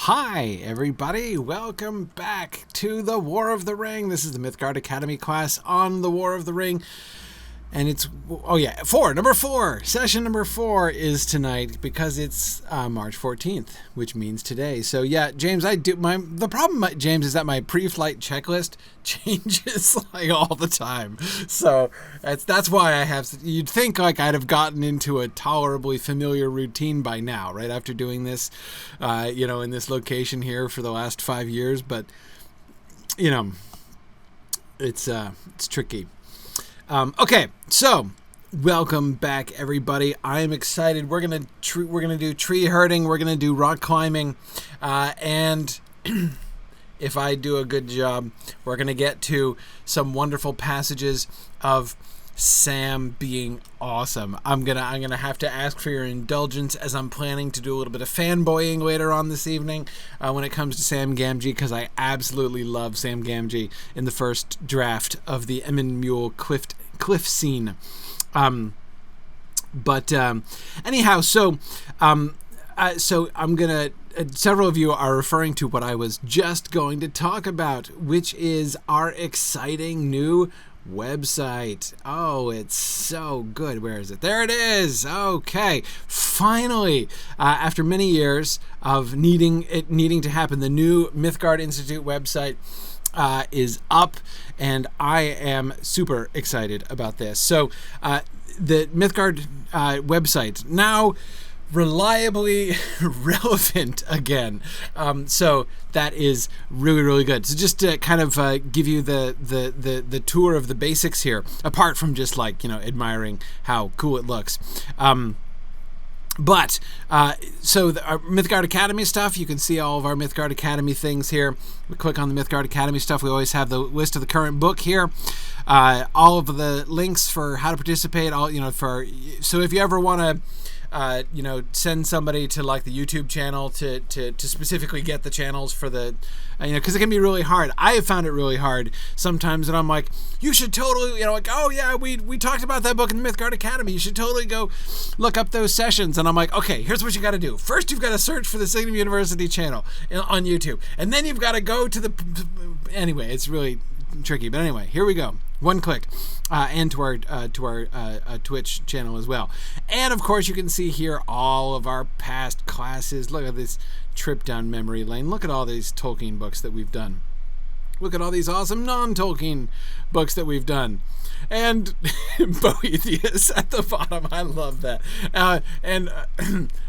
Hi, everybody. Welcome back to the War of the Ring. This is the Mythgard Academy class on the War of the Ring. And it's, number 4. Session number 4 is tonight because it's March 14th, which means today. So yeah, James, the problem, James, is that my pre-flight checklist changes like all the time. So that's why you'd think like I'd have gotten into a tolerably familiar routine by now, right? After doing this, in this location here for the last 5 years, but it's tricky. Okay, so welcome back, everybody. I am excited. We're gonna do tree herding. We're gonna do rock climbing, and if I do a good job, we're gonna get to some wonderful passages of Sam being awesome. I'm gonna have to ask for your indulgence as I'm planning to do a little bit of fanboying later on this evening when it comes to Sam Gamgee, because I absolutely love Sam Gamgee in the first draft of the Emyn Cliff scene. Anyhow, so I'm gonna. Several of you are referring to what I was just going to talk about, which is our exciting new website. Oh, it's so good. Where is it? There it is. Okay, finally, after many years of needing to happen, the new Mythgard Institute website is up, and I am super excited about this. So the Mythgard website now reliably relevant again. So that is really, really good. So just to kind of give you the tour of the basics here, apart from just admiring how cool it looks. So our Mythgard Academy stuff, you can see all of our Mythgard Academy things here. We click on the Mythgard Academy stuff. We always have the list of the current book here. All of the links for how to participate. So if you ever want to send somebody to like the YouTube channel to specifically get the channels for the, because it can be really hard. I have found it really hard sometimes, and I'm like, you should totally, oh yeah, we talked about that book in the Mythgard Academy. You should totally go look up those sessions. And I'm like, okay, here's what you got to do. First, you've got to search for the Signum University channel on YouTube, and then you've got to go to anyway, it's really tricky. But anyway, here we go. One click, and to our Twitch channel as well. And of course, you can see here all of our past classes. Look at this trip down memory lane. Look at all these Tolkien books that we've done. Look at all these awesome non-Tolkien books that we've done. And Boethius at the bottom. I love that.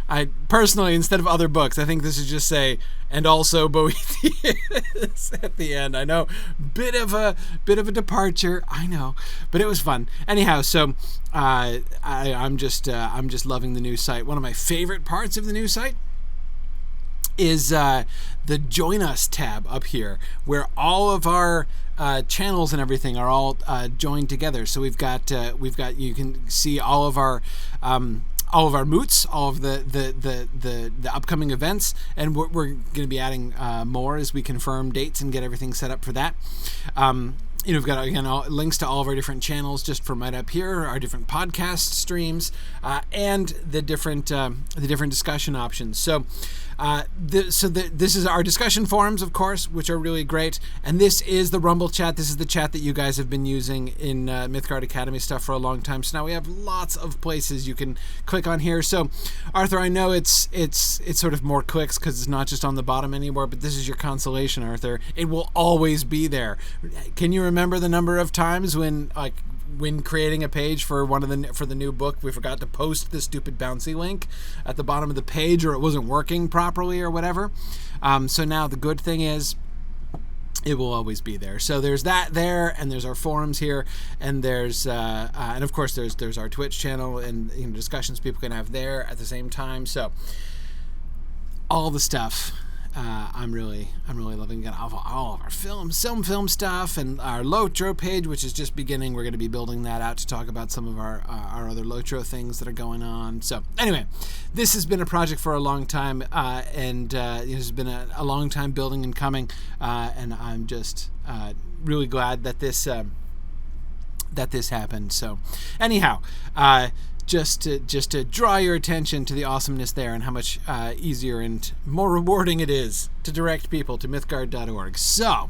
I personally, instead of other books, I think this should just say, and also Boethius at the end. I know, bit of a departure. I know, but it was fun. Anyhow, so I'm just loving the new site. One of my favorite parts of the new site is the Join Us tab up here, where all of our channels and everything are all joined together. So we've got you can see all of our moots, all of the upcoming events, and we're going to be adding more as we confirm dates and get everything set up for that. We've got, again, links to all of our different channels just from right up here, our different podcast streams, and the different discussion options. So this is our discussion forums, of course, which are really great. And this is the Rumble chat. This is the chat that you guys have been using in Mythgard Academy stuff for a long time. So now we have lots of places you can click on here. So, Arthur, I know it's sort of more clicks because it's not just on the bottom anymore, but this is your consolation, Arthur. It will always be there. Can you remember the number of times when creating a page for for the new book, we forgot to post the stupid bouncy link at the bottom of the page, or it wasn't working properly or whatever? So now the good thing is it will always be there. So there's that there, and there's our forums here, and there's and of course there's our Twitch channel and discussions people can have there at the same time. So all the stuff. I'm really loving all of our film stuff, and our Lotro page, which is just beginning. We're going to be building that out to talk about some of our other Lotro things that are going on. So anyway, this has been a project for a long time, and it has been a long time building and coming, and I'm just really glad that this happened. So anyhow, just to draw your attention to the awesomeness there and how much easier and more rewarding it is to direct people to mythgard.org. So,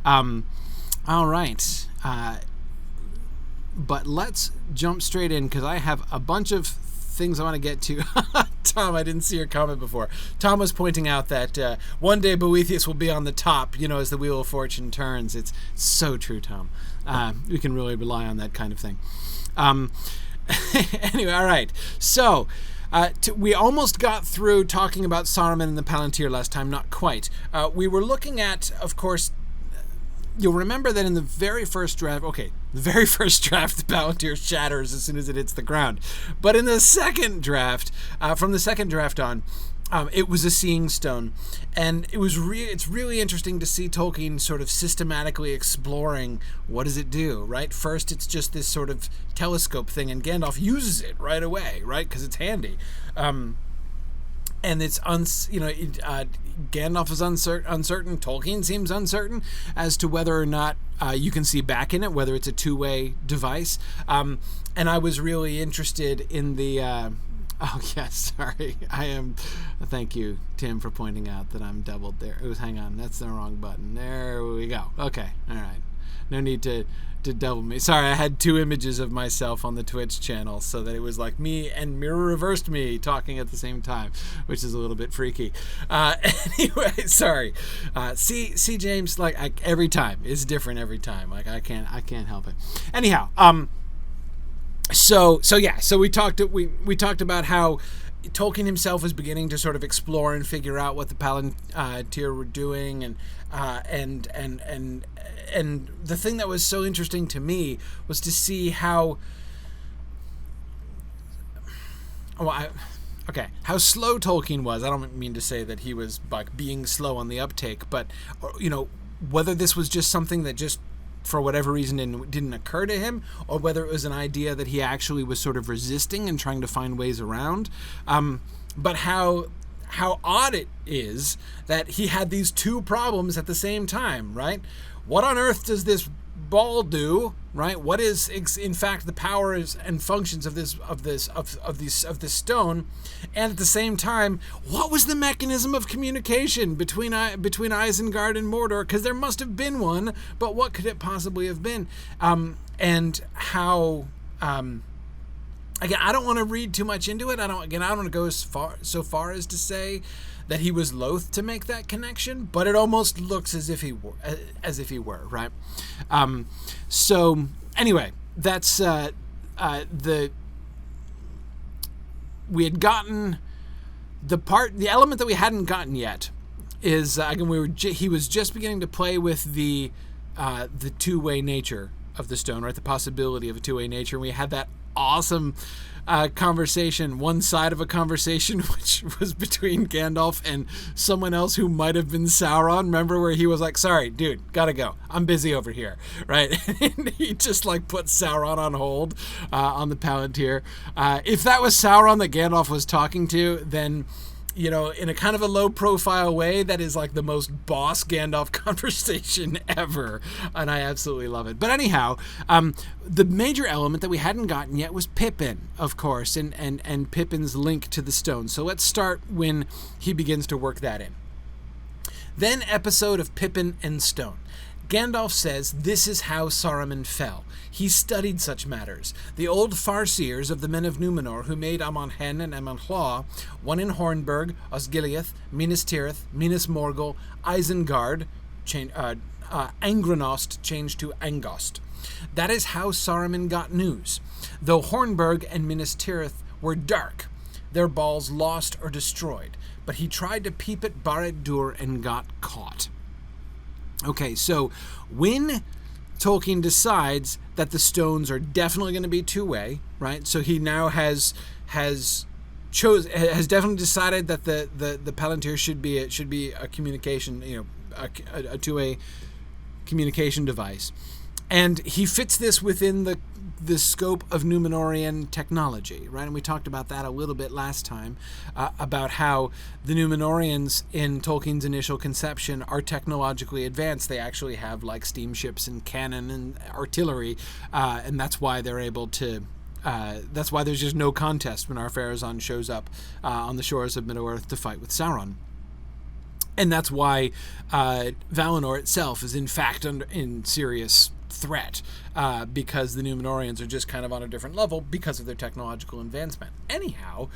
all right. But let's jump straight in because I have a bunch of things I want to get to. Tom, I didn't see your comment before. Tom was pointing out that one day Boethius will be on the top, as the Wheel of Fortune turns. It's so true, Tom. We can really rely on that kind of thing. Anyway, all right. So, we almost got through talking about Saruman and the Palantir last time. Not quite. We were looking at, of course, you'll remember that in the very first draft, the Palantir shatters as soon as it hits the ground. But in the second draft, from the second draft on, it was a seeing stone. And it's really interesting to see Tolkien sort of systematically exploring what does it do, right? First, it's just this sort of telescope thing, and Gandalf uses it right away, right? Because it's handy. And it's Gandalf is uncertain. Tolkien seems uncertain as to whether or not you can see back in it, whether it's a two-way device. And I was really interested in the. Oh yes, sorry. I am. Thank you, Tim, for pointing out that I'm doubled there. Hang on, that's the wrong button. There we go. Okay, all right. No need to double me. Sorry, I had two images of myself on the Twitch channel so that it was like me and mirror reversed me talking at the same time, which is a little bit freaky. Anyway, sorry. See, James, like every time it's different every time. Like I can't help it. Anyhow, So we talked about how Tolkien himself was beginning to sort of explore and figure out what the Palantir were doing, and the thing that was so interesting to me was to see how slow Tolkien was. I don't mean to say that he was like being slow on the uptake, but whether this was just something that just for whatever reason didn't occur to him, or whether it was an idea that he actually was sort of resisting and trying to find ways around. But how odd it is that he had these two problems at the same time, right? What on earth does this ball do, right? What is in fact the powers and functions of this stone? And at the same time, what was the mechanism of communication between Isengard and Mordor? Because there must have been one, but what could it possibly have been? And how again, I don't want to read too much into it. I don't want to go so far as to say that he was loath to make that connection, but it almost looks as if he were, right? So anyway, that's we had gotten the element that we hadn't gotten yet is again he was just beginning to play with the two-way nature of the stone, right? The possibility of a two-way nature. And we had that awesome conversation, one side of a conversation, which was between Gandalf and someone else who might have been Sauron. Remember where he was like, sorry, dude, gotta go. I'm busy over here, right? And he just like put Sauron on hold on the Palantir. If that was Sauron that Gandalf was talking to, then in a kind of a low-profile way, that is like the most boss Gandalf conversation ever, and I absolutely love it. But anyhow, the major element that we hadn't gotten yet was Pippin, of course, and Pippin's link to the stone. So let's start when he begins to work that in. Then episode of Pippin and Stone. Gandalf says this is how Saruman fell. He studied such matters. The old farseers of the men of Númenor who made Amon Hen and Amon Hlaa, one in Hornburg, Osgiliath, Minas Tirith, Minas Morgul, Isengard, Angranost changed to Angost. That is how Saruman got news. Though Hornburg and Minas Tirith were dark, their balls lost or destroyed, but he tried to peep at Barad-dûr and got caught. Okay, so when Tolkien decides that the stones are definitely going to be two-way, right? So he now has definitely decided that the Palantir should be a communication, a two-way communication device, and he fits this within the scope of Númenorian technology, right? And we talked about that a little bit last time, about how the Númenorians in Tolkien's initial conception are technologically advanced. They actually have like steamships and cannon and artillery, and that's why they're able to That's why there's just no contest when Ar-Pharazôn shows up on the shores of Middle-earth to fight with Sauron. And that's why Valinor itself is in fact in serious threat, because the Númenóreans are just kind of on a different level because of their technological advancement. Anyhow,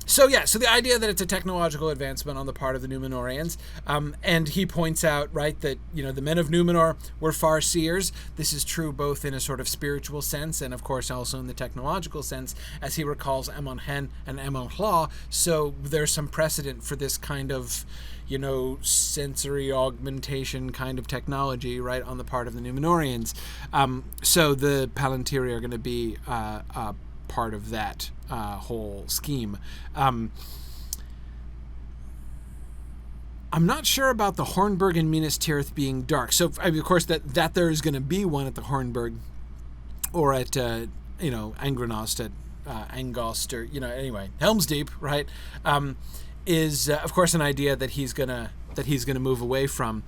so the idea that it's a technological advancement on the part of the Númenóreans, and he points out, right, that, the men of Númenor were far-seers. This is true both in a sort of spiritual sense and, of course, also in the technological sense, as he recalls Amon Hen and Amon Hlá. So there's some precedent for this kind of, sensory augmentation kind of technology, right, on the part of the Númenóreans. So the Palantir are going to be part of that whole scheme. I'm not sure about the Hornburg and Minas Tirith being dark. So, of course, that there is going to be one at the Hornburg, or at Angrenost, at Angost, or anyway, Helm's Deep, right? Is of course an idea that he's gonna move away from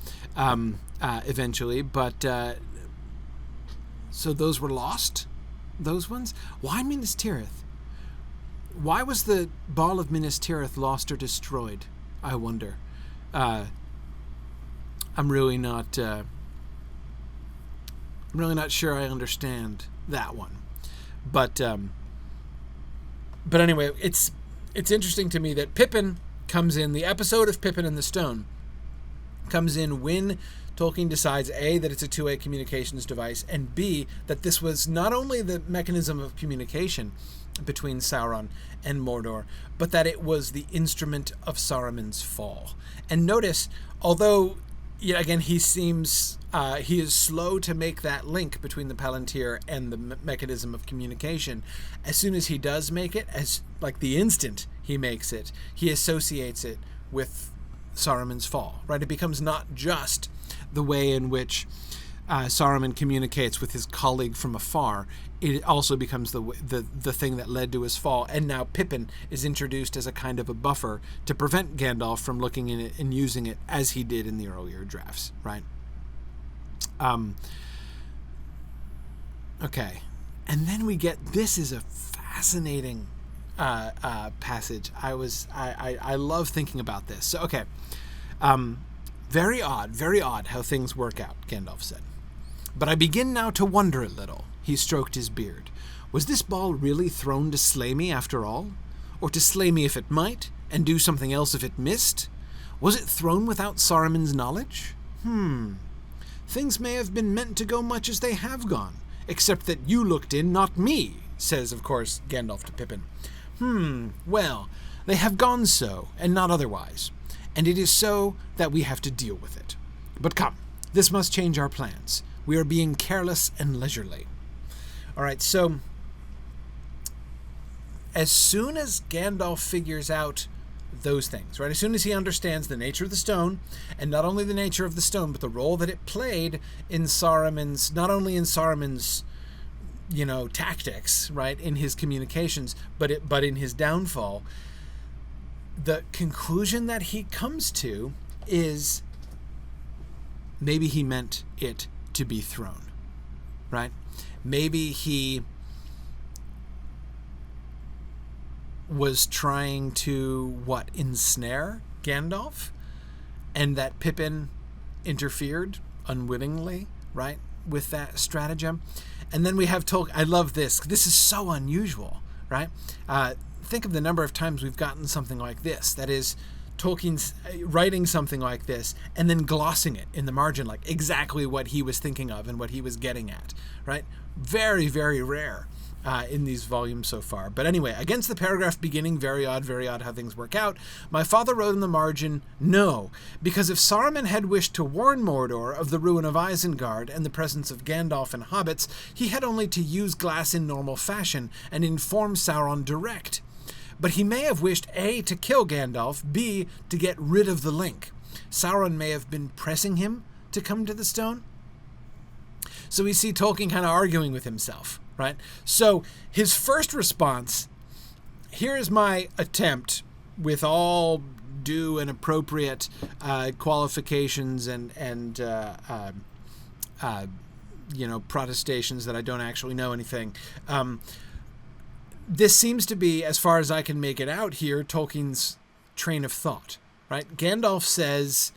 eventually. But so those were lost. Those ones? Why Minas Tirith? Why was the ball of Minas Tirith lost or destroyed? I wonder. I'm really not sure I understand that one. But anyway, it's interesting to me that Pippin comes in. The episode of Pippin and the Stone comes in when Tolkien decides, A, that it's a two-way communications device, and B, that this was not only the mechanism of communication between Sauron and Mordor, but that it was the instrument of Saruman's fall. And notice, although, again, he seems, he is slow to make that link between the Palantir and the mechanism of communication, as soon as he does make it, as like the instant he makes it, he associates it with Saruman's fall, right? It becomes not just the way in which Saruman communicates with his colleague from afar. It also becomes the thing that led to his fall. And now Pippin is introduced as a kind of a buffer to prevent Gandalf from looking in it and using it as he did in the earlier drafts, right? Okay. And then we get, this is a fascinating passage. I love thinking about this. So, okay. Very odd how things work out, Gandalf said. But I begin now to wonder a little. He stroked his beard. Was this ball really thrown to slay me after all? Or to slay me if it might, and do something else if it missed? Was it thrown without Saruman's knowledge? Things may have been meant to go much as they have gone, except that you looked in, not me, says, of course, Gandalf to Pippin. Well, they have gone so, and not otherwise, and it is so that we have to deal with it. But come, this must change our plans. We are being careless and leisurely. All right, so as soon as Gandalf figures out those things, right, as soon as he understands the nature of the stone, and not only the nature of the stone, but the role that it played in Saruman's, not only in Saruman's, tactics, right, in his communications, but in his downfall, the conclusion that he comes to is maybe he meant it to be thrown, right? Maybe he was trying to, ensnare Gandalf, and that Pippin interfered unwittingly, right, with that stratagem. And then we have Tolkien. I love this. This is so unusual, right? Think of the number of times we've gotten something like this. That is, Tolkien's writing something like this and then glossing it in the margin, like exactly what he was thinking of and what he was getting at, right? Very, very rare in these volumes so far. But anyway, against the paragraph beginning, very odd how things work out, my father wrote in the margin, no, because if Saruman had wished to warn Mordor of the ruin of Isengard and the presence of Gandalf and hobbits, he had only to use glass in normal fashion and inform Sauron direct. But he may have wished A, to kill Gandalf, B, to get rid of the link. Sauron may have been pressing him to come to the stone. So we see Tolkien kind of arguing with himself, right? So his first response, here is my attempt with all due and appropriate qualifications and protestations that I don't actually know anything. This seems to be, as far as I can make it out here, Tolkien's train of thought, right? Gandalf says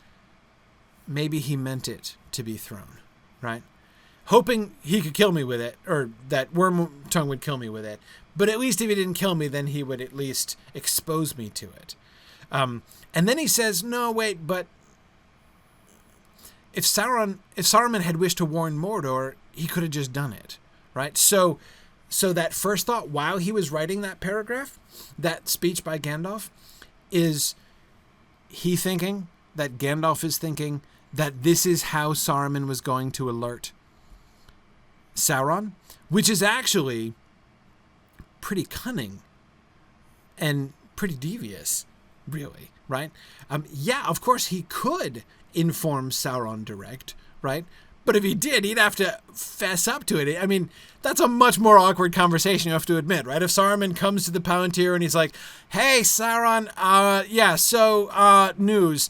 maybe he meant it to be thrown, right? Hoping he could kill me with it, or that Wormtongue would kill me with it. But at least if he didn't kill me, then he would at least expose me to it. And then he says, no, wait, but if Saruman had wished to warn Mordor, he could have just done it, right? So that first thought, while he was writing that paragraph, that speech by Gandalf, is he thinking that Gandalf is thinking that this is how Saruman was going to alert Sauron, which is actually pretty cunning and pretty devious, really, right? Yeah, of course he could inform Sauron direct, right? But if he did, he'd have to fess up to it. I mean, that's a much more awkward conversation, you have to admit, right? If Saruman comes to the Palantir and he's like, hey, Sauron, news.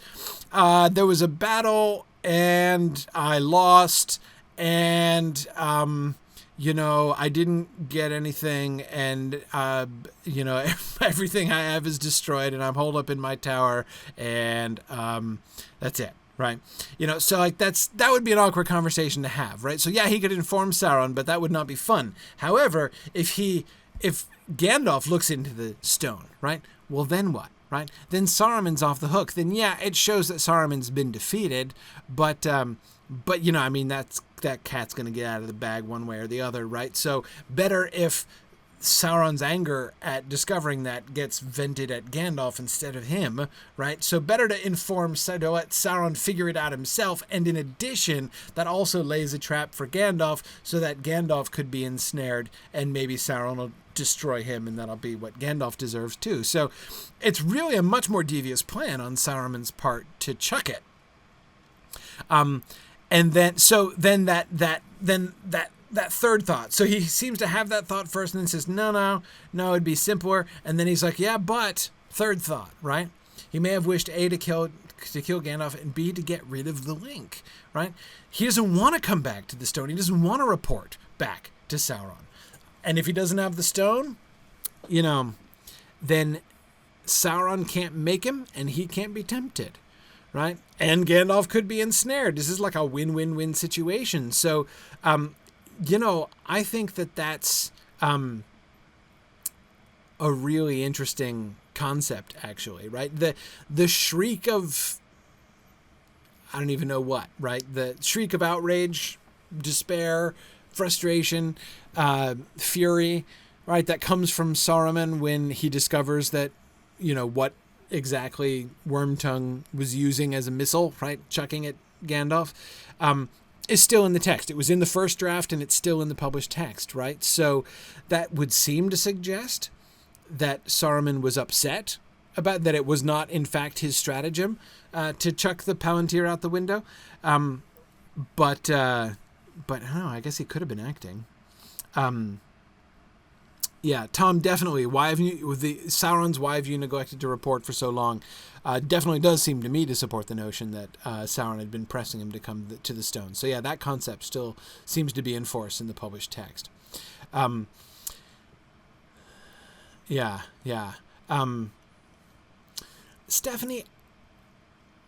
There was a battle and I lost and, I didn't get anything and, everything I have is destroyed and I'm holed up in my tower and that's it. Right. So like that would be an awkward conversation to have. Right. So, yeah, he could inform Sauron, but that would not be fun. However, if Gandalf looks into the stone. Right. Well, then what? Right. Then Saruman's off the hook. Then, yeah, it shows that Saruman's been defeated. But that cat's going to get out of the bag one way or the other. Right. So better if Sauron's anger at discovering that gets vented at Gandalf instead of him, right? So better to inform, to let Sauron figure it out himself, and in addition, that also lays a trap for Gandalf so that Gandalf could be ensnared and maybe Sauron will destroy him and that'll be what Gandalf deserves too. So it's really a much more devious plan on Saruman's part to chuck it. That third thought. So he seems to have that thought first and then says, no, it'd be simpler. And then he's like, yeah, but third thought, right? He may have wished A, to kill Gandalf, and B, to get rid of the link, right? He doesn't want to come back to the stone. He doesn't want to report back to Sauron. And if he doesn't have the stone, then Sauron can't make him and he can't be tempted, right? And Gandalf could be ensnared. This is like a win-win-win situation. So, I think that's a really interesting concept, actually, right? The shriek of, I don't even know what, right? The shriek of outrage, despair, frustration, fury, right? That comes from Saruman when he discovers that, what exactly Wormtongue was using as a missile, right? Chucking at Gandalf. Is still in the text. It was in the first draft and it's still in the published text, right? So that would seem to suggest that Saruman was upset about that it was not, in fact, his stratagem to chuck the Palantir out the window. But I don't know, I guess he could have been acting. Yeah, Tom, definitely. Sauron's why have you neglected to report for so long? Definitely does seem to me to support the notion that Sauron had been pressing him to come to the stone. So yeah, that concept still seems to be in force in the published text. Stephanie,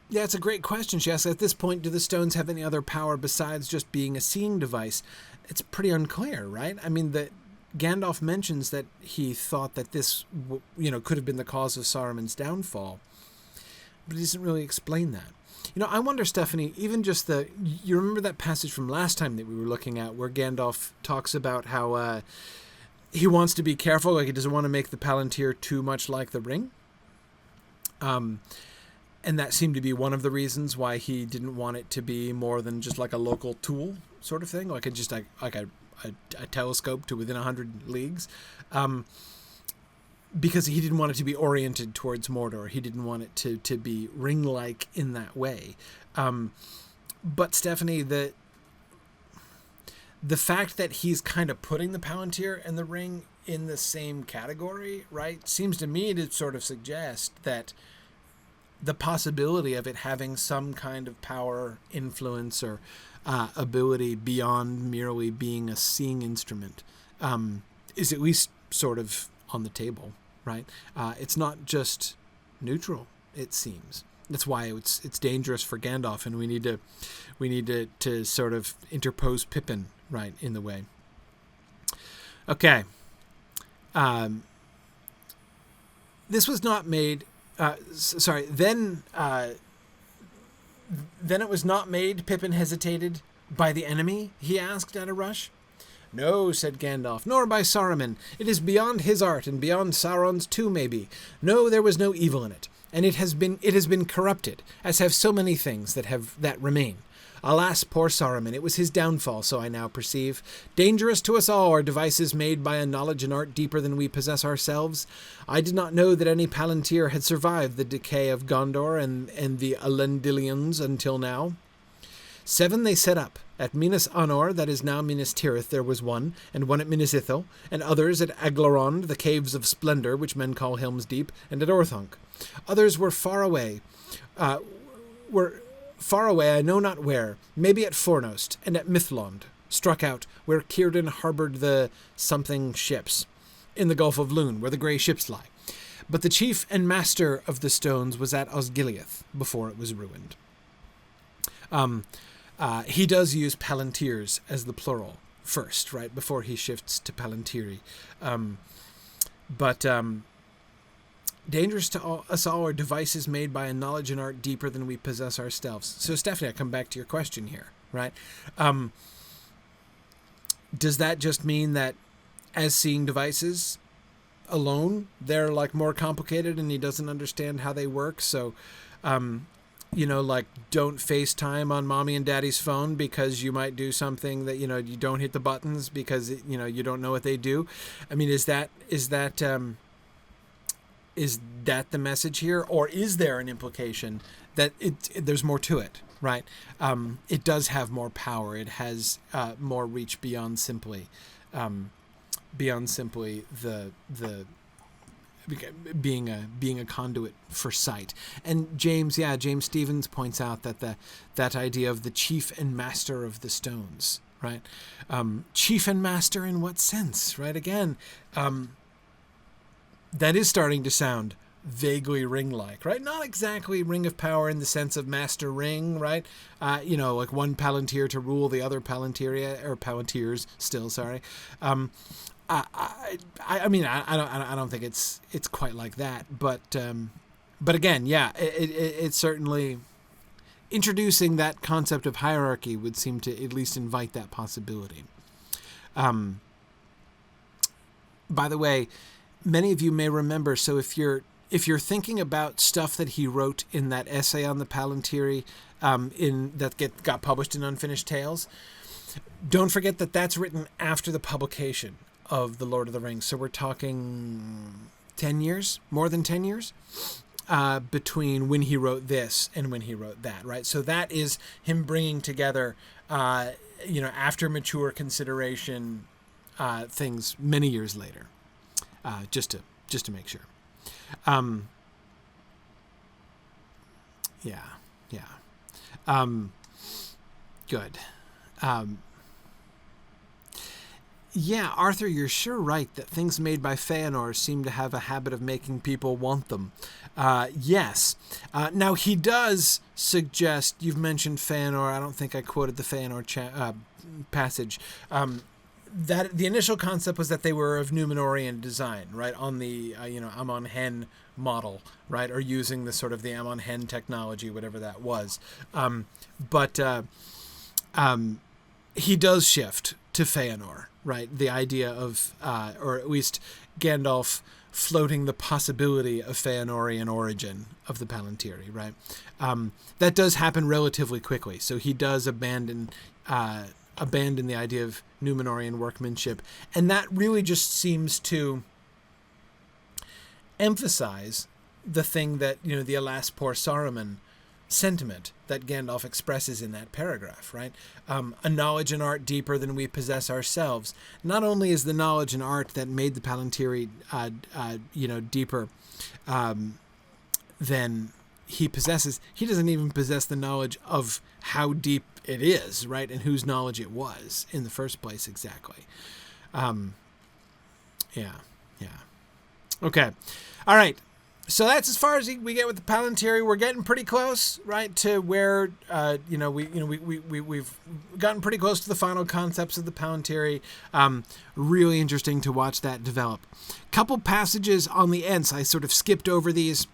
yeah, it's a great question. She asks, at this point, do the stones have any other power besides just being a seeing device? It's pretty unclear, right? I mean, Gandalf mentions that he thought that this, could have been the cause of Saruman's downfall, but he doesn't really explain that. I wonder, Stephanie, even just you remember that passage from last time that we were looking at where Gandalf talks about how he wants to be careful, like he doesn't want to make the Palantir too much like the ring? And that seemed to be one of the reasons why he didn't want it to be more than just like a local tool sort of thing, like a telescope to within 100 leagues, because he didn't want it to be oriented towards Mordor. He didn't want it to be ring-like in that way. But Stephanie, the fact that he's kind of putting the Palantir and the ring in the same category, right, seems to me to sort of suggest that the possibility of it having some kind of power, influence, or ability beyond merely being a seeing instrument is at least sort of on the table, right? It's not just neutral, it seems. That's why it's dangerous for Gandalf, and we need to sort of interpose Pippin, right, in the way. Okay. This was not made. Then it was not made. Pippin hesitated. By the enemy? He asked at a rush. No, said Gandalf, nor by Saruman. It is beyond his art, and beyond Sauron's too, maybe. No, there was no evil in it, and it has been corrupted, as have so many things that remain. Alas, poor Saruman, it was his downfall, so I now perceive. Dangerous to us all are devices made by a knowledge and art deeper than we possess ourselves. I did not know that any Palantir had survived the decay of Gondor and the Elendilions until now. 7 they set up. At Minas Anor, that is now Minas Tirith, there was one, and one at Minas Ithil, and others at Aglarond, the caves of splendor, which men call Helm's Deep, and at Orthanc. Others were far away, I know not where, maybe at Fornost, and at Mithlond, struck out, where Círdan harboured the something ships, in the Gulf of Lune, where the grey ships lie. But the chief and master of the stones was at Osgiliath, before it was ruined. He does use Palantirs as the plural first, right, before he shifts to Palantiri. But dangerous to us all are devices made by a knowledge and art deeper than we possess ourselves. So, Stephanie, I come back to your question here, right? Does that just mean that as seeing devices alone, they're like more complicated and he doesn't understand how they work? So, like don't FaceTime on mommy and daddy's phone because you might do something that, you don't hit the buttons because, you don't know what they do. I mean, is that the message here, or is there an implication that there's more to it, right? It does have more power. It has more reach beyond simply the being a conduit for sight. And James Stevens points out that idea of the chief and master of the stones, right? Chief and master in what sense, right? Again, that is starting to sound vaguely ring-like, right? Not exactly Ring of Power in the sense of Master Ring, right? Like one Palantir to rule the other Palantiria, or Palantirs still, sorry. I don't think it's quite like that, but again, yeah, it's certainly introducing that concept of hierarchy would seem to at least invite that possibility. By the way, many of you may remember, so if you're thinking about stuff that he wrote in that essay on the Palantiri, got published in Unfinished Tales, don't forget that that's written after the publication of The Lord of the Rings. So we're talking 10 years, more than 10 years, between when he wrote this and when he wrote that, right? So that is him bringing together, after mature consideration, things many years later, just to make sure. Good. Yeah, Arthur, you're sure right that things made by Feanor seem to have a habit of making people want them. Yes. Now, he does suggest, you've mentioned Feanor, I don't think I quoted the Feanor passage, that the initial concept was that they were of Númenorian design, right, on the, Amon Hen model, right, or using the sort of the Amon Hen technology, whatever that was. But he does shift to Feanor, right, the idea of, or at least Gandalf floating the possibility of Feanorian origin of the Palantiri, right? That does happen relatively quickly, so he does abandon the idea of Númenorian workmanship, and that really just seems to emphasize the thing that, the alas poor Saruman sentiment that Gandalf expresses in that paragraph, right? A knowledge and art deeper than we possess ourselves. Not only is the knowledge and art that made the Palantiri, deeper than he possesses, he doesn't even possess the knowledge of how deep it is, right? And whose knowledge it was in the first place, exactly. Yeah. Okay. All right. So that's as far as we get with the Palantir. We're getting pretty close, right, to where we've gotten pretty close to the final concepts of the Palantir. Really interesting to watch that develop. Couple passages on the Ents. I sort of skipped over these,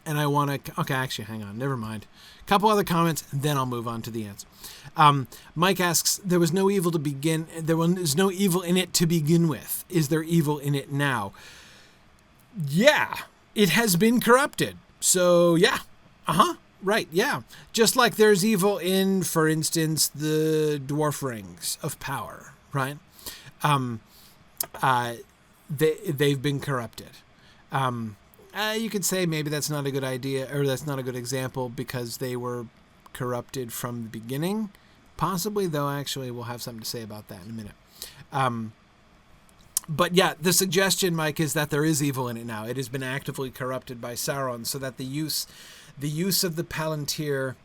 and I want to. Okay, actually, hang on. Never mind. Couple other comments, and then I'll move on to the Ents. Mike asks, there was no evil in it to begin with. Is there evil in it now? Yeah, it has been corrupted. So, yeah. Right, yeah. Just like there's evil in, for instance, the dwarf rings of power, right? They've been corrupted. You could say maybe that's not a good idea, or that's not a good example because they were corrupted from the beginning. Possibly, though, actually, we'll have something to say about that in a minute. But yeah, the suggestion, Mike, is that there is evil in it now. It has been actively corrupted by Sauron, so that the use of the Palantir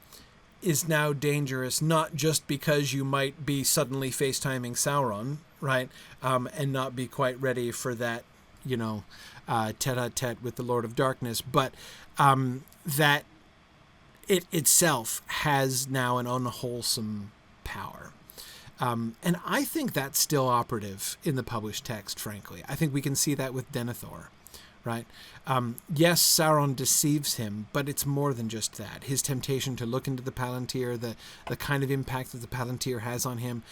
is now dangerous, not just because you might be suddenly FaceTiming Sauron, right, and not be quite ready for that, tete-a-tete with the Lord of Darkness, but that it itself has now an unwholesome power. And I think that's still operative in the published text, frankly. I think we can see that with Denethor, right? Yes, Sauron deceives him, but it's more than just that. His temptation to look into the Palantir, the kind of impact that the Palantir has on him,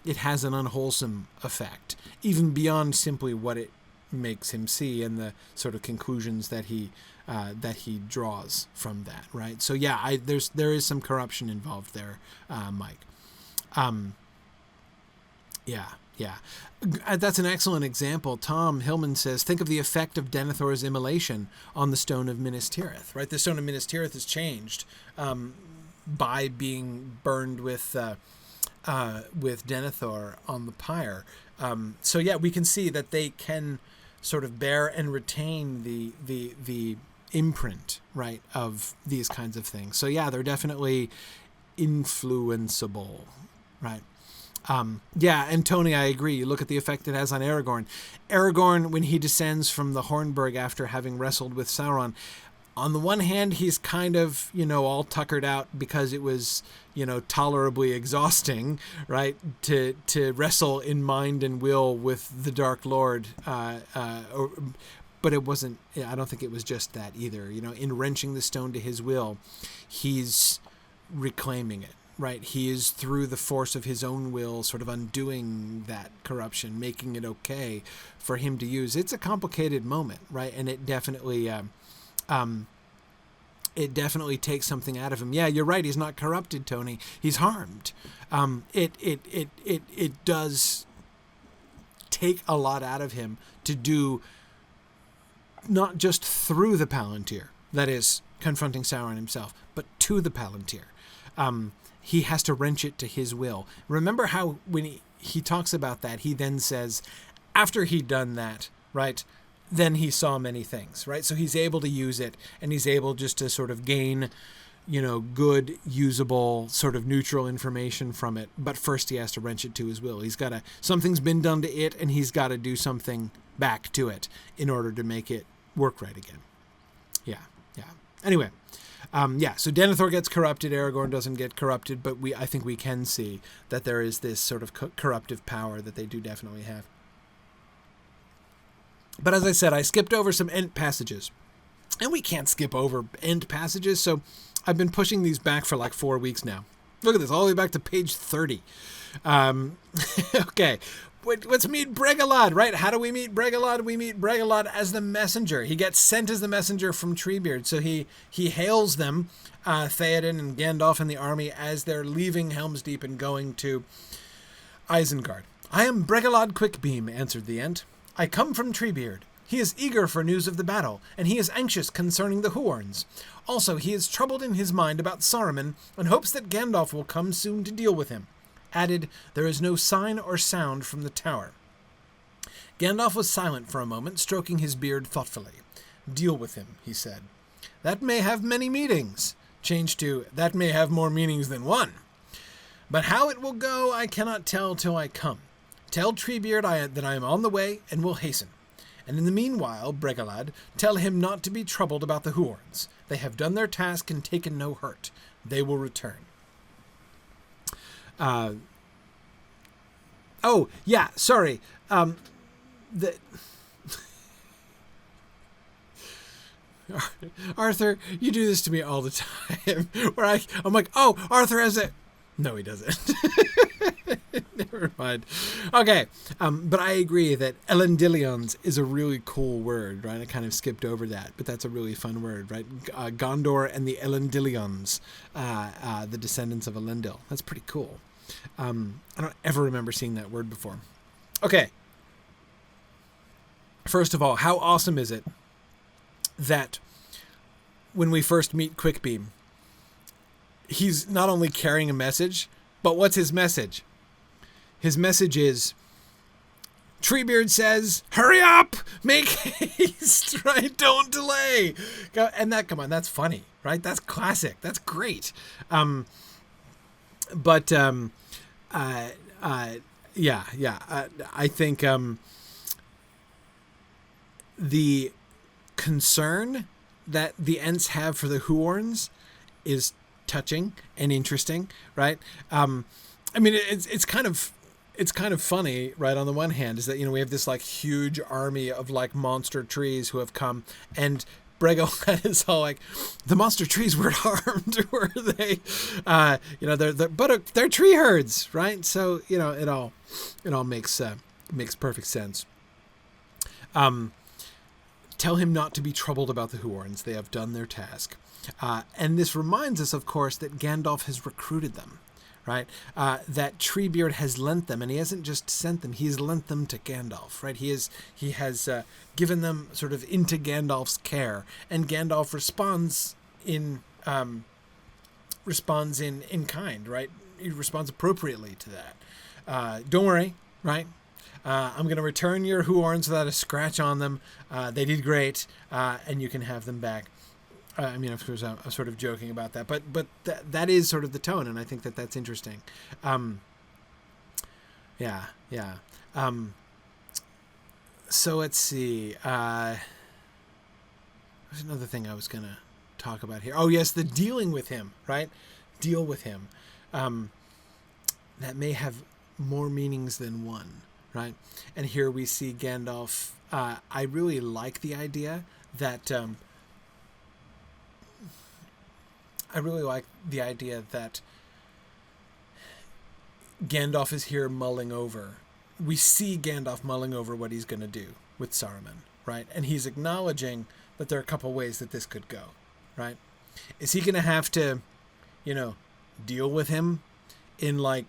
it has an unwholesome effect, even beyond simply what it makes him see and the sort of conclusions that he draws from that, right? So yeah, there is some corruption involved there, Mike. Yeah. That's an excellent example. Tom Hillman says, think of the effect of Denethor's immolation on the Stone of Minas Tirith, right? The Stone of Minas Tirith is changed by being burned with Denethor on the pyre. So yeah, we can see that they can sort of bear and retain the imprint, right, of these kinds of things. So yeah, they're definitely influenceable, right? Yeah, and Tony, I agree. You look at the effect it has on Aragorn. Aragorn, when he descends from the Hornburg after having wrestled with Sauron, on the one hand, he's kind of, all tuckered out because it was, tolerably exhausting, right, to wrestle in mind and will with the Dark Lord. But it wasn't, I don't think it was just that either. In wrenching the stone to his will, he's reclaiming it. Right, he is through the force of his own will sort of undoing that corruption, making it okay for him to use. It's a complicated moment, right? And it definitely takes something out of him. Yeah, you're right. He's not corrupted, Tony. He's harmed. It does take a lot out of him to do, not just through the Palantir, that is confronting Sauron himself, but to the Palantir. He has to wrench it to his will. Remember how when he talks about that, he then says, after he'd done that, right, then he saw many things, right? So he's able to use it, and he's able just to sort of gain, good, usable, sort of neutral information from it. But first he has to wrench it to his will. Something's been done to it, and he's got to do something back to it in order to make it work right again. Yeah. Anyway. So Denethor gets corrupted, Aragorn doesn't get corrupted, but I think we can see that there is this sort of corruptive power that they do definitely have. But as I said, I skipped over some Ent passages. And we can't skip over Ent passages, so I've been pushing these back for like 4 weeks now. Look at this, all the way back to page 30. Okay. Let's meet Bregalad, right? How do we meet Bregalad? We meet Bregalad as the messenger. He gets sent as the messenger from Treebeard. So he hails them, Theoden and Gandalf and the army, as they're leaving Helm's Deep and going to Isengard. I am Bregalad Quickbeam, answered the Ent. I come from Treebeard. He is eager for news of the battle, and he is anxious concerning the Huorns. Also, he is troubled in his mind about Saruman and hopes that Gandalf will come soon to deal with him. Added, there is no sign or sound from the tower. Gandalf was silent for a moment, stroking his beard thoughtfully. Deal with him, he said. That may have many meanings. Change to, that may have more meanings than one. But how it will go I cannot tell till I come. Tell Treebeard that I am on the way and will hasten. And in the meanwhile, Bregalad, tell him not to be troubled about the Huorns. They have done their task and taken no hurt. They will return. Oh, yeah, sorry. Arthur, you do this to me all the time. Where I'm like, oh, Arthur has it. No, he doesn't. Never mind. Okay, but I agree that Elendilions is a really cool word, right? I kind of skipped over that, but that's a really fun word, right? Gondor and the Elendilions, the descendants of Elendil. That's pretty cool. I don't ever remember seeing that word before. Okay. First of all, how awesome is it that when we first meet Quickbeam, he's not only carrying a message, but what's his message? His message is, Treebeard says, hurry up, make haste, right? Don't delay. And that, come on, that's funny, right? That's classic. That's great. I think the concern that the Ents have for the Huorns is touching and interesting, right? I mean, it's kind of funny, right? On the one hand, is that, we have this like huge army of like monster trees who have come, and Bregalad is all like, the monster trees weren't harmed, were they? They're tree herds, right? So it all makes perfect sense. Tell him not to be troubled about the Huorns. They have done their task. And this reminds us, of course, that Gandalf has recruited them, right? That Treebeard has lent them, and he hasn't just sent them, he has lent them to Gandalf, right? He has given them sort of into Gandalf's care, and Gandalf responds in kind, right? He responds appropriately to that. Don't worry, right? I'm going to return your Huorns without a scratch on them. They did great, and you can have them back. I mean, of course, I'm sort of joking about that, but that is sort of the tone, and I think that's interesting. So let's see. There's another thing I was going to talk about here. Oh, yes, the dealing with him, right? Deal with him. That may have more meanings than one, right? And here we see Gandalf. I really like the idea that... Gandalf is here mulling over. We see Gandalf mulling over what he's going to do with Saruman, right? And he's acknowledging that there are a couple ways that this could go, right? Is he going to have to, deal with him in the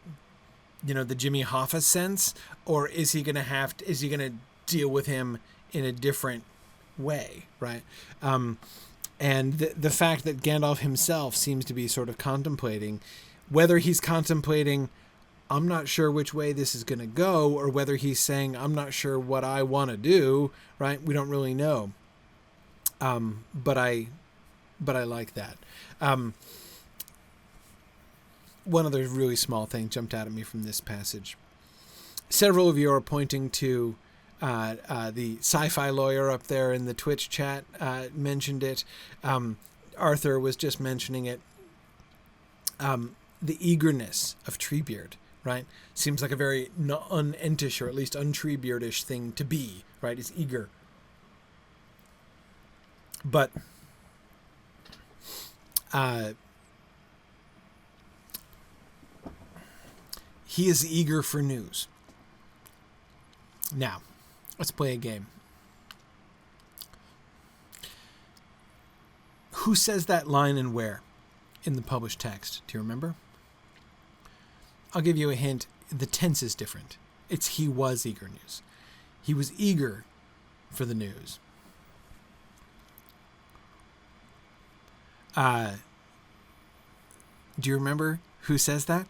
Jimmy Hoffa sense, or is he going to deal with him in a different way, right? And the fact that Gandalf himself seems to be sort of contemplating, whether he's contemplating, I'm not sure which way this is going to go, or whether he's saying, I'm not sure what I want to do, right? We don't really know. But I like that. One other really small thing jumped out at me from this passage. Several of you are pointing to the sci-fi lawyer up there in the Twitch chat mentioned it. Arthur was just mentioning it. The eagerness of Treebeard, right? Seems like a very un-Entish, or at least un-Treebeardish thing to be, right? Is eager. But he is eager for news. Now, let's play a game. Who says that line and where in the published text? Do you remember? I'll give you a hint. The tense is different. It's he was eager news. He was eager for the news. Do you remember who says that?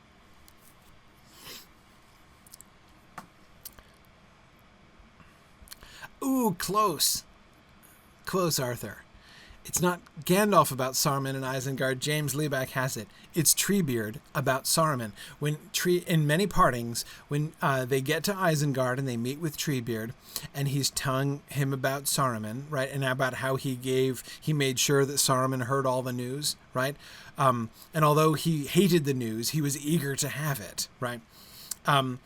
Ooh, close. Close, Arthur. It's not Gandalf about Saruman and Isengard. James Liebach has it. It's Treebeard about Saruman. In many partings, when they get to Isengard and they meet with Treebeard, and he's telling him about Saruman, right, and about how he made sure that Saruman heard all the news, right, and although he hated the news, he was eager to have it, right. I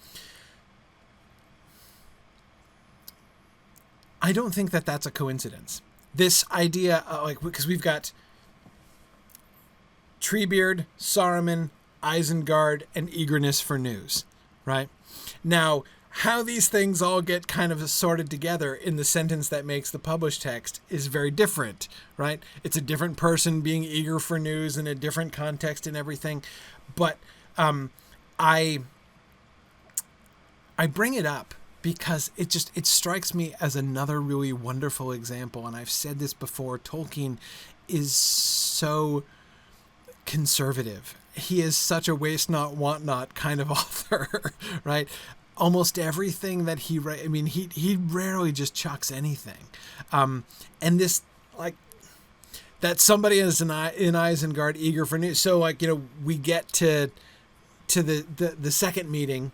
don't think that that's a coincidence. This idea, because we've got Treebeard, Saruman, Isengard, and eagerness for news, right? Now, how these things all get kind of sorted together in the sentence that makes the published text is very different, right? It's a different person being eager for news in a different context and everything. But I bring it up because it strikes me as another really wonderful example. And I've said this before, Tolkien is so conservative. He is such a waste not, want not kind of author, right? Almost everything that he writes, I mean, he rarely just chucks anything. And this, like, that somebody is in Isengard eager for news. So, like, we get to the second meeting,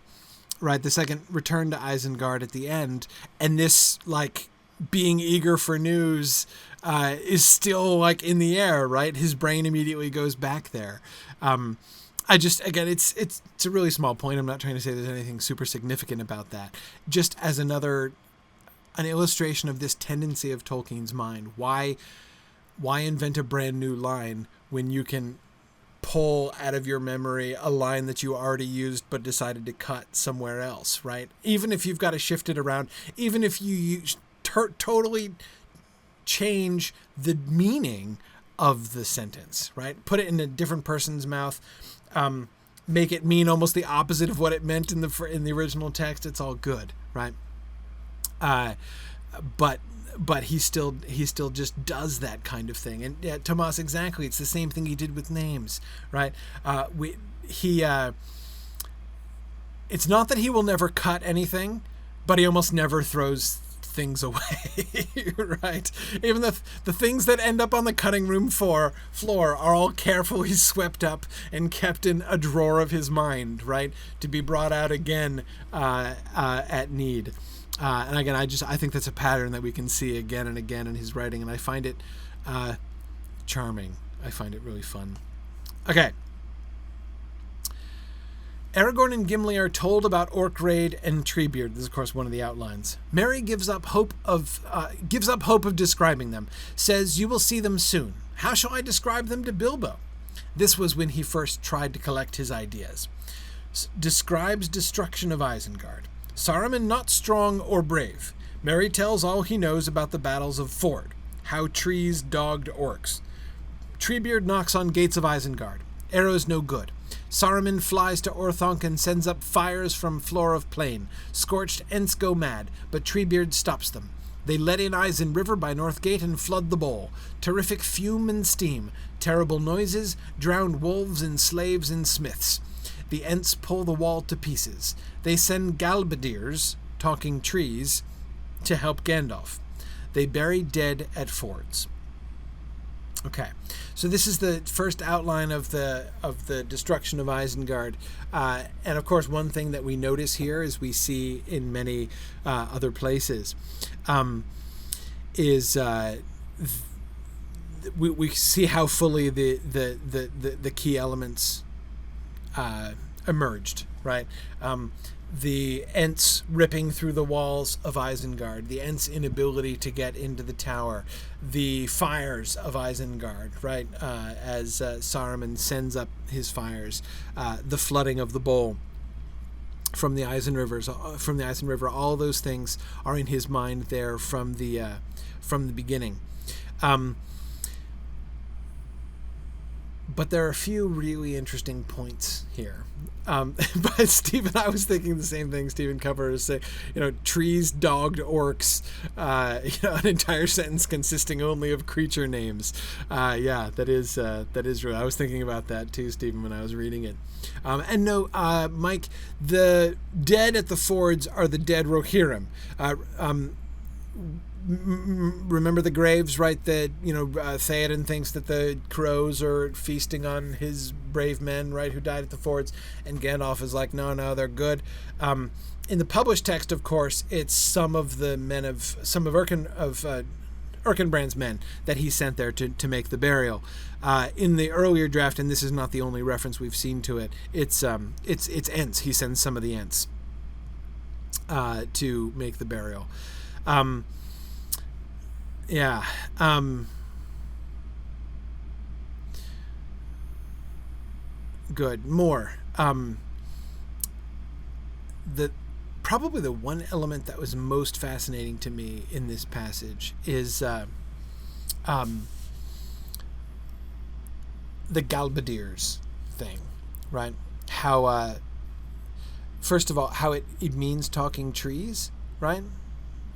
right, the second return to Isengard at the end, and this, like, being eager for news is still, like, in the air, right? His brain immediately goes back there. Again, it's a really small point. I'm not trying to say there's anything super significant about that. Just as an illustration of this tendency of Tolkien's mind. Why invent a brand new line when you can pull out of your memory a line that you already used but decided to cut somewhere else, right? Even if you've got to shift it around, even if you totally change the meaning of the sentence, right? Put it in a different person's mouth, make it mean almost the opposite of what it meant in the original text. It's all good, right? But he still just does that kind of thing. And Tomas, exactly, it's the same thing he did with names, right? It's not that he will never cut anything, but he almost never throws things away, right? Even the things that end up on the cutting room floor are all carefully swept up and kept in a drawer of his mind, right? To be brought out again at need. And again, I think that's a pattern that we can see again and again in his writing, and I find it charming. I find it really fun. Okay. Aragorn and Gimli are told about Orc Raid and Treebeard. This is, of course, one of the outlines. Merry gives up hope of describing them. Says, "You will see them soon. How shall I describe them to Bilbo?" This was when he first tried to collect his ideas. Describes destruction of Isengard. Saruman not strong or brave. Merry tells all he knows about the battles of Ford, how trees dogged orcs. Treebeard knocks on gates of Isengard. Arrows no good. Saruman flies to Orthanc and sends up fires from floor of plain. Scorched Ents go mad, but Treebeard stops them. They let in Isen River by North Gate and flood the bowl. Terrific fume and steam. Terrible noises. Drowned wolves and slaves and smiths. The Ents pull the wall to pieces. They send Galbadirs, talking trees, to help Gandalf. They bury dead at fords. Okay, so this is the first outline of the destruction of Isengard, and of course, one thing that we notice here, as we see in many other places, is we see how fully the key elements emerged, right? The Ents ripping through the walls of Isengard, the Ents' inability to get into the tower, the fires of Isengard, right? As Saruman sends up his fires, the flooding of the bowl from the Isen River, all those things are in his mind there from the beginning. But there are a few really interesting points here. But Stephen, I was thinking the same thing Stephen Cover is saying, trees dogged orcs, an entire sentence consisting only of creature names. That is real. I was thinking about that too, Stephen, when I was reading it. And no, Mike, the dead at the fords are the dead Rohirrim. remember the graves, right? That, Theoden thinks that the crows are feasting on his brave men, right, who died at the forts, and Gandalf is like, no, they're good. In the published text, of course, it's some of Erkenbrand's men that he sent there to make the burial. In the earlier draft, and this is not the only reference we've seen to it, it's Ents. He sends some of the Ents to make the burial. Good. More. Probably the one element that was most fascinating to me in this passage is the Galbadirs thing, right? How, first of all, how it means talking trees, right?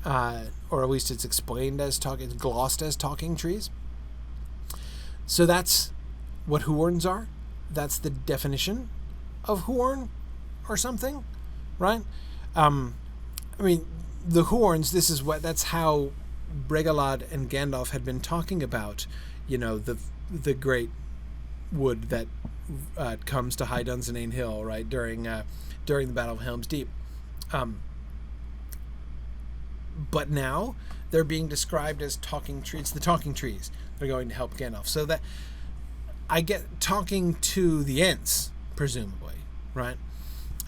Or at least it's explained as it's glossed as talking trees. So that's what Huorns are. That's the definition of Huorn or something, right? The Huorns, that's how Bregalad and Gandalf had been talking about, the great wood that comes to High Dunsany Hill, right, during the Battle of Helm's Deep. But now they're being described as talking trees. The talking trees are going to help Gandalf. So that I get talking to the Ents, presumably, right?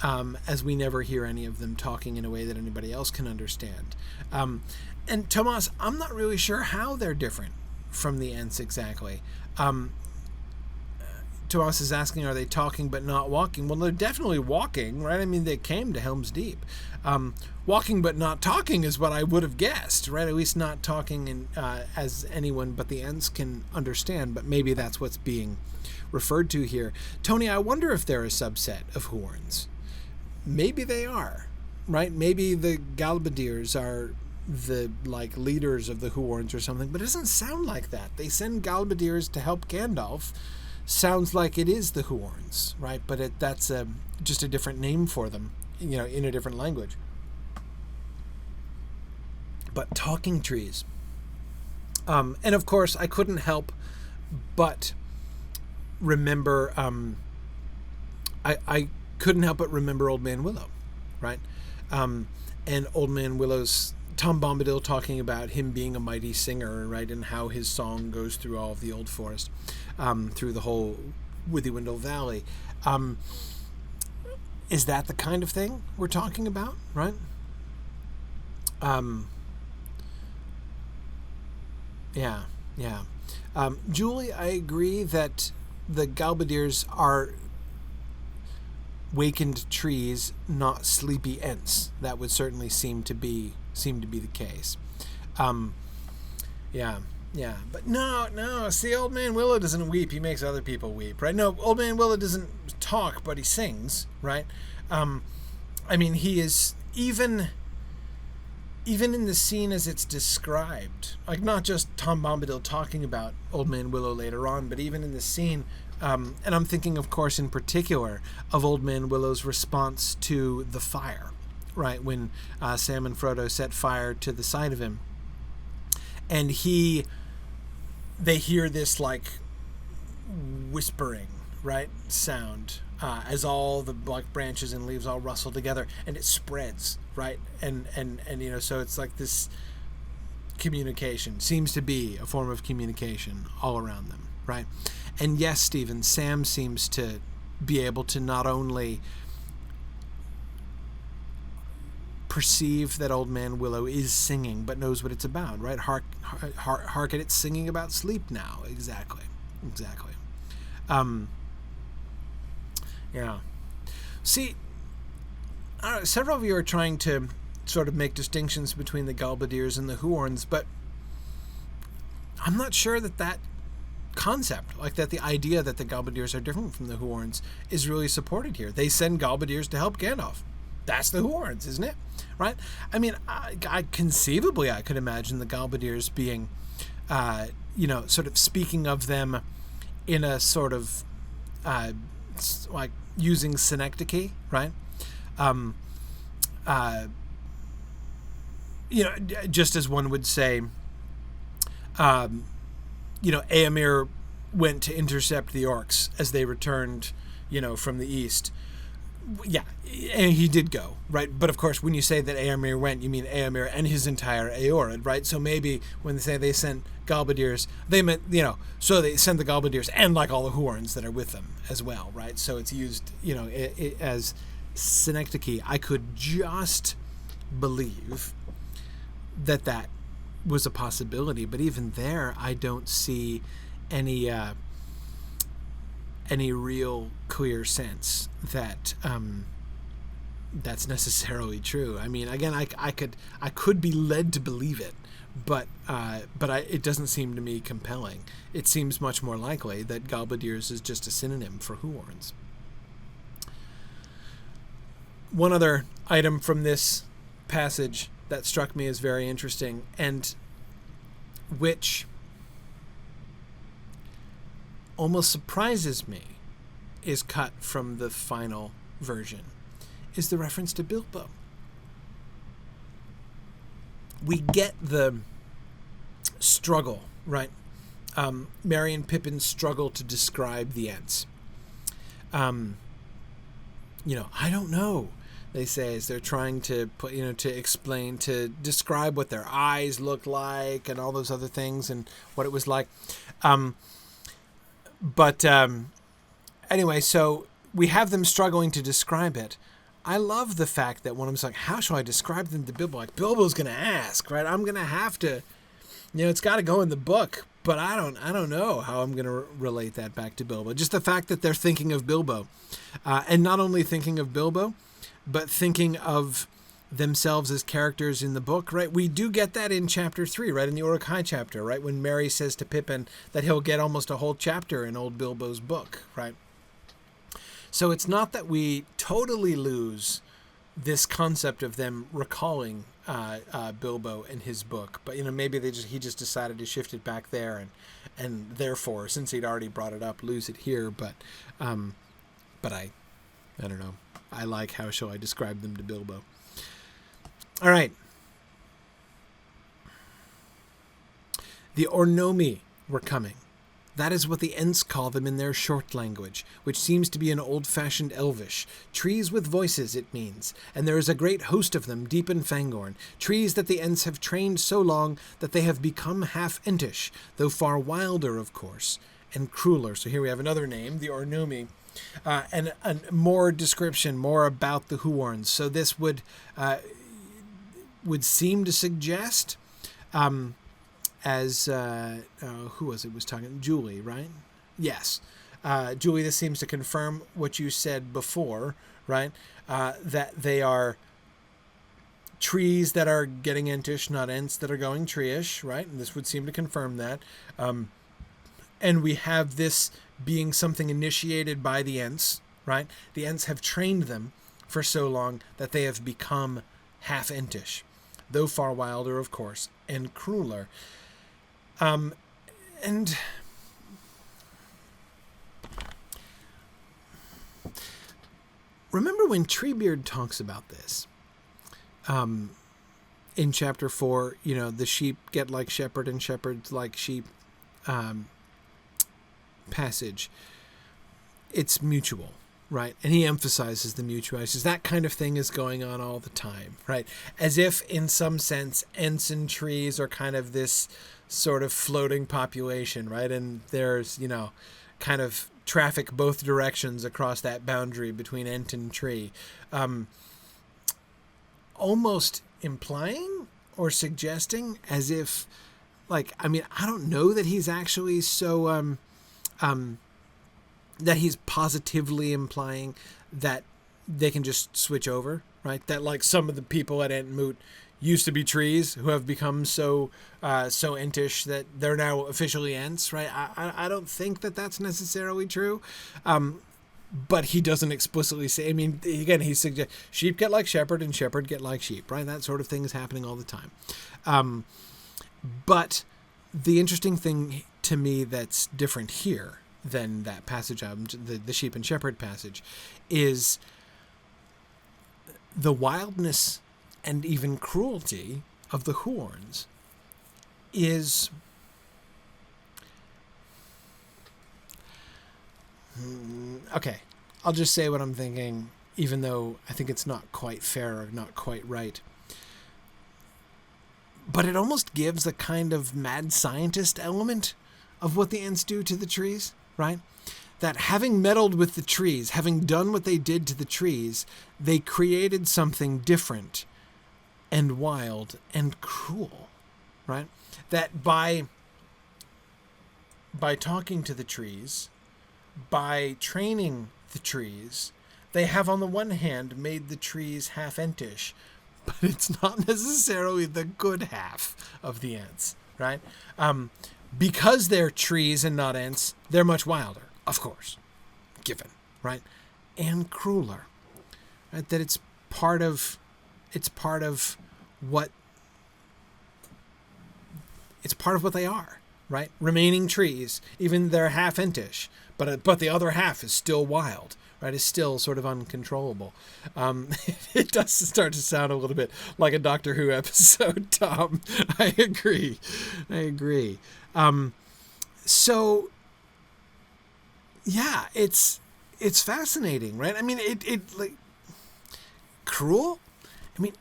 As we never hear any of them talking in a way that anybody else can understand. And Tomas, I'm not really sure how they're different from the Ents exactly. Tomas is asking, are they talking but not walking? Well, they're definitely walking, right? I mean, they came to Helm's Deep. Walking but not talking is what I would have guessed, right? At least not talking as anyone but the Ents can understand, but maybe that's what's being referred to here. Tony, I wonder if they're a subset of Huorns. Maybe they are, right? Maybe the Galbadirs are the leaders of the Huorns or something, but it doesn't sound like that. They send Galbadirs to help Gandalf. Sounds like it is the Huorns, right? But that's just a different name for them, in a different language. But talking trees. And of course, I couldn't help but remember, I couldn't help but remember Old Man Willow, right? And Old Man Willow's Tom Bombadil talking about him being a mighty singer, right? And how his song goes through all of the Old Forest, through the whole Withywindle Valley. Is that the kind of thing we're talking about, right? Yeah. Julie, I agree that the Galbadirs are wakened trees, not sleepy Ents. That would certainly seem to be the case. But no. See, Old Man Willow doesn't weep. He makes other people weep, right? No, Old Man Willow doesn't talk, but he sings, right? He is even in the scene as it's described, not just Tom Bombadil talking about Old Man Willow later on, but even in the scene, and I'm thinking, of course, in particular, of Old Man Willow's response to the fire, right? When Sam and Frodo set fire to the side of him, and they hear this whispering, right, sound as all the branches and leaves all rustle together, and it spreads, right, and so it's like this communication seems to be a form of communication all around them, right? And yes, Stephen, Sam seems to be able to not only perceive that Old Man Willow is singing, but knows what it's about, right? Hark at it singing about sleep now. Exactly. Yeah. See, several of you are trying to sort of make distinctions between the Galbadirs and the Huorns, but I'm not sure that concept, that the idea that the Galbadirs are different from the Huorns is really supported here. They send Galbadirs to help Gandalf. That's the Huorns, isn't it? Right? I mean, I conceivably I could imagine the Galbadirs being, sort of speaking of them in a sort of using synecdoche, right? just as one would say, Éomer went to intercept the orcs as they returned, from the east. Yeah, and he did go, right? But of course, when you say that Éomer went, you mean Éomer and his entire Eorad, right? So maybe when they say they sent Galbadirs, they meant, so they send the Galbadirs and like all the Huorns that are with them as well, right? So it's used, as synecdoche. I could just believe that was a possibility, but even there, I don't see any real clear sense that that's necessarily true. I mean, again, I could be led to believe it, but it doesn't seem to me compelling. It seems much more likely that Galbadirs is just a synonym for Huorns. One other item from this passage that struck me as very interesting, and which almost surprises me is cut from the final version, is the reference to Bilbo. We get the struggle, right? Merry and Pippin struggle to describe the Ents. I don't know, they say, as they're trying to put, to explain, to describe what their eyes looked like and all those other things and what it was like. Anyway, so we have them struggling to describe it. I love the fact that one of them's like, how shall I describe them to Bilbo? Like, Bilbo's going to ask, right? I'm going to have to, it's got to go in the book, but I don't know how I'm going to relate that back to Bilbo. Just the fact that they're thinking of Bilbo, and not only thinking of Bilbo, but thinking of themselves as characters in the book, right? We do get that in chapter 3, right? In the Uruk-hai chapter, right? When Merry says to Pippin that he'll get almost a whole chapter in old Bilbo's book, right? So it's not that we totally lose this concept of them recalling Bilbo and his book, but maybe he just decided to shift it back there, and therefore, since he'd already brought it up, lose it here. But I don't know. I like, how shall I describe them to Bilbo? All right. The Ornomi were coming. That is what the Ents call them in their short language, which seems to be an old-fashioned Elvish. Trees with voices, it means, and there is a great host of them deep in Fangorn, trees that the Ents have trained so long that they have become half Entish, though far wilder, of course, and crueler. So here we have another name, the Ornomi, and more description, more about the Huorns. So this would seem to suggest, as who was it was talking? Julie, right? Yes. Julie, this seems to confirm what you said before, right? That they are trees that are getting Entish, not Ents that are going Tree-ish, right? And this would seem to confirm that. And we have this being something initiated by the Ents, right? The Ents have trained them for so long that they have become half Entish, though far wilder, of course, and crueler. And remember when Treebeard talks about this, in chapter 4, the sheep get like shepherd and shepherds like sheep, passage. It's mutual, right? And he emphasizes the mutual. He says that kind of thing is going on all the time, right? As if, in some sense, Ents and trees are kind of this sort of floating population, right? And there's, kind of traffic both directions across that boundary between Ent and tree. Almost implying or suggesting as if, I don't know that he's actually so, that he's positively implying that they can just switch over, right? That some of the people at Entmoot used to be trees who have become so Entish that they're now officially Ents, right? I don't think that that's necessarily true. But he doesn't explicitly say, again, he suggests sheep get like shepherd and shepherd get like sheep, right? That sort of thing is happening all the time. But the interesting thing to me that's different here than that passage, the sheep and shepherd passage, is the wildness and even cruelty of the Huorns is okay. I'll just say what I'm thinking, even though I think it's not quite fair or not quite right. But it almost gives a kind of mad scientist element of what the Ents do to the trees, right? That having meddled with the trees, having done what they did to the trees, they created something different and wild and cruel, right? That by talking to the trees, by training the trees, they have on the one hand made the trees half Entish, but it's not necessarily the good half of the Ents, right? Because they're trees and not Ents, they're much wilder, of course, given, right? And crueler, right? That it's part of what they are, right? Remaining trees, even they're half Entish, but the other half is still wild, right? Is still sort of uncontrollable. It does start to sound a little bit like a Doctor Who episode, Tom. I agree. So yeah, it's fascinating, right? I mean, it like cruel. I mean,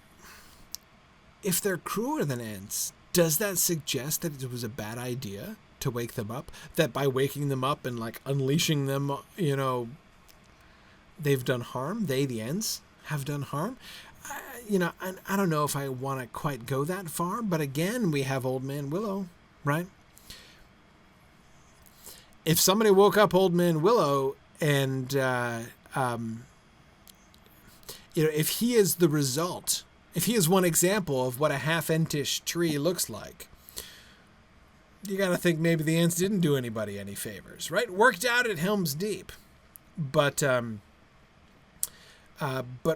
if they're crueler than Ents, does that suggest that it was a bad idea to wake them up? That by waking them up and like unleashing them, they've done harm? They, the Ents, have done harm? I don't know if I want to quite go that far, but again, we have Old Man Willow, right? If somebody woke up Old Man Willow and, if he is the result, if he is one example of what a half-Entish tree looks like, you got to think maybe the Ents didn't do anybody any favors, right? Worked out at Helm's Deep. But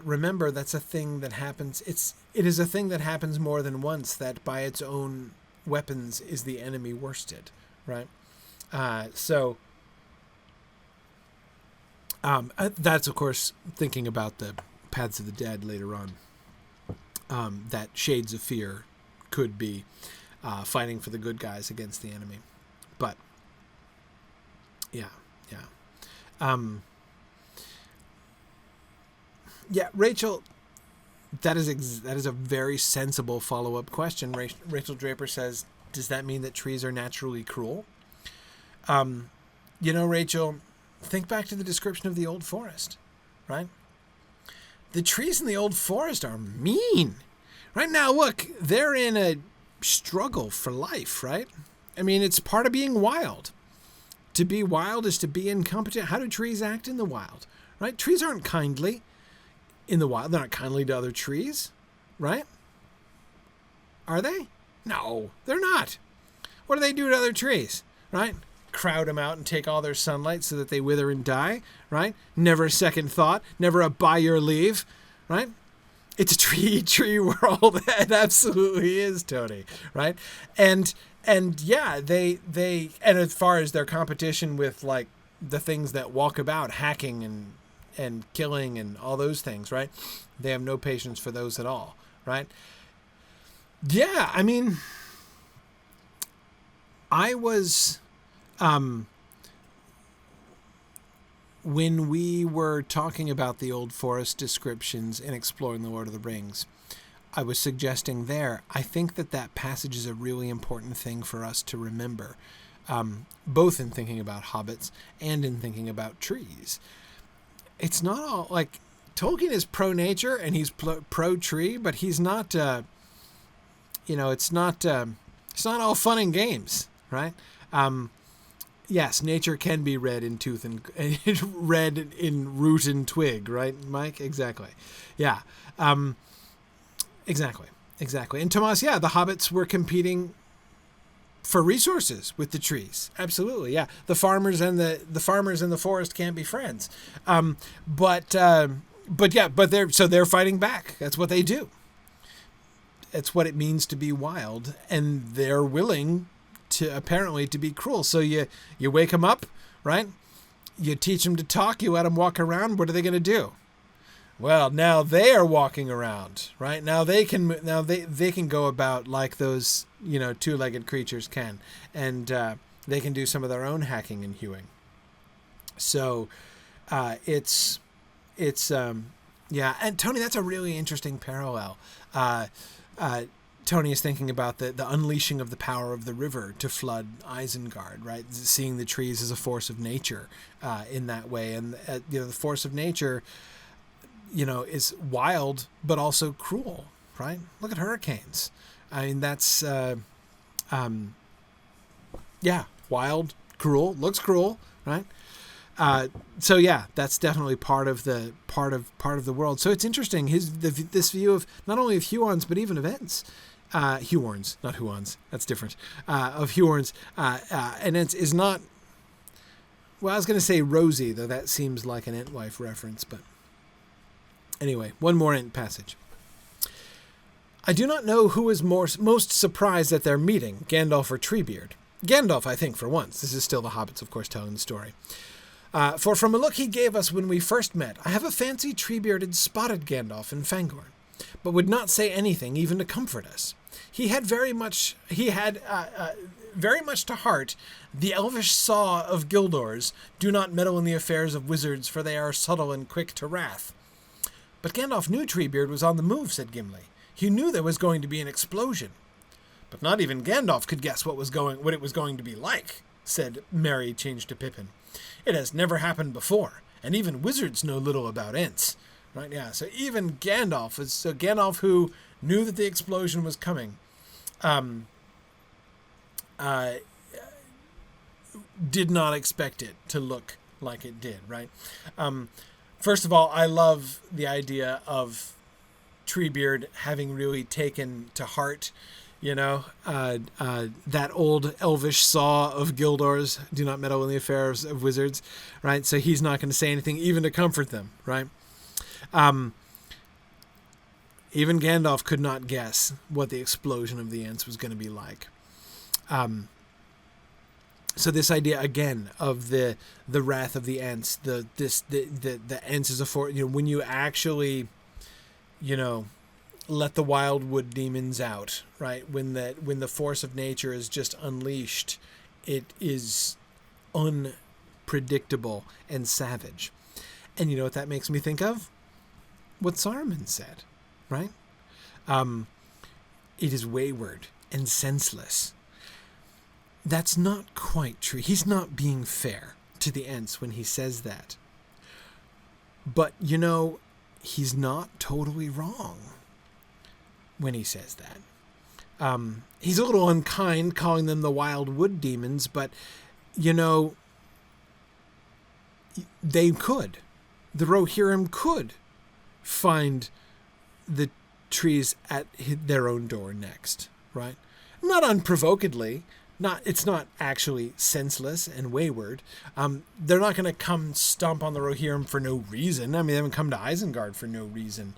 remember, that's a thing that happens. It is a thing that happens more than once, that by its own weapons is the enemy worsted, right? That's, of course, thinking about the Paths of the Dead later on. That Shades of Fear could be fighting for the good guys against the enemy. But, yeah. Rachel, that is a very sensible follow-up question. Rachel Draper says, does that mean that trees are naturally cruel? Rachel, think back to the description of the old forest, right? The trees in the old forest are mean. Right now, look, they're in a struggle for life, right? I mean, it's part of being wild. To be wild is to be incompetent. How do trees act in the wild, right? Trees aren't kindly in the wild. They're not kindly to other trees, right? Are they? No, they're not. What do they do to other trees, right? Crowd them out and take all their sunlight so that they wither and die, right? Never a second thought, never a by your leave, right? It's a tree world. It absolutely is, Tony, right? And yeah, they and as far as their competition with like the things that walk about, hacking and killing and all those things, right? They have no patience for those at all, right? Yeah, I mean, I was when we were talking about the old forest descriptions in Exploring the Lord of the Rings, I was suggesting there, I think that passage is a really important thing for us to remember, both in thinking about hobbits and in thinking about trees. It's not all, like, Tolkien is pro-nature and he's pro-tree, but he's not, it's not all fun and games, right? Yes, nature can be read in tooth and read in root and twig, right, Mike? Exactly. Yeah. Exactly. And Tomas, yeah, the hobbits were competing for resources with the trees. Absolutely. Yeah. The farmers and the forest can't be friends. But they're fighting back. That's what they do. It's what it means to be wild, and they're willing to be cruel. So you wake them up, right? You teach them to talk, you let them walk around. What are they going to do? Well, now they are walking around, right? Now they can go about like those, two-legged creatures can, and they can do some of their own hacking and hewing. So it's yeah. And Tony, that's a really interesting parallel. Tony is thinking about the unleashing of the power of the river to flood Isengard, right? Seeing the trees as a force of nature in that way, and the force of nature, is wild but also cruel, right? Look at hurricanes. I mean, that's wild, cruel, looks cruel, right? So yeah, that's definitely part of the world. So it's interesting this view of not only of Huorns but even of Ents. Huorns, not Huorns. That's different. Of Huorns, and Ents is not. Well, I was going to say rosy, though that seems like an Entwife reference. But anyway, one more Ent passage. I do not know who is most surprised at their meeting, Gandalf or Treebeard. Gandalf, I think, for once. This is still the hobbits, of course, telling the story. For from a look he gave us when we first met, I have a fancy Treebeard had spotted Gandalf in Fangorn, but would not say anything even to comfort us. He had very much to heart the elvish saw of Gildors, do not meddle in the affairs of wizards, for they are subtle and quick to wrath. But Gandalf knew Treebeard was on the move, said Gimli. He knew there was going to be an explosion. But not even Gandalf could guess what it was going to be like, said Merry, changed to Pippin. It has never happened before, and even wizards know little about Ents. Right, yeah, so even Gandalf who knew that the explosion was coming, did not expect it to look like it did, right? First of all, I love the idea of Treebeard having really taken to heart, that old elvish saw of Gildors, do not meddle in the affairs of wizards, right? So he's not going to say anything even to comfort them, right? Even Gandalf could not guess what the explosion of the Ents was going to be like. So this idea again of the wrath of the Ents, the Ents is a force. When you actually, let the wildwood demons out, right? When the force of nature is just unleashed, it is unpredictable and savage. And you know what that makes me think of? What Saruman said, right? It is wayward and senseless. That's not quite true. He's not being fair to the Ents when he says that. But, he's not totally wrong when he says that. He's a little unkind calling them the wild wood demons, but, they could. The Rohirrim could find the trees at their own door next, right? Not unprovokedly. It's not actually senseless and wayward. They're not going to come stomp on the Rohirrim for no reason. I mean, they haven't come to Isengard for no reason.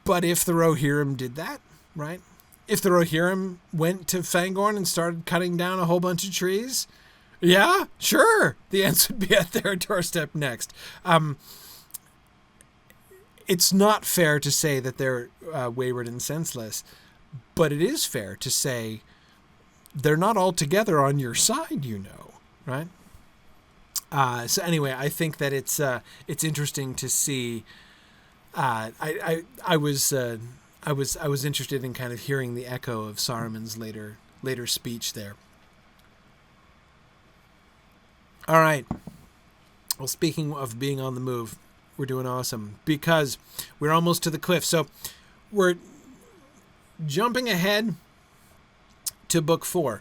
But if the Rohirrim did that, right? If the Rohirrim went to Fangorn and started cutting down a whole bunch of trees, yeah, sure, the Ents would be at their doorstep next. It's not fair to say that they're wayward and senseless, but it is fair to say they're not altogether on your side, right? So anyway, I think that it's interesting to see. I was interested in kind of hearing the echo of Saruman's later speech there. All right. Well, speaking of being on the move, we're doing awesome because we're almost to the cliff. So we're jumping ahead to book 4,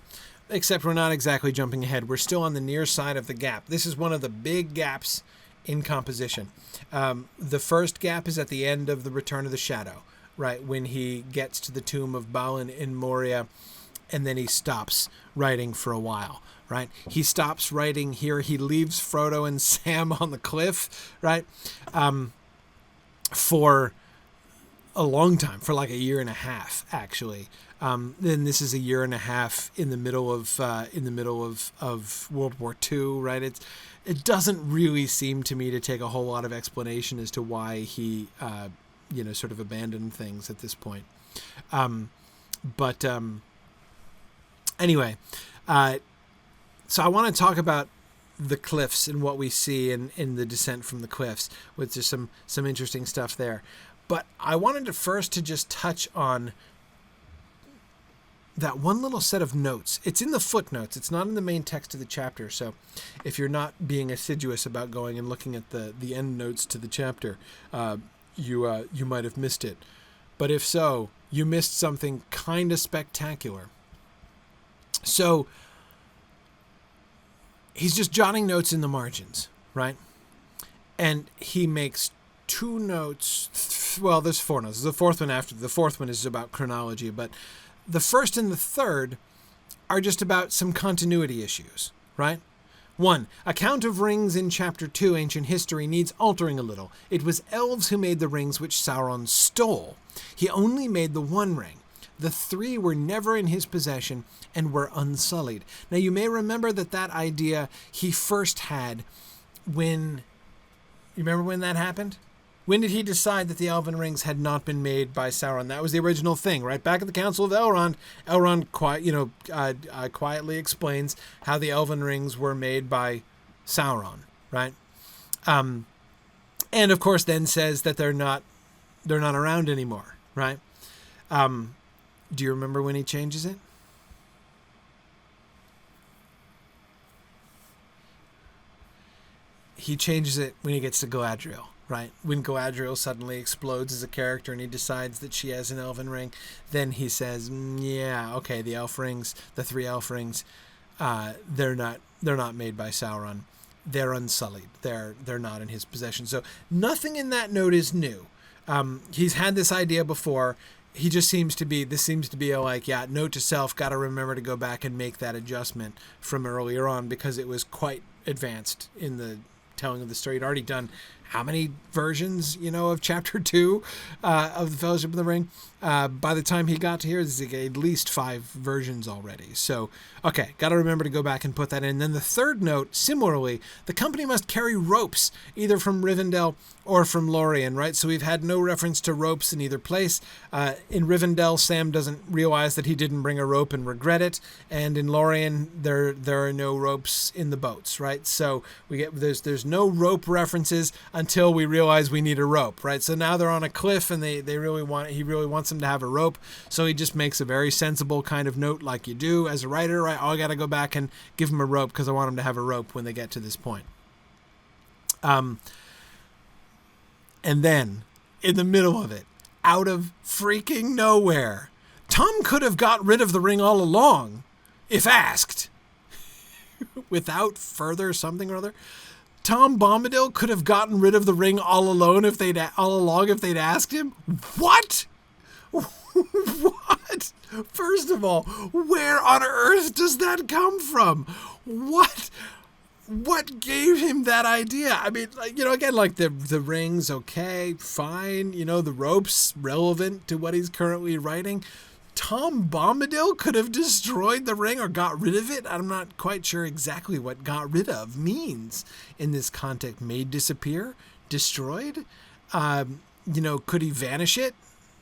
except we're not exactly jumping ahead. We're still on the near side of the gap. This is one of the big gaps in composition. The first gap is at the end of the Return of the Shadow, right? When he gets to the tomb of Balin in Moria, and then he stops writing for a while, right? He stops writing here. He leaves Frodo and Sam on the cliff, right? For a long time, for like a year and a half, actually. Then this is a year and a half in the middle of World War II, right? it doesn't really seem to me to take a whole lot of explanation as to why he, sort of abandoned things at this point. Anyway, so I want to talk about the cliffs and what we see in the descent from the cliffs, which is some interesting stuff there. But I wanted to first just touch on that one little set of notes. It's in the footnotes. It's not in the main text of the chapter. So if you're not being assiduous about going and looking at the end notes to the chapter, you might have missed it. But if so, you missed something kind of spectacular. So he's just jotting notes in the margins, right? And he makes 2 notes. Well, there's 4 notes. There's a 4th one after. The 4th one is about chronology, but the 1st and the 3rd are just about some continuity issues, right? 1. Account of rings in Chapter 2, Ancient History, needs altering a little. It was elves who made the rings which Sauron stole. He only made the 1 ring. The 3 were never in his possession and were unsullied. Now, you may remember that idea he first had when... You remember when that happened? When did he decide that the elven rings had not been made by Sauron? That was the original thing, right? Back at the Council of Elrond, quietly explains how the elven rings were made by Sauron, right? And of course, then says that they're not around anymore, right? Do you remember when he changes it? He changes it when he gets to Galadriel. Right? When Galadriel suddenly explodes as a character and he decides that she has an elven ring, then he says, okay, the elf rings, the 3 elf rings, they're not made by Sauron. They're unsullied. They're not in his possession. So nothing in that note is new. He's had this idea before. He just seems to be a note to self, got to remember to go back and make that adjustment from earlier on because it was quite advanced in the telling of the story. He'd already done how many versions, of Chapter 2 of the Fellowship of the Ring? By the time he got to here, there's at least 5 versions already. So, okay, got to remember to go back and put that in. And then the 3rd note, similarly, the company must carry ropes, either from Rivendell or from Lorien, right? So we've had no reference to ropes in either place. In Rivendell, Sam doesn't realize that he didn't bring a rope and regret it. And in Lorien, there are no ropes in the boats, right? So there's no rope references until we realize we need a rope, right? So now they're on a cliff and he really wants them to have a rope. So he just makes a very sensible kind of note like you do as a writer, right? Oh, I got to go back and give them a rope because I want them to have a rope when they get to this point. And then, in the middle of it, out of freaking nowhere, Tom could have got rid of the ring all along, if asked. Without further something or other. Tom Bombadil could have gotten rid of the ring all along if they'd asked him. What? What? First of all, where on earth does that come from? What gave him that idea? I mean, again, like the ring's okay, fine. The rope's relevant to what he's currently writing. Tom Bombadil could have destroyed the ring or got rid of it. I'm not quite sure exactly what got rid of means in this context. Made disappear? Destroyed? Could he vanish it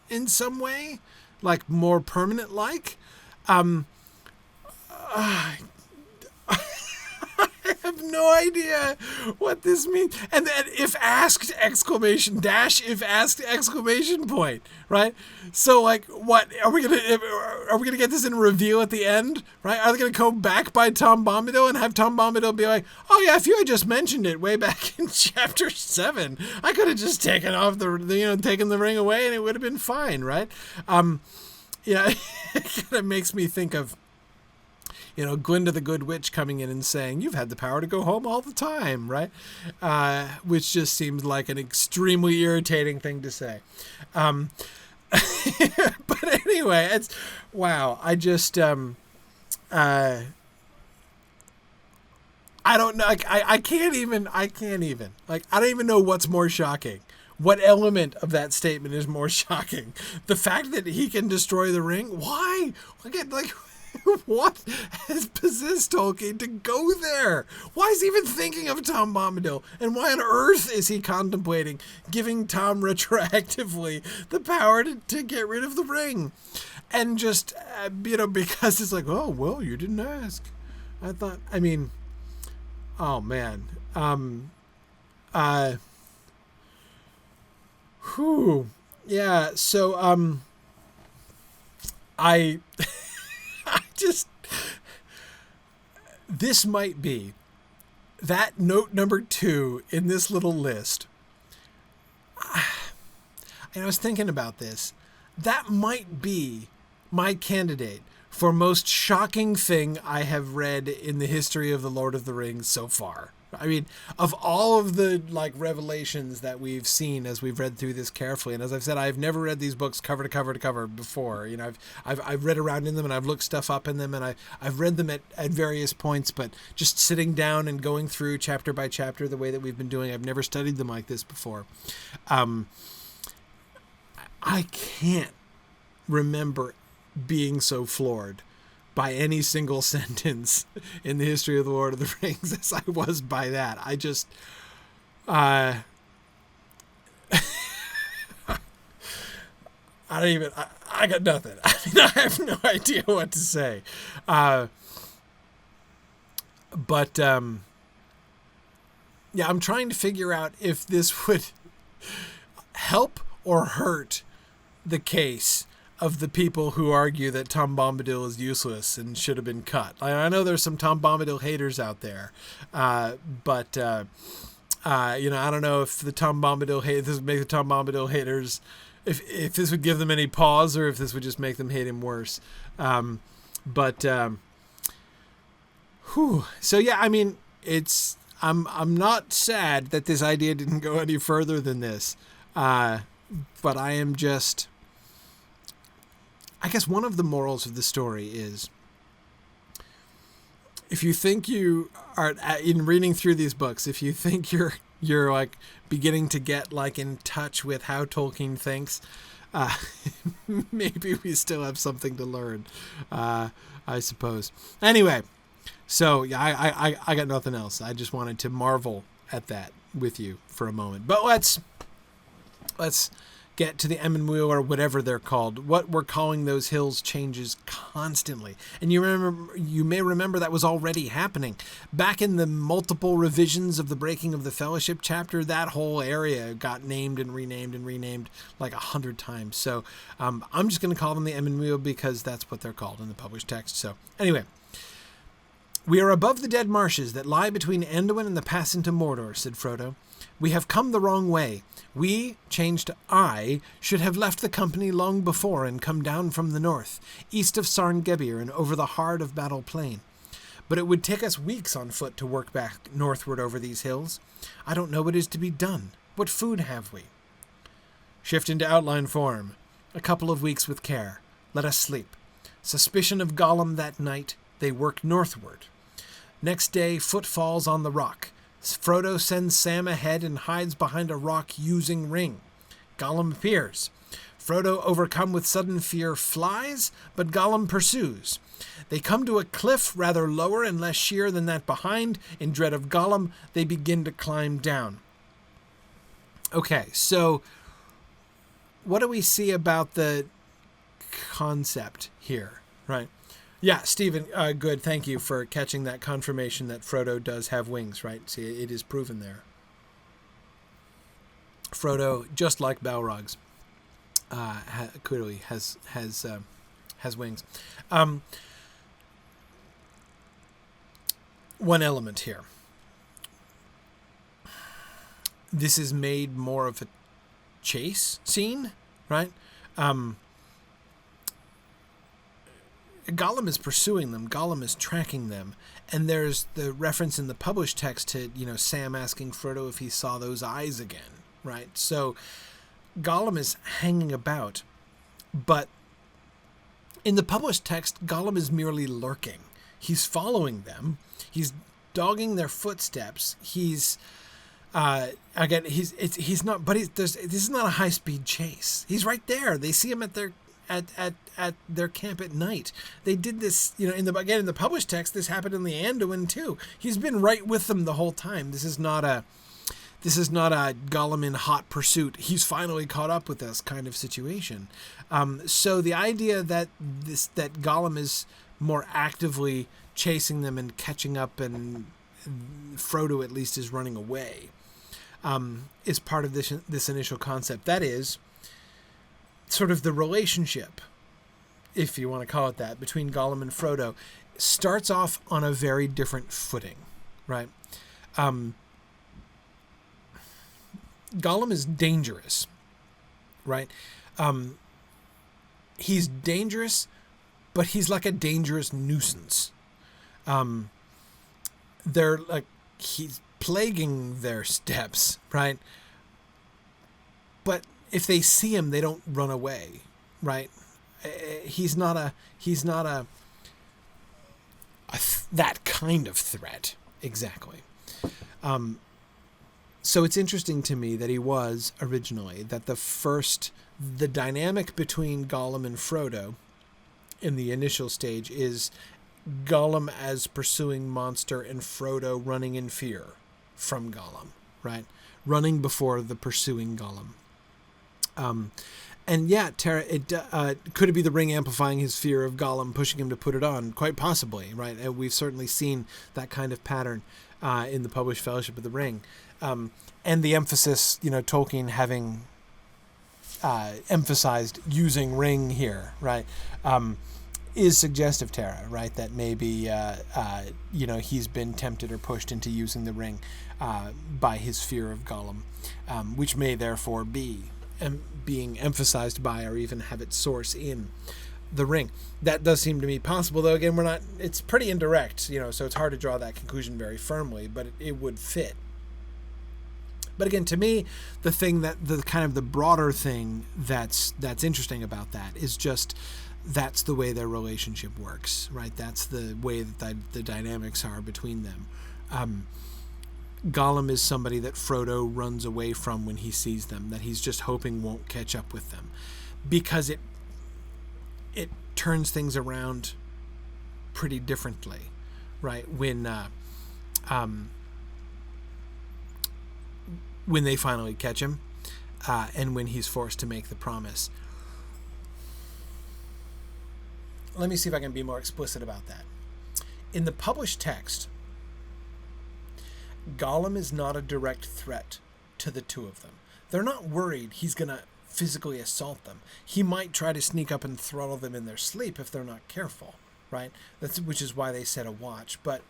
in some way? Like more permanent like? I have no idea what this means. And then if asked, exclamation dash, if asked, exclamation point, right? So like, what are we gonna get this in a reveal at the end, right? Are they gonna go back by Tom Bombadil and have Tom Bombadil be like, oh yeah, if you had just mentioned it way back in Chapter 7, I could have just taken off taken the ring away and it would have been fine, right? It kind of makes me think of Glinda the Good Witch coming in and saying, you've had the power to go home all the time, right? Which just seems like an extremely irritating thing to say. But anyway, I just, I don't know. I can't even, I don't even know what's more shocking. What element of that statement is more shocking? The fact that he can destroy the ring? Why? Again, What has possessed Tolkien to go there? Why is he even thinking of Tom Bombadil? And why on earth is he contemplating giving Tom retroactively the power to get rid of the ring? And just, because it's like, oh, well, you didn't ask. Oh, man. Yeah, so, I just, this might be that note number 2 in this little list. And I was thinking about this. That might be my candidate for most shocking thing I have read in the history of the Lord of the Rings so far. I mean, of all of the revelations that we've seen as we've read through this carefully, and as I've said, I've never read these books cover to cover to cover before. I've read around in them and I've looked stuff up in them and I've read them at various points, but just sitting down and going through chapter by chapter the way that we've been doing, I've never studied them like this before. I can't remember being so floored by any single sentence in the history of the Lord of the Rings as I was by that. I just, I got nothing. I have no idea what to say. Yeah, I'm trying to figure out if this would help or hurt the case of the people who argue that Tom Bombadil is useless and should have been cut. I know there's some Tom Bombadil haters out there, but I don't know if the Tom Bombadil this would make the Tom Bombadil haters, if this would give them any pause or if this would just make them hate him worse. So yeah, I mean, I'm not sad that this idea didn't go any further than this, but I am just. I guess one of the morals of the story is, if you think you are, in reading through these books, if you think you're beginning to get in touch with how Tolkien thinks, maybe we still have something to learn, I suppose. Anyway, so yeah, I got nothing else. I just wanted to marvel at that with you for a moment. But let's get to the Emmenmuil or whatever they're called. What we're calling those hills changes constantly. And you may remember that was already happening. Back in the multiple revisions of the Breaking of the Fellowship chapter, that whole area got named and renamed like 100 times. So I'm just going to call them the Emmenmuil because that's what they're called in the published text. So anyway, we are above the dead marshes that lie between Anduin and the pass into Mordor, said Frodo. We have come the wrong way. We, changed to I, should have left the company long before and come down from the north, east of Sarngebir and over the heart of Battle Plain. But it would take us weeks on foot to work back northward over these hills. I don't know what is to be done. What food have we? Shift into outline form. A couple of weeks with care. Let us sleep. Suspicion of Gollum that night, they work northward. Next day, footfalls on the rock. Frodo sends Sam ahead and hides behind a rock using ring. Gollum appears. Frodo, overcome with sudden fear, flies, but Gollum pursues. They come to a cliff rather lower and less sheer than that behind. In dread of Gollum, they begin to climb down. Okay, so what do we see about the concept here, right? Yeah, Stephen, good. Thank you for catching that confirmation that Frodo does have wings, right? See, it is proven there. Frodo, just like Balrogs, clearly has wings. One element here. This is made more of a chase scene, right? Gollum is pursuing them. Gollum is tracking them. And there's the reference in the published text to, Sam asking Frodo if he saw those eyes again, right? So Gollum is hanging about. But in the published text, Gollum is merely lurking. He's following them. He's dogging their footsteps. He's not, but this is not a high-speed chase. He's right there. They see him at their at their camp at night. They did this, in the published text, this happened in the Anduin too. He's been right with them the whole time. This is not a Gollum in hot pursuit. He's finally caught up with us kind of situation. So the idea that Gollum is more actively chasing them and catching up, and Frodo at least is running away, is part of this initial concept. That is sort of the relationship, if you want to call it that, between Gollum and Frodo starts off on a very different footing, right? Gollum is dangerous, right? He's dangerous, but he's like a dangerous nuisance. They're like, he's plaguing their steps, right? But if they see him, they don't run away, right? He's not that kind of threat, exactly. So it's interesting to me that he was originally, that the dynamic between Gollum and Frodo in the initial stage is Gollum as pursuing monster and Frodo running in fear from Gollum, right? Running before the pursuing Gollum. And yeah, Tara, could it be the ring amplifying his fear of Gollum, pushing him to put it on? Quite possibly, right? And we've certainly seen that kind of pattern in the published Fellowship of the Ring. And the emphasis, Tolkien having emphasized using ring here, right, is suggestive, Tara, right? That maybe, he's been tempted or pushed into using the ring by his fear of Gollum, which may therefore be being emphasized by, or even have its source in, the ring. That does seem to me possible, though. Again, it's pretty indirect, so it's hard to draw that conclusion very firmly, but it would fit. But again, to me, the broader thing that's interesting about that is just that's the way their relationship works, right? That's the way that the dynamics are between them. Gollum is somebody that Frodo runs away from when he sees them, that he's just hoping won't catch up with them, because it turns things around pretty differently, right? When they finally catch him, and when he's forced to make the promise. Let me see if I can be more explicit about that. In the published text, Gollum is not a direct threat to the two of them. They're not worried he's going to physically assault them. He might try to sneak up and throttle them in their sleep if they're not careful, right? Which is why they set a watch. But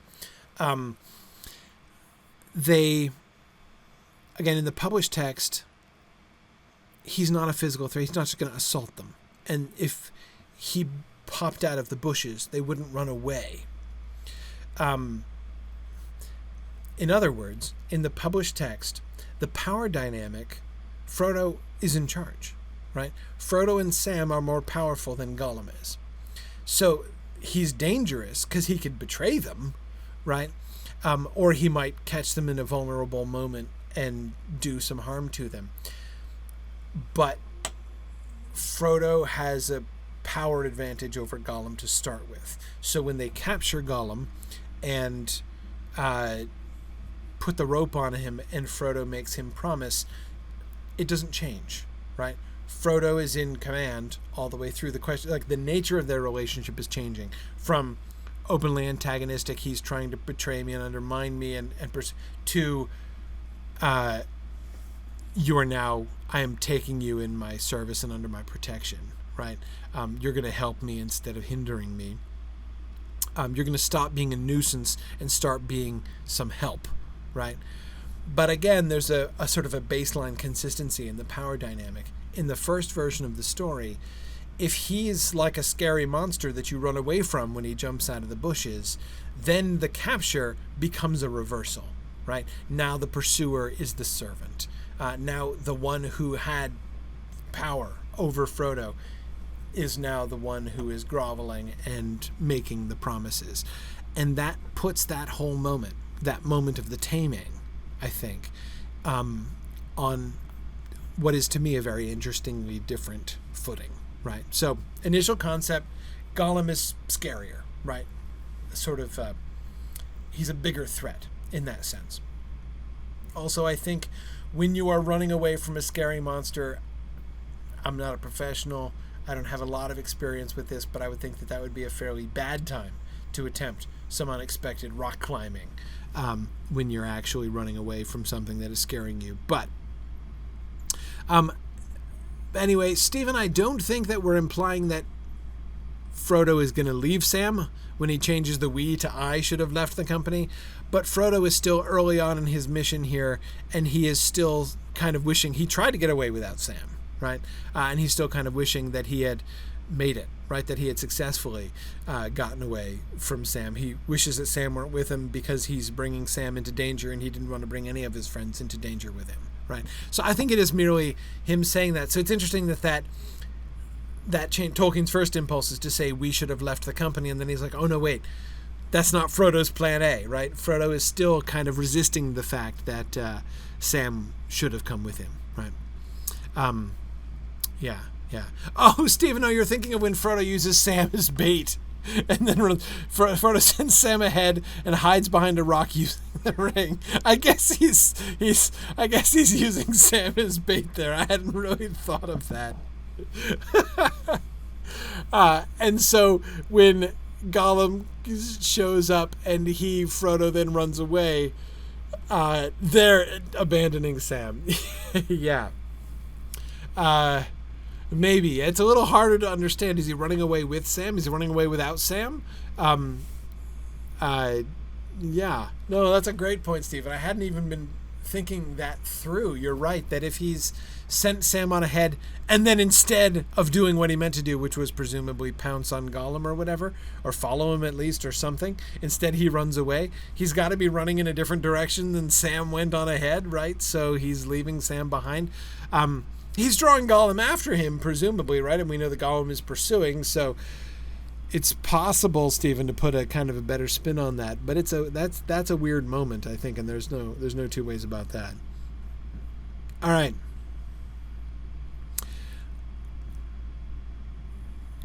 again, in the published text, he's not a physical threat. He's not just going to assault them. And if he popped out of the bushes, they wouldn't run away. In other words, in the published text, the power dynamic, Frodo is in charge, right? Frodo and Sam are more powerful than Gollum is. So he's dangerous because he could betray them, right? Or he might catch them in a vulnerable moment and do some harm to them. But Frodo has a power advantage over Gollum to start with. So when they capture Gollum and put the rope on him and Frodo makes him promise, it doesn't change, right? Frodo is in command all the way through. The question, like, the nature of their relationship is changing from openly antagonistic, he's trying to betray me and undermine me, to you are now, I am taking you in my service and under my protection, right? You're going to help me instead of hindering me. You're going to stop being a nuisance and start being some help, right? But again, there's a sort of a baseline consistency in the power dynamic. In the first version of the story, if he's like a scary monster that you run away from when he jumps out of the bushes, then the capture becomes a reversal, right? Now the pursuer is the servant. Now the one who had power over Frodo is now the one who is groveling and making the promises. And that puts that whole moment, that moment of the taming, I think, on what is to me a very interestingly different footing, right? So initial concept, Gollum is scarier, right? Sort of, he's a bigger threat in that sense. Also, I think when you are running away from a scary monster, I'm not a professional, I don't have a lot of experience with this, but I would think that would be a fairly bad time to attempt some unexpected rock climbing when you're actually running away from something that is scaring you. But anyway, Stephen, I don't think that we're implying that Frodo is going to leave Sam when he changes the we to I should have left the company. But Frodo is still early on in his mission here, and he is still kind of wishing he tried to get away without Sam, right? And he's still kind of wishing that he had made it, right? That he had successfully gotten away from Sam. He wishes that Sam weren't with him because he's bringing Sam into danger, and he didn't want to bring any of his friends into danger with him, right? So I think it is merely him saying that. So it's interesting that Tolkien's first impulse is to say we should have left the company, and then he's like, oh no, wait, that's not Frodo's plan A, right? Frodo is still kind of resisting the fact that Sam should have come with him, right? Yeah. Oh, Stephen, you're thinking of when Frodo uses Sam as bait, and then Frodo sends Sam ahead and hides behind a rock using the ring. I guess he's using Sam as bait there. I hadn't really thought of that. And so when Gollum shows up and Frodo then runs away, they're abandoning Sam. Yeah. Maybe. It's a little harder to understand. Is he running away with Sam? Is he running away without Sam? Yeah. No, that's a great point, Stephen. I hadn't even been thinking that through. You're right, that if he's sent Sam on ahead, and then instead of doing what he meant to do, which was presumably pounce on Gollum or whatever, or follow him at least or something, instead he runs away, he's got to be running in a different direction than Sam went on ahead, right? So he's leaving Sam behind. He's drawing Gollum after him, presumably, right? And we know that Gollum is pursuing, so it's possible, Stephen, to put a kind of a better spin on that. But that's a weird moment, I think, and there's no two ways about that. All right.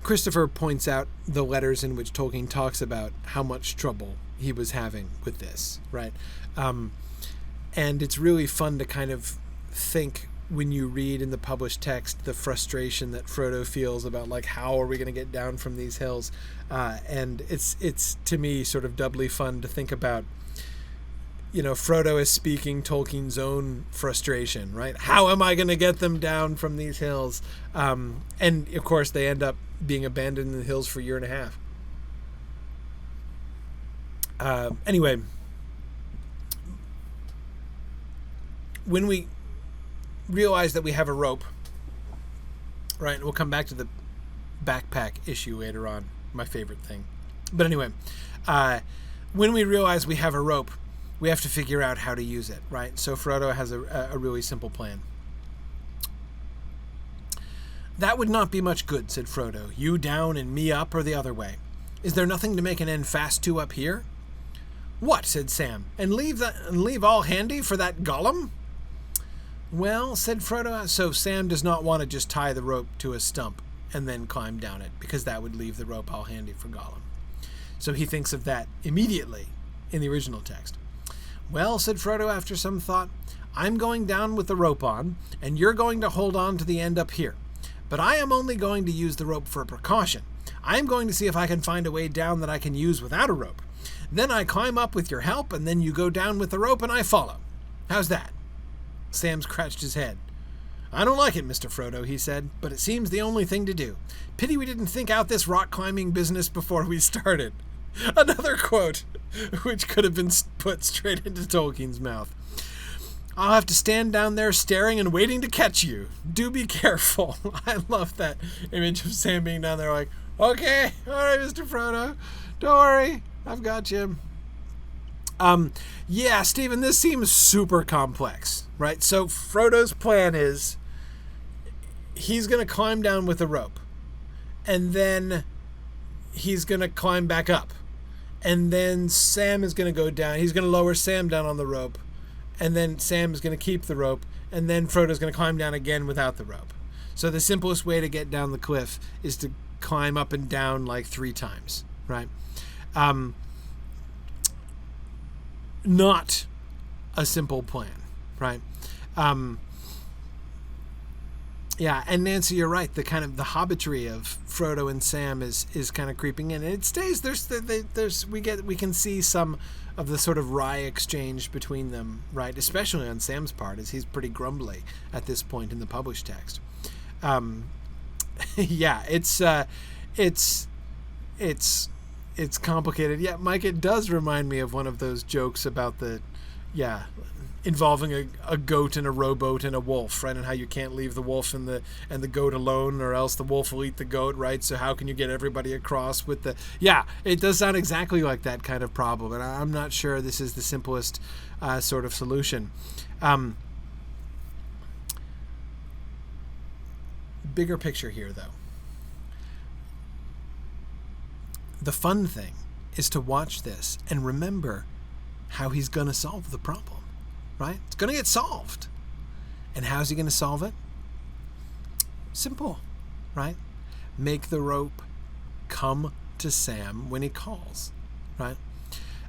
Christopher points out the letters in which Tolkien talks about how much trouble he was having with this, right? And it's really fun to kind of think, when you read in the published text, the frustration that Frodo feels about, like, how are we going to get down from these hills? And it's to me sort of doubly fun to think about, Frodo is speaking Tolkien's own frustration, right? How am I going to get them down from these hills? And of course they end up being abandoned in the hills for a year and a half. Anyway, when we realize that we have a rope, right? And we'll come back to the backpack issue later on, my favorite thing. But anyway, when we realize we have a rope, we have to figure out how to use it, right? So Frodo has a really simple plan. That would not be much good, said Frodo. You down and me up, or the other way. Is there nothing to make an end fast to up here? What, said Sam, and leave all handy for that Gollum? Well, said Frodo, so Sam does not want to just tie the rope to a stump and then climb down it, because that would leave the rope all handy for Gollum. So he thinks of that immediately in the original text. Well, said Frodo after some thought, I'm going down with the rope on, and you're going to hold on to the end up here. But I am only going to use the rope for a precaution. I am going to see if I can find a way down that I can use without a rope. Then I climb up with your help, and then you go down with the rope and I follow. How's that? Sam scratched his head. I don't like it, Mr. Frodo, he said, but it seems the only thing to do. Pity we didn't think out this rock climbing business before we started. Another quote, which could have been put straight into Tolkien's mouth. I'll have to stand down there staring and waiting to catch you. Do be careful. I love that image of Sam being down there like, okay, all right, Mr. Frodo, don't worry, I've got you. Yeah, Stephen, this seems super complex, right? So Frodo's plan is he's going to climb down with a rope, and then he's going to climb back up, and then Sam is going to go down. He's going to lower Sam down on the rope, and then Sam is going to keep the rope, and then Frodo's going to climb down again without the rope. So the simplest way to get down the cliff is to climb up and down like 3 times, right? Not a simple plan, right? Yeah, and Nancy, you're right. The kind of the hobbitry of Frodo and Sam is kind of creeping in, and it stays. We can see some of the sort of wry exchange between them, right? Especially on Sam's part, as he's pretty grumbly at this point in the published text. Yeah, it's complicated. Yeah, Mike, it does remind me of one of those jokes about involving a goat and a rowboat and a wolf, right? And how you can't leave the wolf and the goat alone, or else the wolf will eat the goat, right? So how can you get everybody across with the... Yeah, it does sound exactly like that kind of problem, and I'm not sure this is the simplest sort of solution. Bigger picture here, though. The fun thing is to watch this and remember how he's going to solve the problem, right? It's going to get solved. And how's he going to solve it? Simple, right? Make the rope come to Sam when he calls, right?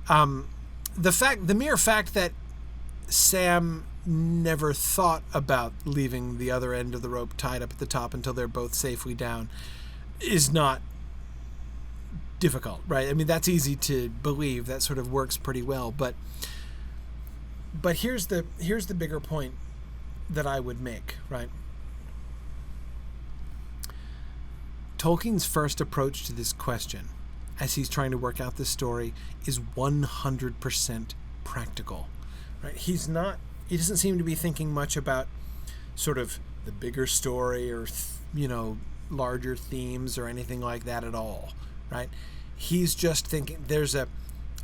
The mere fact that Sam never thought about leaving the other end of the rope tied up at the top until they're both safely down is not difficult, right? I mean, that's easy to believe. That sort of works pretty well. But here's the bigger point that I would make, right? Tolkien's first approach to this question, as he's trying to work out this story, is 100% practical, right? He doesn't seem to be thinking much about sort of the bigger story or, larger themes or anything like that at all, right? He's just thinking there's a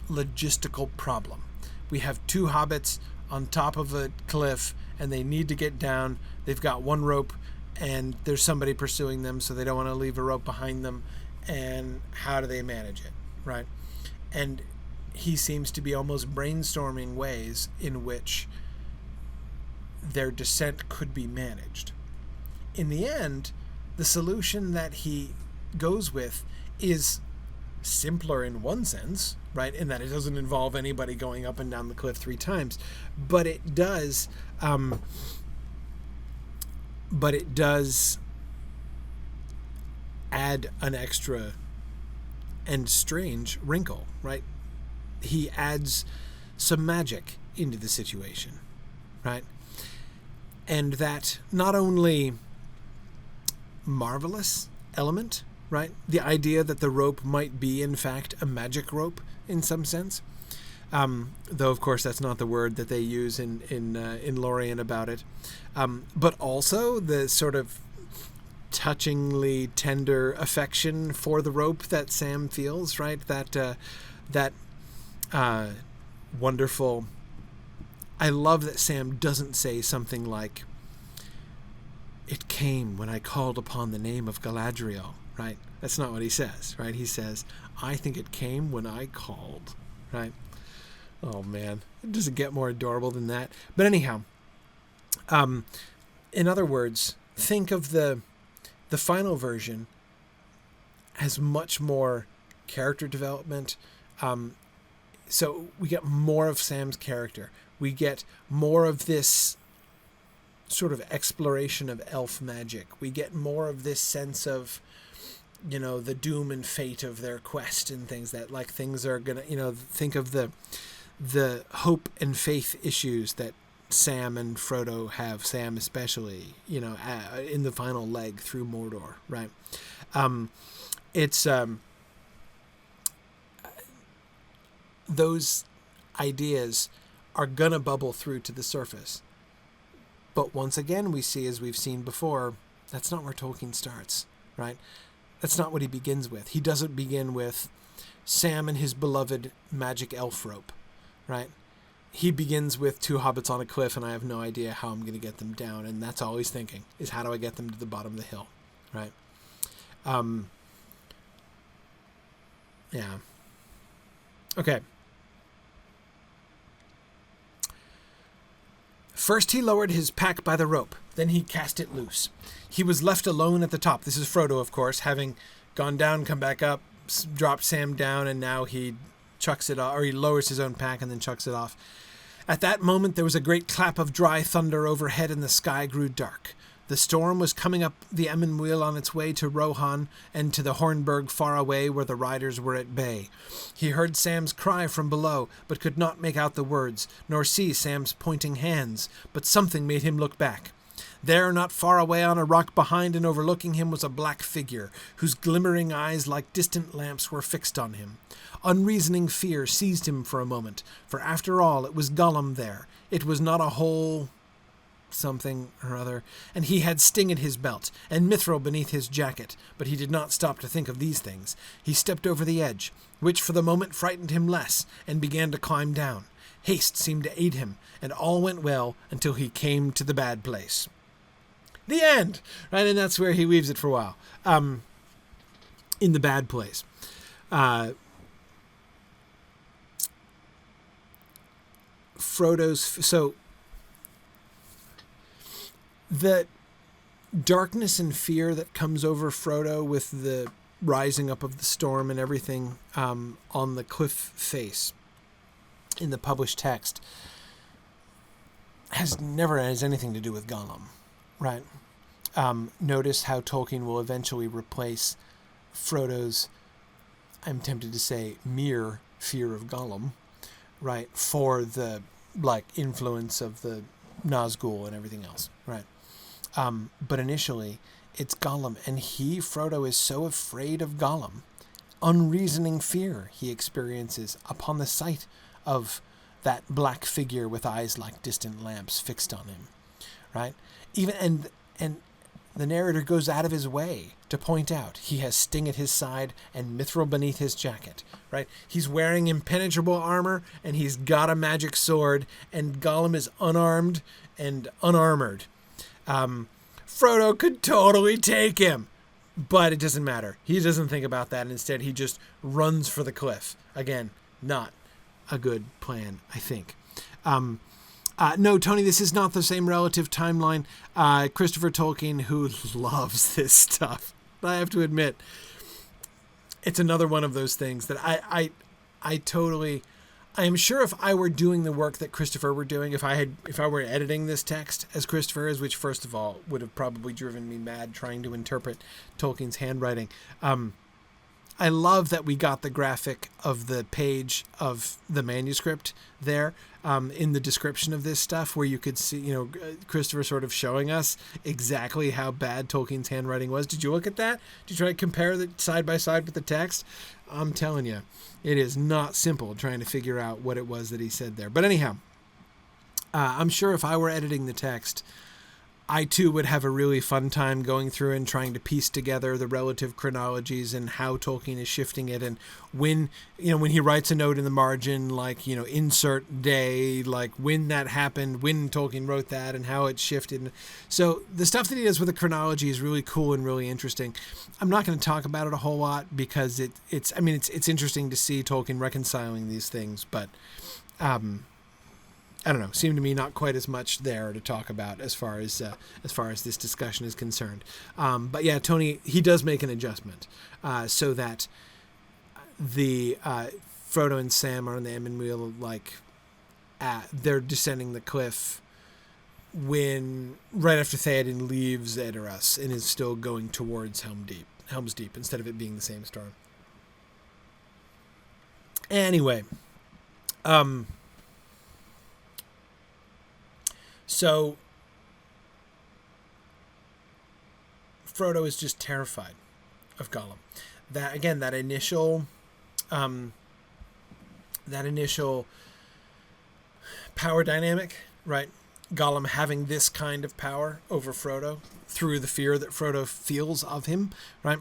logistical problem. We have 2 hobbits on top of a cliff and they need to get down. They've got one rope and there's somebody pursuing them, so they don't want to leave a rope behind them. And how do they manage it, right? And he seems to be almost brainstorming ways in which their descent could be managed. In the end, the solution that he goes with is simpler in one sense, right? In that it doesn't involve anybody going up and down the cliff 3 times, but it does add an extra and strange wrinkle, right? He adds some magic into the situation, right? And that not only marvelous element, right? The idea that the rope might be, in fact, a magic rope in some sense. Though, of course, that's not the word that they use in Lorien about it. But also the sort of touchingly tender affection for the rope that Sam feels, right? That wonderful... I love that Sam doesn't say something like, "It came when I called upon the name of Galadriel," right? That's not what he says, right? He says, "I think it came when I called," right? Oh, man. It doesn't get more adorable than that. But anyhow, in other words, think of the final version as much more character development. So we get more of Sam's character. We get more of this sort of exploration of elf magic. We get more of this sense of, the doom and fate of their quest and things that, like, things are going to, think of the hope and faith issues that Sam and Frodo have, Sam especially, in the final leg through Mordor, right? It's those ideas are gonna bubble through to the surface. But once again, we see, as we've seen before, that's not where Tolkien starts, right? That's not what he begins with. He doesn't begin with Sam and his beloved magic elf rope, right? He begins with 2 hobbits on a cliff, and I have no idea how I'm going to get them down, and that's all he's thinking, is how do I get them to the bottom of the hill, right? Yeah. Okay. First he lowered his pack by the rope, Then he cast it loose. He was left alone at the top. This is Frodo, of course, having gone down, come back up, dropped Sam down, and now he chucks it off, or he lowers his own pack and then chucks it off. At that moment, there was a great clap of dry thunder overhead, and the sky grew dark. The storm was coming up the Emmenwheel on its way to Rohan and to the Hornburg far away where the riders were at bay. He heard Sam's cry from below, but could not make out the words, nor see Sam's pointing hands, but something made him look back. There, not far away on a rock behind and overlooking him, was a black figure, whose glimmering eyes like distant lamps were fixed on him. Unreasoning fear seized him for a moment, for after all it was Gollum there. It was not a whole something or other, and he had Sting at his belt, and Mithril beneath his jacket, but he did not stop to think of these things. He stepped over the edge, which for the moment frightened him less, and began to climb down. Haste seemed to aid him, and all went well until he came to the bad place. The end! Right, and that's where he leaves it for a while. In the bad place. So the darkness and fear that comes over Frodo with the rising up of the storm and everything on the cliff face in the published text never has anything to do with Gollum, right? Notice how Tolkien will eventually replace Frodo's, I'm tempted to say, mere fear of Gollum, right, for the influence of the Nazgul and everything else, right? But initially, it's Gollum, and Frodo, is so afraid of Gollum. Unreasoning fear he experiences upon the sight of that black figure with eyes like distant lamps fixed on him, right? And the narrator goes out of his way to point out he has Sting at his side and Mithril beneath his jacket, right? He's wearing impenetrable armor, and he's got a magic sword, and Gollum is unarmed and unarmored. Frodo could totally take him, but it doesn't matter. He doesn't think about that. Instead, he just runs for the cliff. Again, not a good plan, I think. No, Tony, this is not the same relative timeline. Christopher Tolkien, who loves this stuff, I have to admit, it's another one of those things that I am sure if I were doing the work that Christopher were doing, if I were editing this text as Christopher is, which first of all would have probably driven me mad trying to interpret Tolkien's handwriting. I love that we got the graphic of the page of the manuscript there in the description of this stuff, where you could see, Christopher sort of showing us exactly how bad Tolkien's handwriting was. Did you look at that? Did you try to compare it side by side with the text? I'm telling you, it is not simple trying to figure out what it was that he said there. But anyhow, I'm sure if I were editing the text, I too would have a really fun time going through and trying to piece together the relative chronologies and how Tolkien is shifting it, and when he writes a note in the margin, insert day, when that happened, when Tolkien wrote that, and how it shifted. So the stuff that he does with the chronology is really cool and really interesting. I'm not going to talk about it a whole lot because it's interesting to see Tolkien reconciling these things, but I don't know, seemed to me not quite as much there to talk about as far as this discussion is concerned. But yeah, Tony, he does make an adjustment so that the Frodo and Sam are on the Emmenwheel, they're descending the cliff right after Theoden leaves Edoras and is still going towards Helm's Deep instead of it being the same storm. Anyway, so Frodo is just terrified of Gollum. That initial power dynamic, right? Gollum having this kind of power over Frodo through the fear that Frodo feels of him, right?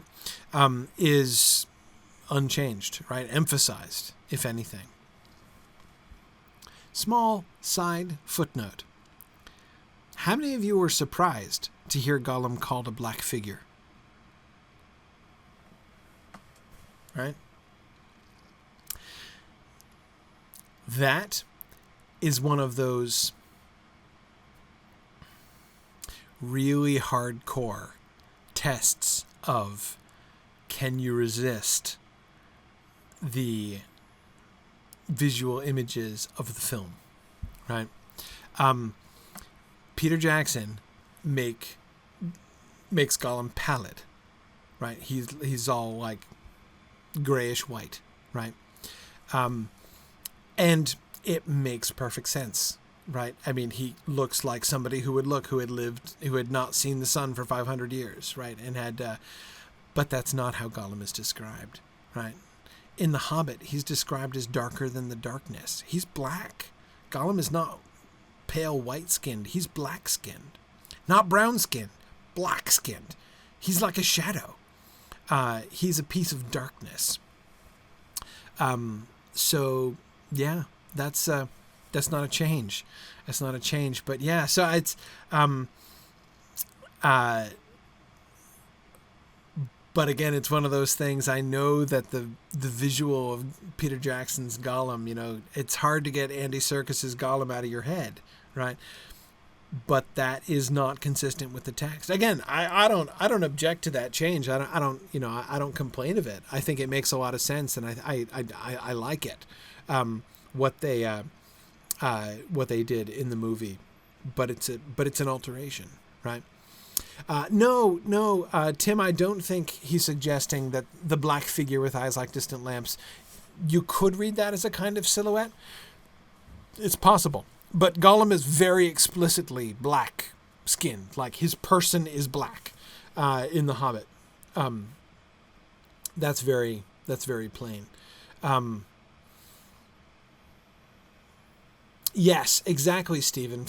Is unchanged, right? Emphasized, if anything. Small side footnote. How many of you were surprised to hear Gollum called a black figure? Right? That is one of those really hardcore tests of, can you resist the visual images of the film, right? Peter Jackson makes Gollum pallid, right? He's all like grayish white, right? And it makes perfect sense, right? I mean, he looks like somebody who had not seen the sun for 500 years, right? And had, but that's not how Gollum is described, right? In The Hobbit, he's described as darker than the darkness. He's black. Gollum is not pale white-skinned. He's black-skinned. Not brown-skinned, black-skinned. He's like a shadow. He's a piece of darkness. So, yeah, that's not a change. That's not a change. But, yeah, so it's... But again, it's one of those things. I know that the visual of Peter Jackson's Gollum, you know, it's hard to get Andy Serkis's Gollum out of your head, right? But that is not consistent with the text. Again, I don't object to that change. I don't complain of it. I think it makes a lot of sense, and I like it. What they did in the movie, but it's an alteration, right? No, Tim, I don't think he's suggesting that the black figure with eyes like distant lamps, you could read that as a kind of silhouette. It's possible. But Gollum is very explicitly black-skinned. Like, his person is black in The Hobbit. That's very plain. Yes, exactly, Stephen.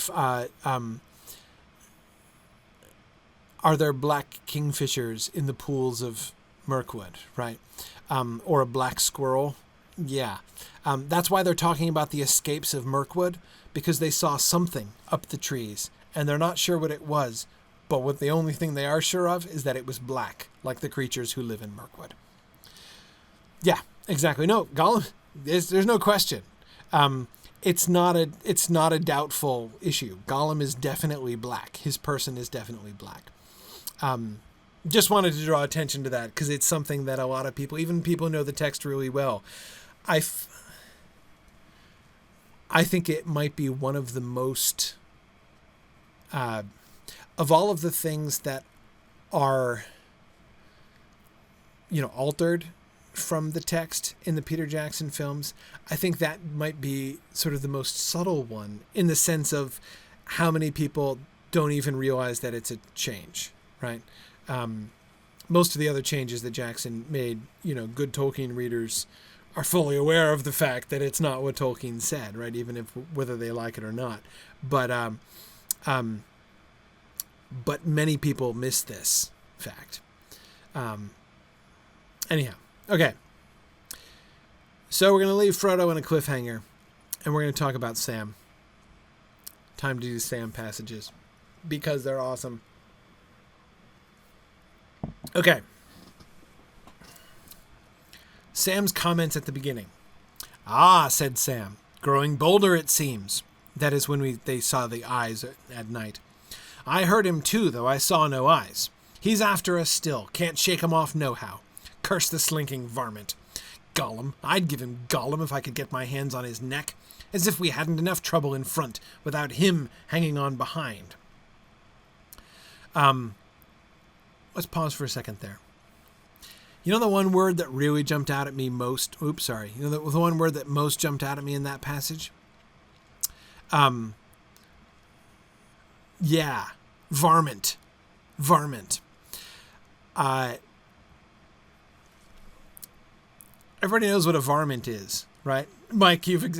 Are there black kingfishers in the pools of Mirkwood, right? Or a black squirrel? Yeah. That's why they're talking about the escapes of Mirkwood, because they saw something up the trees, and they're not sure what it was, but the only thing they are sure of is that it was black, like the creatures who live in Mirkwood. Yeah, exactly. No, Gollum, there's no question. It's not a doubtful issue. Gollum is definitely black. His person is definitely black. Just wanted to draw attention to that because it's something that a lot of people, even people who know the text really well, I think it might be one of the most, of all of the things that are, altered from the text in the Peter Jackson films, I think that might be sort of the most subtle one, in the sense of how many people don't even realize that it's a change, right? Most of the other changes that Jackson made, good Tolkien readers are fully aware of the fact that it's not what Tolkien said, right? Even if whether they like it or not. But many people miss this fact. Anyhow, okay. So we're going to leave Frodo in a cliffhanger, and we're going to talk about Sam. Time to do Sam passages, because they're awesome. Okay. Sam's comments at the beginning. "Ah," said Sam, "growing bolder it seems." That is when they saw the eyes at night. "I heard him too, though I saw no eyes. He's after us still. Can't shake him off nohow. Curse the slinking varmint. Gollum. I'd give him Gollum if I could get my hands on his neck. As if we hadn't enough trouble in front without him hanging on behind." Let's pause for a second there. The one word that really jumped out at me most... Oops, sorry. The one word that most jumped out at me in that passage? Yeah. Varmint. Varmint. Everybody knows what a varmint is, right? Mike, you've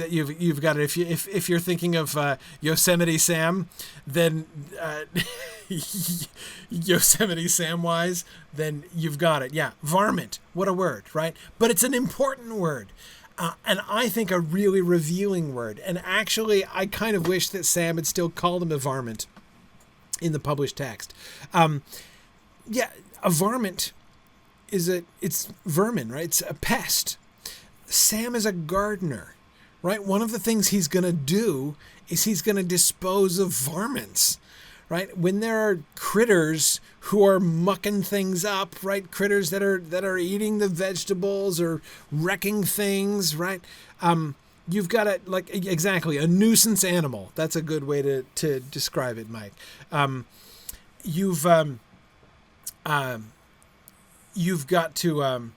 got it. If you're thinking of Yosemite Sam, then Yosemite Samwise, then you've got it. Yeah, varmint. What a word, right? But it's an important word, and I think a really revealing word. And actually, I kind of wish that Sam had still called him a varmint in the published text. Yeah, a varmint it's vermin, right? It's a pest. Sam is a gardener, right? One of the things he's going to do is he's going to dispose of varmints, right? When there are critters who are mucking things up, right? Critters that are eating the vegetables or wrecking things, right? You've got exactly a nuisance animal. That's a good way to describe it, Mike. You've got to.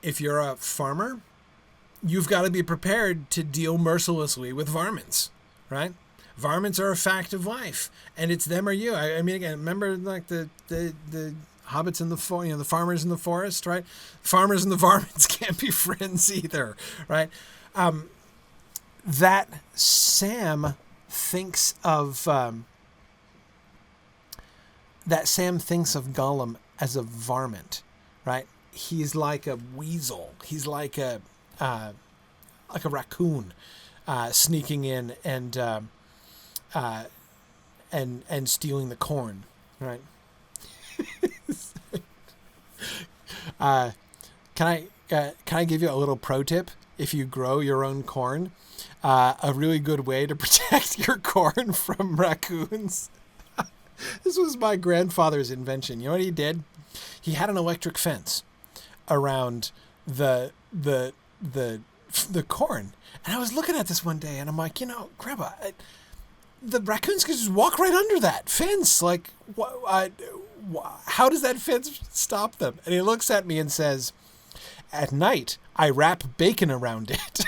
If you're a farmer, you've got to be prepared to deal mercilessly with varmints, right? Varmints are a fact of life, and it's them or you. Again, remember like the hobbits in the the farmers in the forest, right? Farmers and the varmints can't be friends either, right? That Sam thinks of Gollum as a varmint, right? He's like a weasel. He's like a raccoon sneaking in and stealing the corn, right? Can I give you a little pro tip? If you grow your own corn, a really good way to protect your corn from raccoons. This was my grandfather's invention. You know what he did? He had an electric fence around the corn, and I was looking at this one day, and I'm like, Grandpa, the raccoons could just walk right under that fence. Like, how does that fence stop them? And he looks at me and says, "At night, I wrap bacon around it."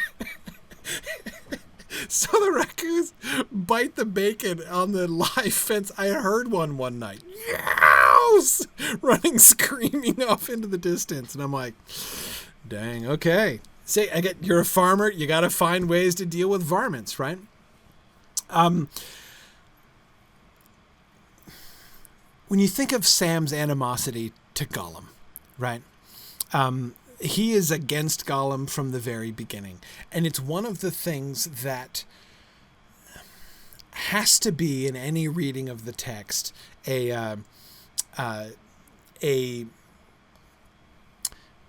So the raccoons bite the bacon on the live fence. I heard one night, yows, running, screaming off into the distance. And I'm like, dang, okay. Say, you're a farmer. You got to find ways to deal with varmints, right? When you think of Sam's animosity to Gollum, right? He is against Gollum from the very beginning. And it's one of the things that has to be in any reading of the text a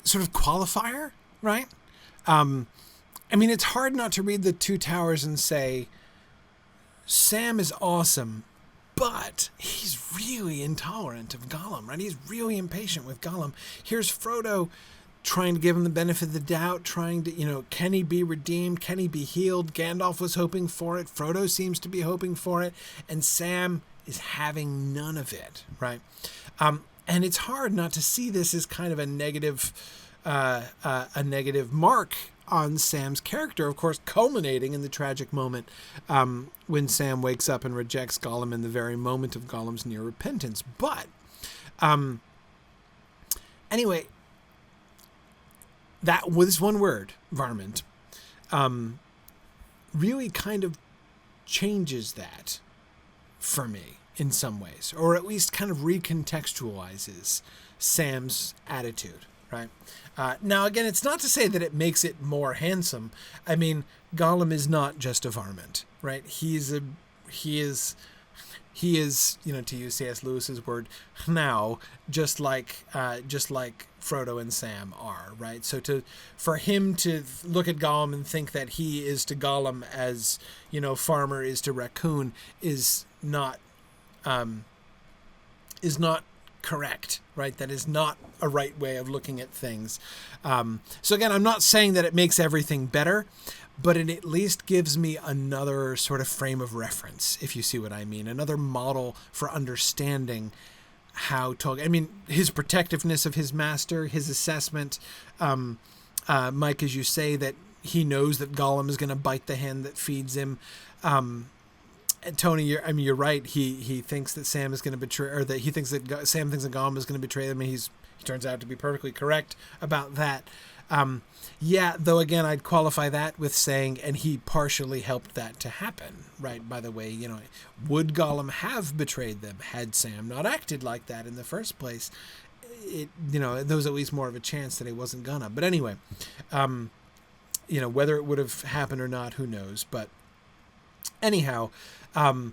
sort of qualifier, right? It's hard not to read the Two Towers and say, Sam is awesome, but he's really intolerant of Gollum, right? He's really impatient with Gollum. Here's Frodo trying to give him the benefit of the doubt, trying to, can he be redeemed? Can he be healed? Gandalf was hoping for it. Frodo seems to be hoping for it. And Sam is having none of it, right? And it's hard not to see this as kind of a negative mark on Sam's character, of course, culminating in the tragic moment when Sam wakes up and rejects Gollum in the very moment of Gollum's near repentance. But anyway, that was one word, varmint, really kind of changes that for me in some ways, or at least kind of recontextualizes Sam's attitude, right? Now, again, it's not to say that it makes it more handsome. Gollum is not just a varmint, right? He is, to use C.S. Lewis's word, now, just like Frodo and Sam are, right? So for him to look at Gollum and think that he is to Gollum as, farmer is to raccoon is not correct, right? That is not a right way of looking at things. So again, I'm not saying that it makes everything better, but it at least gives me another sort of frame of reference, if you see what I mean, another model for understanding how Tolkien, his protectiveness of his master, his assessment, Mike, as you say, that he knows that Gollum is going to bite the hand that feeds him. And Tony, you're right. He thinks that Sam is going to betray, or that he thinks that Sam thinks that Gollum is going to betray them, and he turns out to be perfectly correct about that. Though again, I'd qualify that with saying, and he partially helped that to happen, right? By the way, would Gollum have betrayed them had Sam not acted like that in the first place? There was at least more of a chance that he wasn't gonna. But anyway, whether it would have happened or not, who knows? But anyhow, the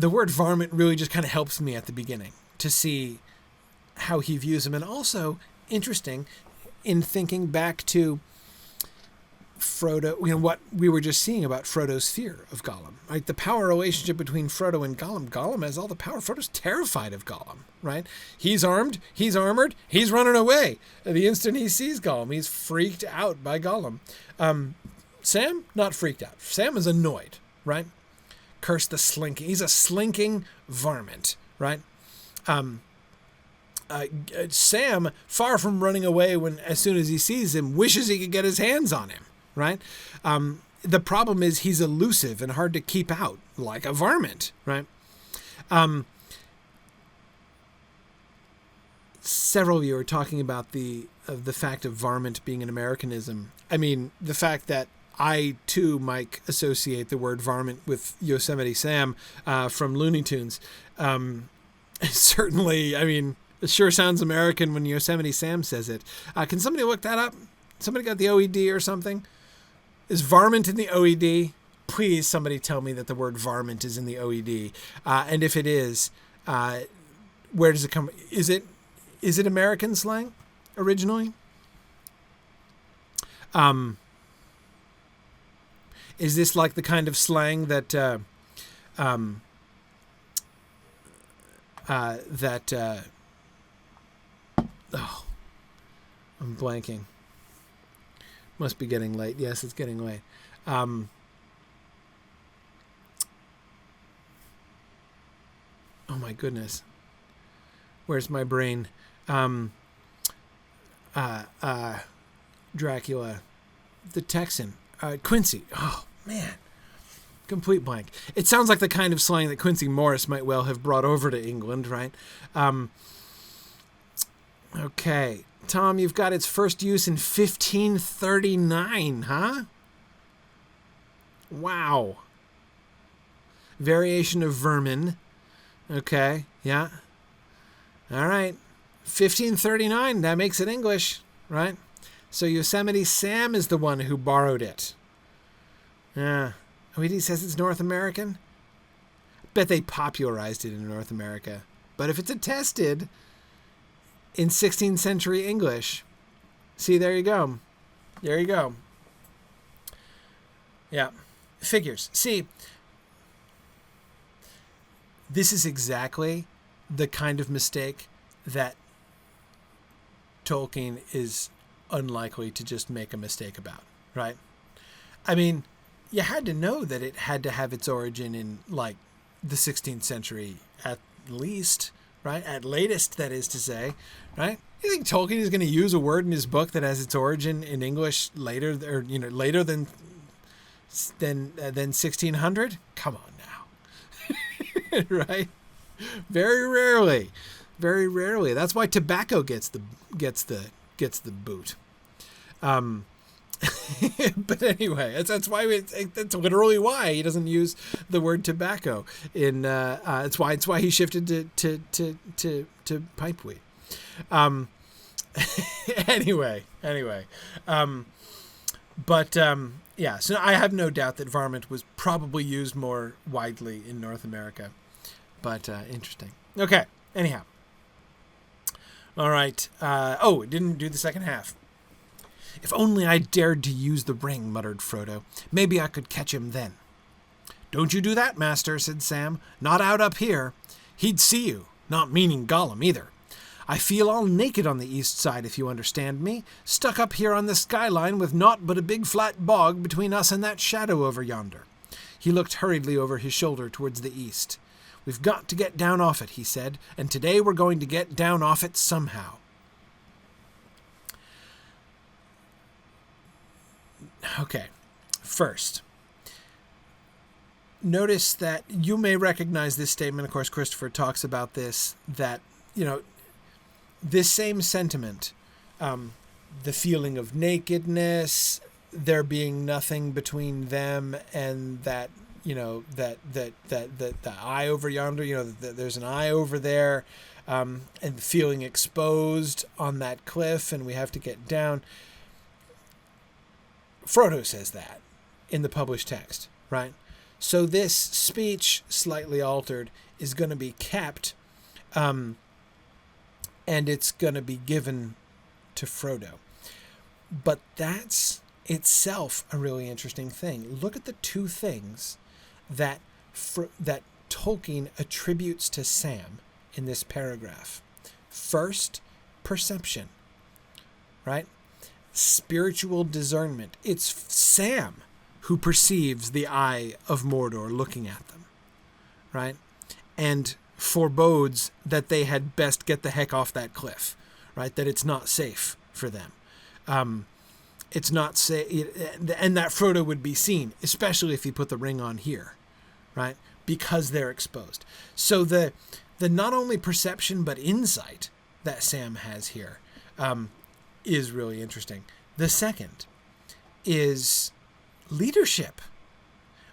word varmint really just kind of helps me at the beginning to see how he views him, and also interesting in thinking back to Frodo, what we were just seeing about Frodo's fear of Gollum, right? The power relationship between Frodo and Gollum. Gollum has all the power. Frodo's terrified of Gollum, right? He's armed, he's armored, he's running away. The instant he sees Gollum, he's freaked out by Gollum. Sam, not freaked out. Sam is annoyed, right? Curse the slinking. He's a slinking varmint, right? Sam, far from running away as soon as he sees him, wishes he could get his hands on him, right? The problem is he's elusive and hard to keep out, like a varmint, right? Several of you are talking about the fact of varmint being an Americanism. I mean, the fact that I, too, might associate the word varmint with Yosemite Sam from Looney Tunes. Certainly, I mean, it sure sounds American when Yosemite Sam says it. Can somebody look that up? Somebody got the OED or something? Is varmint in the OED? Please, somebody tell me that the word varmint is in the OED. And if it is, where does it come? Is it American slang originally? Is this like the kind of slang that I'm blanking. Must be getting late. Yes, it's getting late. Oh my goodness. Where's my brain? Dracula, the Texan, Quincy. Oh man, complete blank. It sounds like the kind of slang that Quincy Morris might well have brought over to England, right? Okay, Tom, you've got its first use in 1539, huh? Wow. Variation of vermin. Okay, yeah. All right. 1539, that makes it English, right? So Yosemite Sam is the one who borrowed it. Yeah. He says it's North American? I bet they popularized it in North America. But if it's attested in 16th century English, see, there you go. There you go. Yeah. Figures. See, this is exactly the kind of mistake that Tolkien is unlikely to just make a mistake about, right? I mean, you had to know that it had to have its origin in, like, the 16th century at least, right? At latest, that is to say, right? You think Tolkien is going to use a word in his book that has its origin in English later, or, later than 1600? Come on now. Right? Very rarely. Very rarely. That's why tobacco gets the boot. But anyway, that's why that's literally why he doesn't use the word tobacco in. It's why he shifted to pipe weed. Anyway. Yeah. So I have no doubt that varmint was probably used more widely in North America. But interesting. Okay. Anyhow. All right. It didn't do the second half. If only I dared to use the ring, muttered Frodo. Maybe I could catch him then. Don't you do that, master, said Sam. Not out up here. He'd see you, not meaning Gollum either. I feel all naked on the east side, if you understand me, stuck up here on the skyline with naught but a big flat bog between us and that shadow over yonder. He looked hurriedly over his shoulder towards the east. We've got to get down off it, he said, and today we're going to get down off it somehow. Okay, first, notice that you may recognize this statement. Of course, Christopher talks about this, that, this same sentiment, the feeling of nakedness, there being nothing between them and that, that the eye over yonder, there's an eye over there, and feeling exposed on that cliff and we have to get down. Frodo says that in the published text, right? So this speech, slightly altered, is going to be kept, and it's going to be given to Frodo. But that's itself a really interesting thing. Look at the two things that that Tolkien attributes to Sam in this paragraph. First, perception, right? Spiritual discernment. It's Sam who perceives the eye of Mordor looking at them, right? And forebodes that they had best get the heck off that cliff, right? That it's not safe for them. It's not safe, and that Frodo would be seen, especially if he put the ring on here, right? Because they're exposed. So the not only perception but insight that Sam has here is really interesting. The second is leadership.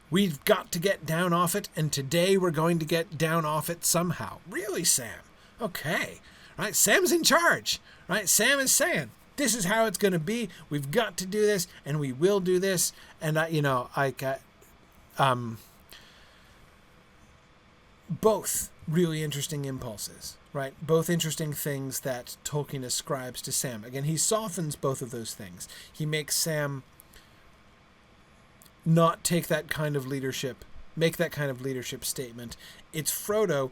We've got to get down off it, and today we're going to get down off it somehow. Really, Sam? Okay. Right? Sam's in charge. Right? Sam is saying, this is how it's going to be. We've got to do this, and we will do this. And, both really interesting impulses, right? Both interesting things that Tolkien ascribes to Sam. Again, he softens both of those things. He makes Sam not take that kind of leadership, make that kind of leadership statement. It's Frodo,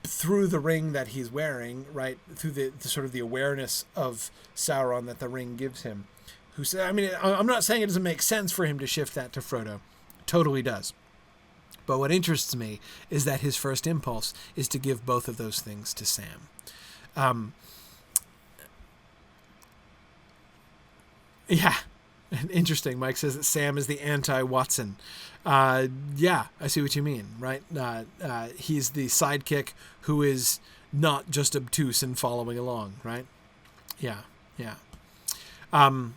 through the ring that he's wearing, right, through the sort of the awareness of Sauron that the ring gives him, who said, I mean, I'm not saying it doesn't make sense for him to shift that to Frodo. It totally does. But what interests me is that his first impulse is to give both of those things to Sam. Yeah, interesting. Mike says that Sam is the anti-Watson. Yeah, I see what you mean, right? He's the sidekick who is not just obtuse and following along, right? Yeah. And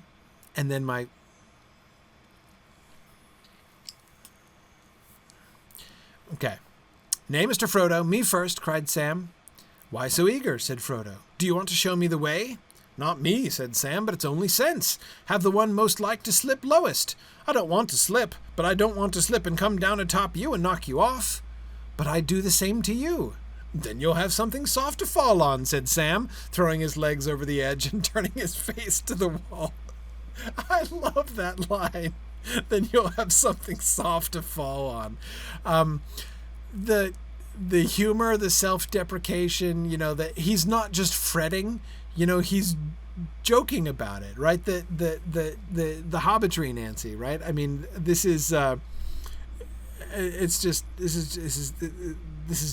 then Okay. Nay, Mr. Frodo, me first, cried Sam. Why so eager, said Frodo. Do you want to show me the way? Not me, said Sam, but it's only sense. Have the one most like to slip lowest. I don't want to slip, but I don't want to slip and come down atop you and knock you off. But I'd do the same to you. Then you'll have something soft to fall on, said Sam, throwing his legs over the edge and turning his face to the wall. I love that line. Then you'll have something soft to fall on. The humor, the self-deprecation, that he's not just fretting, he's joking about it, right? The hobbitry, Nancy, right? I mean, this is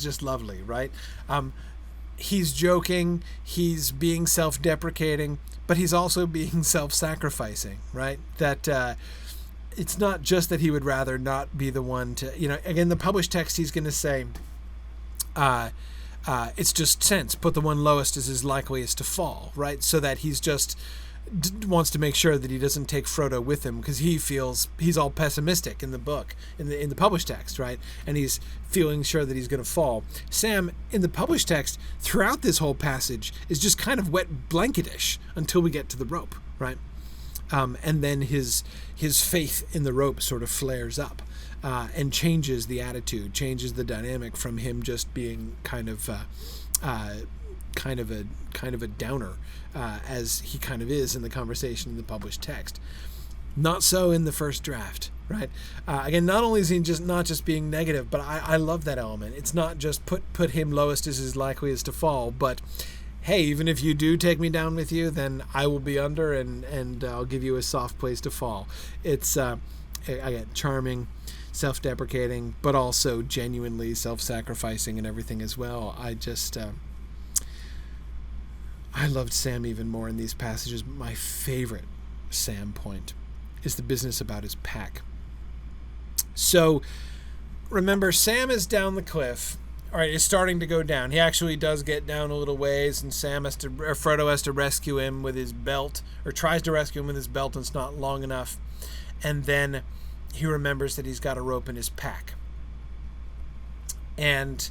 just lovely, right? He's joking, he's being self-deprecating, but he's also being self-sacrificing, right? That it's not just that he would rather not be the one to, again, the published text, he's going to say, it's just sense. Put the one lowest as likeliest to fall, right? So that he's just wants to make sure that he doesn't take Frodo with him because he feels he's all pessimistic in the book, in the published text, right? And he's feeling sure that he's going to fall. Sam, in the published text, throughout this whole passage, is just kind of wet blanketish until we get to the rope, right? And then his faith in the rope sort of flares up and changes the attitude, changes the dynamic from him just being kind of a downer as he kind of is in the conversation in the published text. Not so in the first draft, right? Again, not only is he not just being negative, but I love that element. It's not just put him lowest as likeliest to fall, but hey, even if you do take me down with you, then I will be under and I'll give you a soft place to fall. It's again, charming, self-deprecating, but also genuinely self-sacrificing and everything as well. I loved Sam even more in these passages. My favorite Sam point is the business about his pack. So remember, Sam is down the cliff. All right, it's starting to go down. He actually does get down a little ways, and Frodo has to rescue him with his belt, or tries to rescue him with his belt, and it's not long enough. And then he remembers that he's got a rope in his pack. And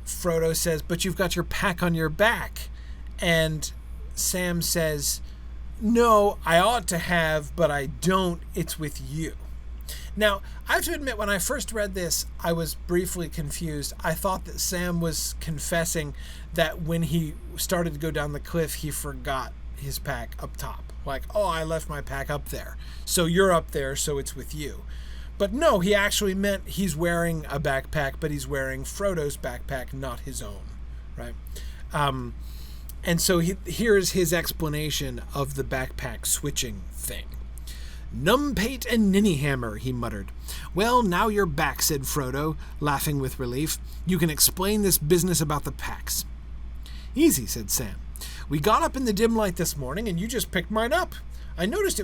Frodo says, but you've got your pack on your back. And Sam says, no, I ought to have, but I don't. It's with you. Now, I have to admit, when I first read this, I was briefly confused. I thought that Sam was confessing that when he started to go down the cliff, he forgot his pack up top. Like, oh, I left my pack up there. So you're up there, so it's with you. But no, he actually meant he's wearing a backpack, but he's wearing Frodo's backpack, not his own, right? And so here's his explanation of the backpack switching thing. "Numpate and Ninnyhammer," he muttered. "Well, now you're back," said Frodo, laughing with relief. "You can explain this business about the packs." "Easy," said Sam. "We got up in the dim light this morning, and you just picked mine up. I noticed it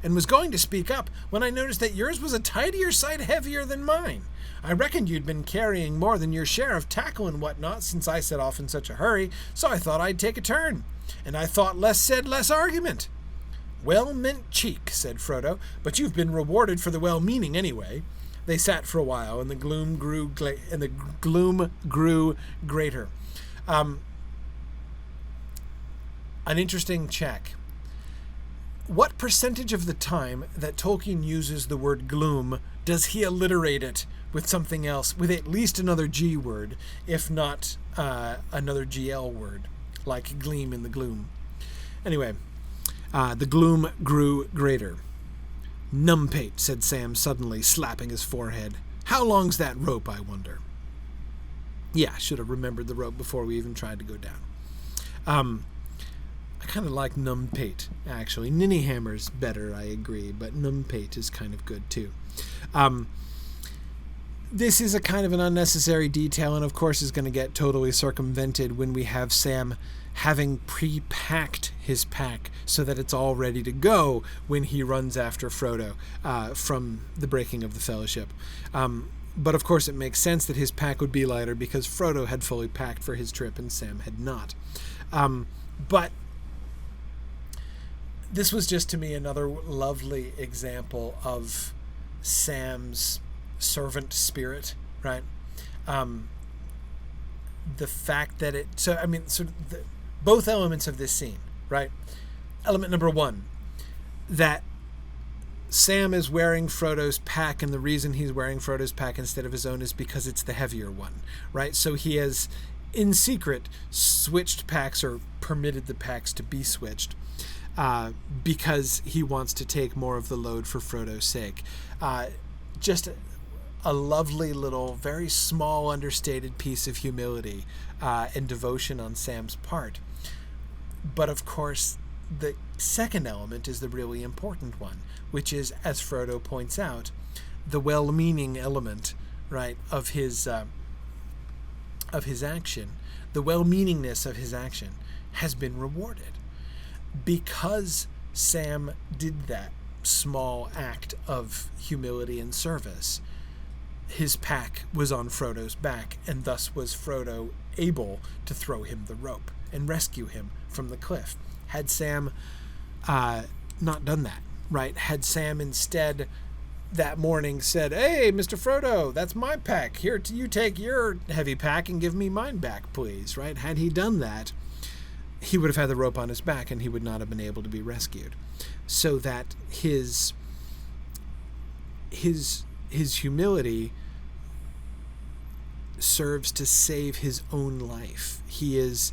and was going to speak up when I noticed that yours was a tidier sight heavier than mine. I reckoned you'd been carrying more than your share of tackle and whatnot since I set off in such a hurry, so I thought I'd take a turn. And I thought less said, less argument." "Well meant cheek," said Frodo, "but you've been rewarded for the well-meaning anyway." They sat for a while, and the gloom grew greater. An interesting check. What percentage of the time that Tolkien uses the word gloom does he alliterate it with something else, with at least another G word, if not another GL word, like gleam in the gloom? Anyway, the gloom grew greater. "Numpate," said Sam suddenly, slapping his forehead. "How long's that rope, I wonder?" Yeah, should have remembered the rope before we even tried to go down. I kind of like Numpate, actually. Ninnyhammer's better, I agree, but Numpate is kind of good, too. This is a kind of an unnecessary detail, and of course is going to get totally circumvented when we have Sam having pre-packed his pack so that it's all ready to go when he runs after Frodo from the breaking of the Fellowship. But of course it makes sense that his pack would be lighter because Frodo had fully packed for his trip and Sam had not. But this was just, to me, another lovely example of Sam's servant spirit, right? The fact that both elements of this scene, right? Element number one, that Sam is wearing Frodo's pack, and the reason he's wearing Frodo's pack instead of his own is because it's the heavier one, right? So he has, in secret, switched packs or permitted the packs to be switched. Because he wants to take more of the load for Frodo's sake. Just a lovely little, very small, understated piece of humility and devotion on Sam's part. But of course, the second element is the really important one, which is, as Frodo points out, the well-meaning element, right, of his action. The well-meaningness of his action has been rewarded. Because Sam did that small act of humility and service, his pack was on Frodo's back, and thus was Frodo able to throw him the rope and rescue him from the cliff. Had Sam not done that, right? Had Sam instead that morning said, "Hey, Mr. Frodo, that's my pack. Here, you take your heavy pack and give me mine back, please," right? Had he done that, he would have had the rope on his back and he would not have been able to be rescued. So that his humility serves to save his own life. He is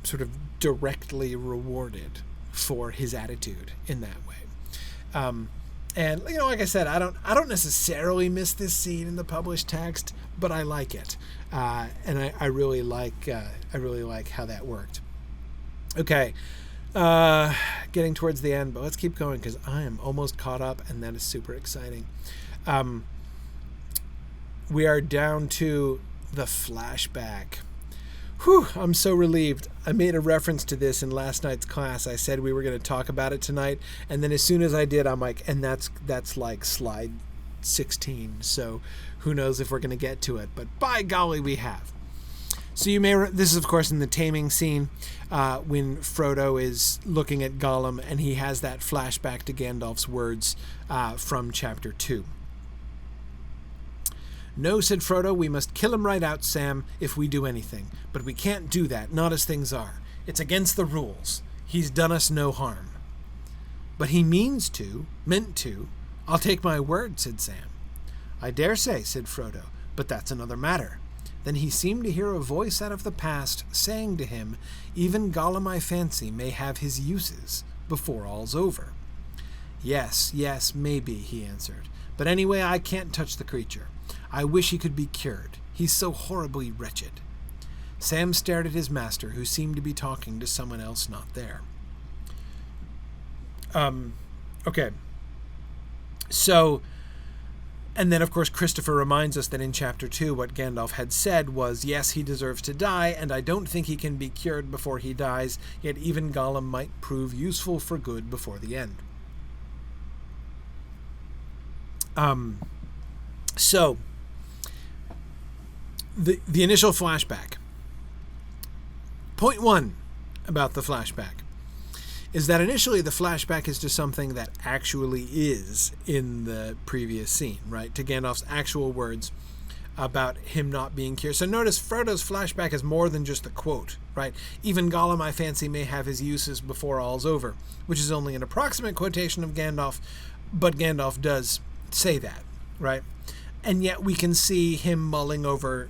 sort of directly rewarded for his attitude in that way. And like I said, I don't necessarily miss this scene in the published text, but I like it, and I really like how that worked. Okay, getting towards the end, but let's keep going because I am almost caught up, and that is super exciting. We are down to the flashback. Whew, I'm so relieved. I made a reference to this in last night's class. I said we were going to talk about it tonight, and then as soon as I did, I'm like, and that's like slide 16, so who knows if we're going to get to it, but by golly, we have. So this is of course in the taming scene when Frodo is looking at Gollum and he has that flashback to Gandalf's words from chapter 2. "No," said Frodo, "we must kill him right out, Sam, if we do anything. But we can't do that, not as things are. It's against the rules. He's done us no harm." "But he meant to. I'll take my word," said Sam. "I dare say," said Frodo, "but that's another matter. Then he seemed to hear a voice out of the past saying to him, "Even Gollum, I fancy, may have his uses before all's over." Yes, maybe," he answered. "But anyway, I can't touch the creature. I wish he could be cured. He's so horribly wretched." Sam stared at his master, who seemed to be talking to someone else not there. Okay. So, and then of course Christopher reminds us that in chapter 2 what Gandalf had said was, yes, he deserves to die, and I don't think he can be cured before he dies, yet even Gollum might prove useful for good before the end. So, the initial flashback. Point 1 about the flashback is that initially the flashback is to something that actually is in the previous scene, right? To Gandalf's actual words about him not being cured. So notice Frodo's flashback is more than just a quote, right? Even Gollum, I fancy, may have his uses before all's over, which is only an approximate quotation of Gandalf, but Gandalf does say that, right? And yet we can see him mulling over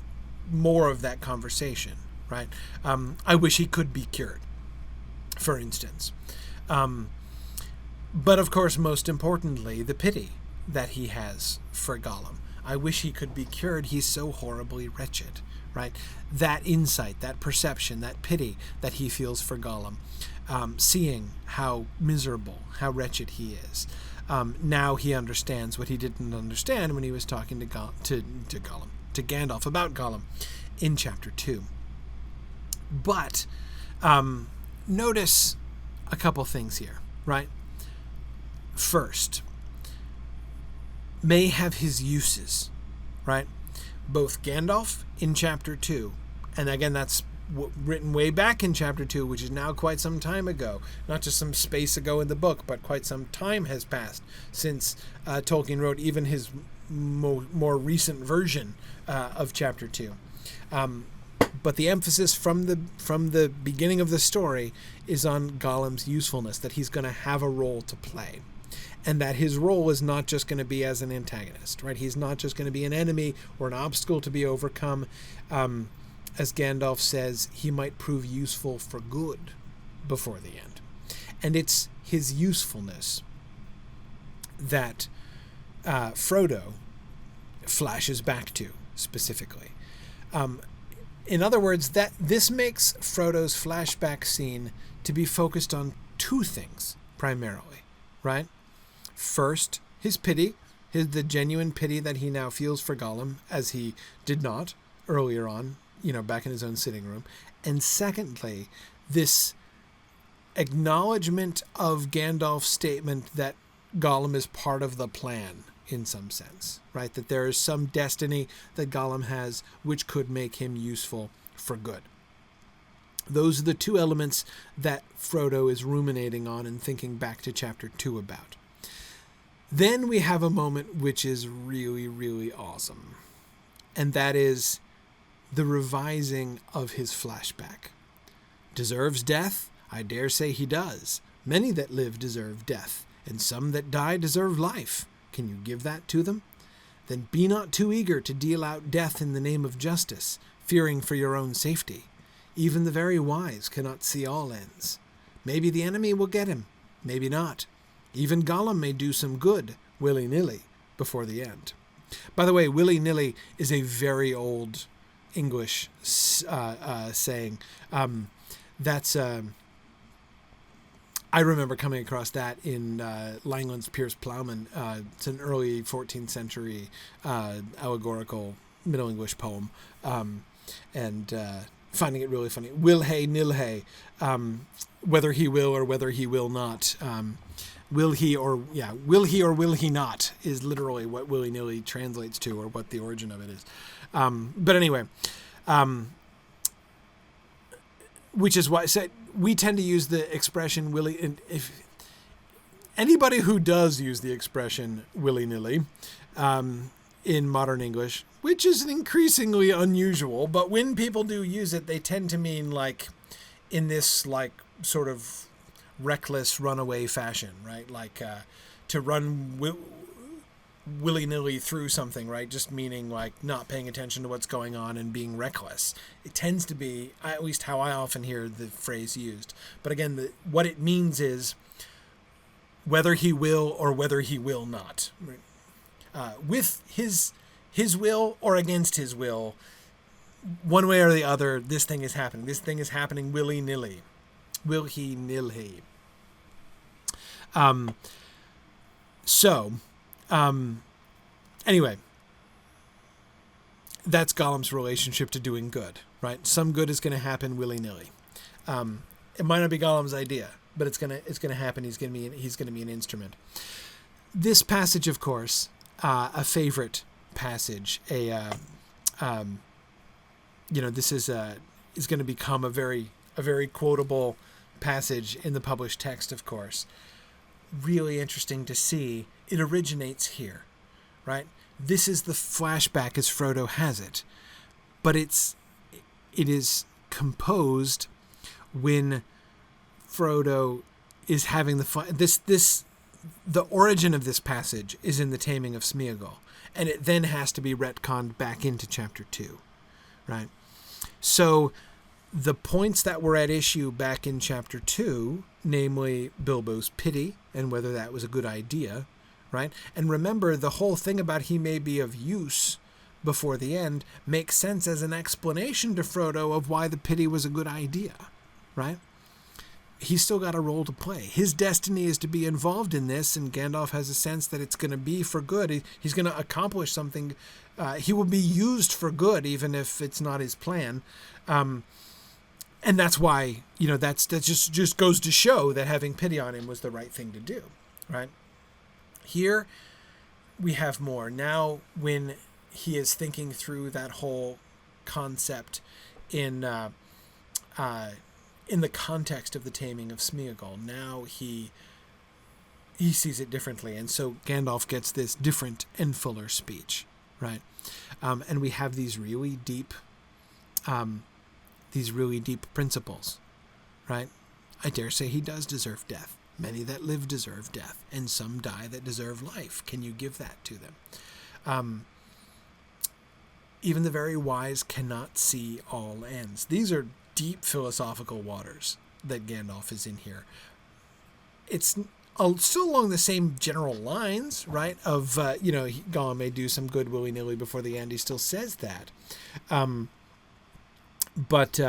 more of that conversation, right? I wish he could be cured, for instance. But of course, most importantly, the pity that he has for Gollum. I wish he could be cured. He's so horribly wretched, right? That insight, that perception, that pity that he feels for Gollum, seeing how miserable, how wretched he is. Now he understands what he didn't understand when he was talking to Gandalf about Gollum in chapter 2. But notice a couple things here, right? First, may have his uses, right? Both Gandalf in chapter 2, and again that's written way back in chapter 2, which is now quite some time ago, not just some space ago in the book, but quite some time has passed since Tolkien wrote even his more recent version of chapter 2. But the emphasis from the beginning of the story is on Gollum's usefulness, that he's going to have a role to play, and that his role is not just going to be as an antagonist, right? He's not just going to be an enemy or an obstacle to be overcome. As Gandalf says, he might prove useful for good before the end. And it's his usefulness that Frodo flashes back to specifically. In other words, that this makes Frodo's flashback scene to be focused on two things primarily, right? First, his pity, the genuine pity that he now feels for Gollum, as he did not earlier on, back in his own sitting room. And secondly, this acknowledgement of Gandalf's statement that Gollum is part of the plan in some sense, right? That there is some destiny that Gollum has which could make him useful for good. Those are the two elements that Frodo is ruminating on and thinking back to chapter 2 about. Then we have a moment which is really, really awesome. And that is the revising of his flashback. Deserves death? I dare say he does. Many that live deserve death, and some that die deserve life. Can you give that to them? Then be not too eager to deal out death in the name of justice, fearing for your own safety. Even the very wise cannot see all ends. Maybe the enemy will get him, maybe not. Even Gollum may do some good, willy-nilly, before the end. By the way, willy-nilly is a very old English saying. I remember coming across that in Langland's Piers Plowman. It's an early 14th century allegorical Middle English poem, and finding it really funny. Will he, nil he, whether he will or whether he will not. Will he or will he not is literally what willy-nilly translates to, or what the origin of it is. But anyway, which is why we tend to use the expression willy. And if anybody who does use the expression willy-nilly in modern English, which is increasingly unusual, but when people do use it, they tend to mean like in this like sort of reckless runaway fashion, right? Like to run willy-nilly through something, right? Just meaning like not paying attention to what's going on and being reckless. It tends to be, at least how I often hear the phrase used. But again, what it means is whether he will or whether he will not. With his will or against his will, one way or the other, this thing is happening. This thing is happening willy-nilly. Willy-nilly. Anyway, that's Gollum's relationship to doing good, right? Some good is going to happen willy-nilly. It might not be Gollum's idea, but it's gonna happen. He's gonna be an instrument. This passage, of course, a favorite passage. This is going to become a very quotable passage in the published text, of course. Really interesting to see. It originates here, right? This is the flashback as Frodo has it, but it is composed when Frodo is having the origin of this passage is in the taming of Smeagol, and it then has to be retconned back into chapter 2, right? So the points that were at issue back in chapter 2, namely Bilbo's pity and whether that was a good idea, right? And remember, the whole thing about he may be of use before the end makes sense as an explanation to Frodo of why the pity was a good idea, right? He's still got a role to play. His destiny is to be involved in this, and Gandalf has a sense that it's going to be for good. He's going to accomplish something. He will be used for good, even if it's not his plan. And that's why, that just goes to show that having pity on him was the right thing to do, right? Here we have more. Now, when he is thinking through that whole concept in the context of the taming of Smeagol, now he sees it differently, and so Gandalf gets this different and fuller speech, right? And we have these really deep principles, right? I dare say he does deserve death. Many that live deserve death, and some die that deserve life. Can you give that to them? Even the very wise cannot see all ends. These are deep philosophical waters that Gandalf is in here. It's still along the same general lines, right? Of, Gollum may do some good willy-nilly before the end. He still says that. But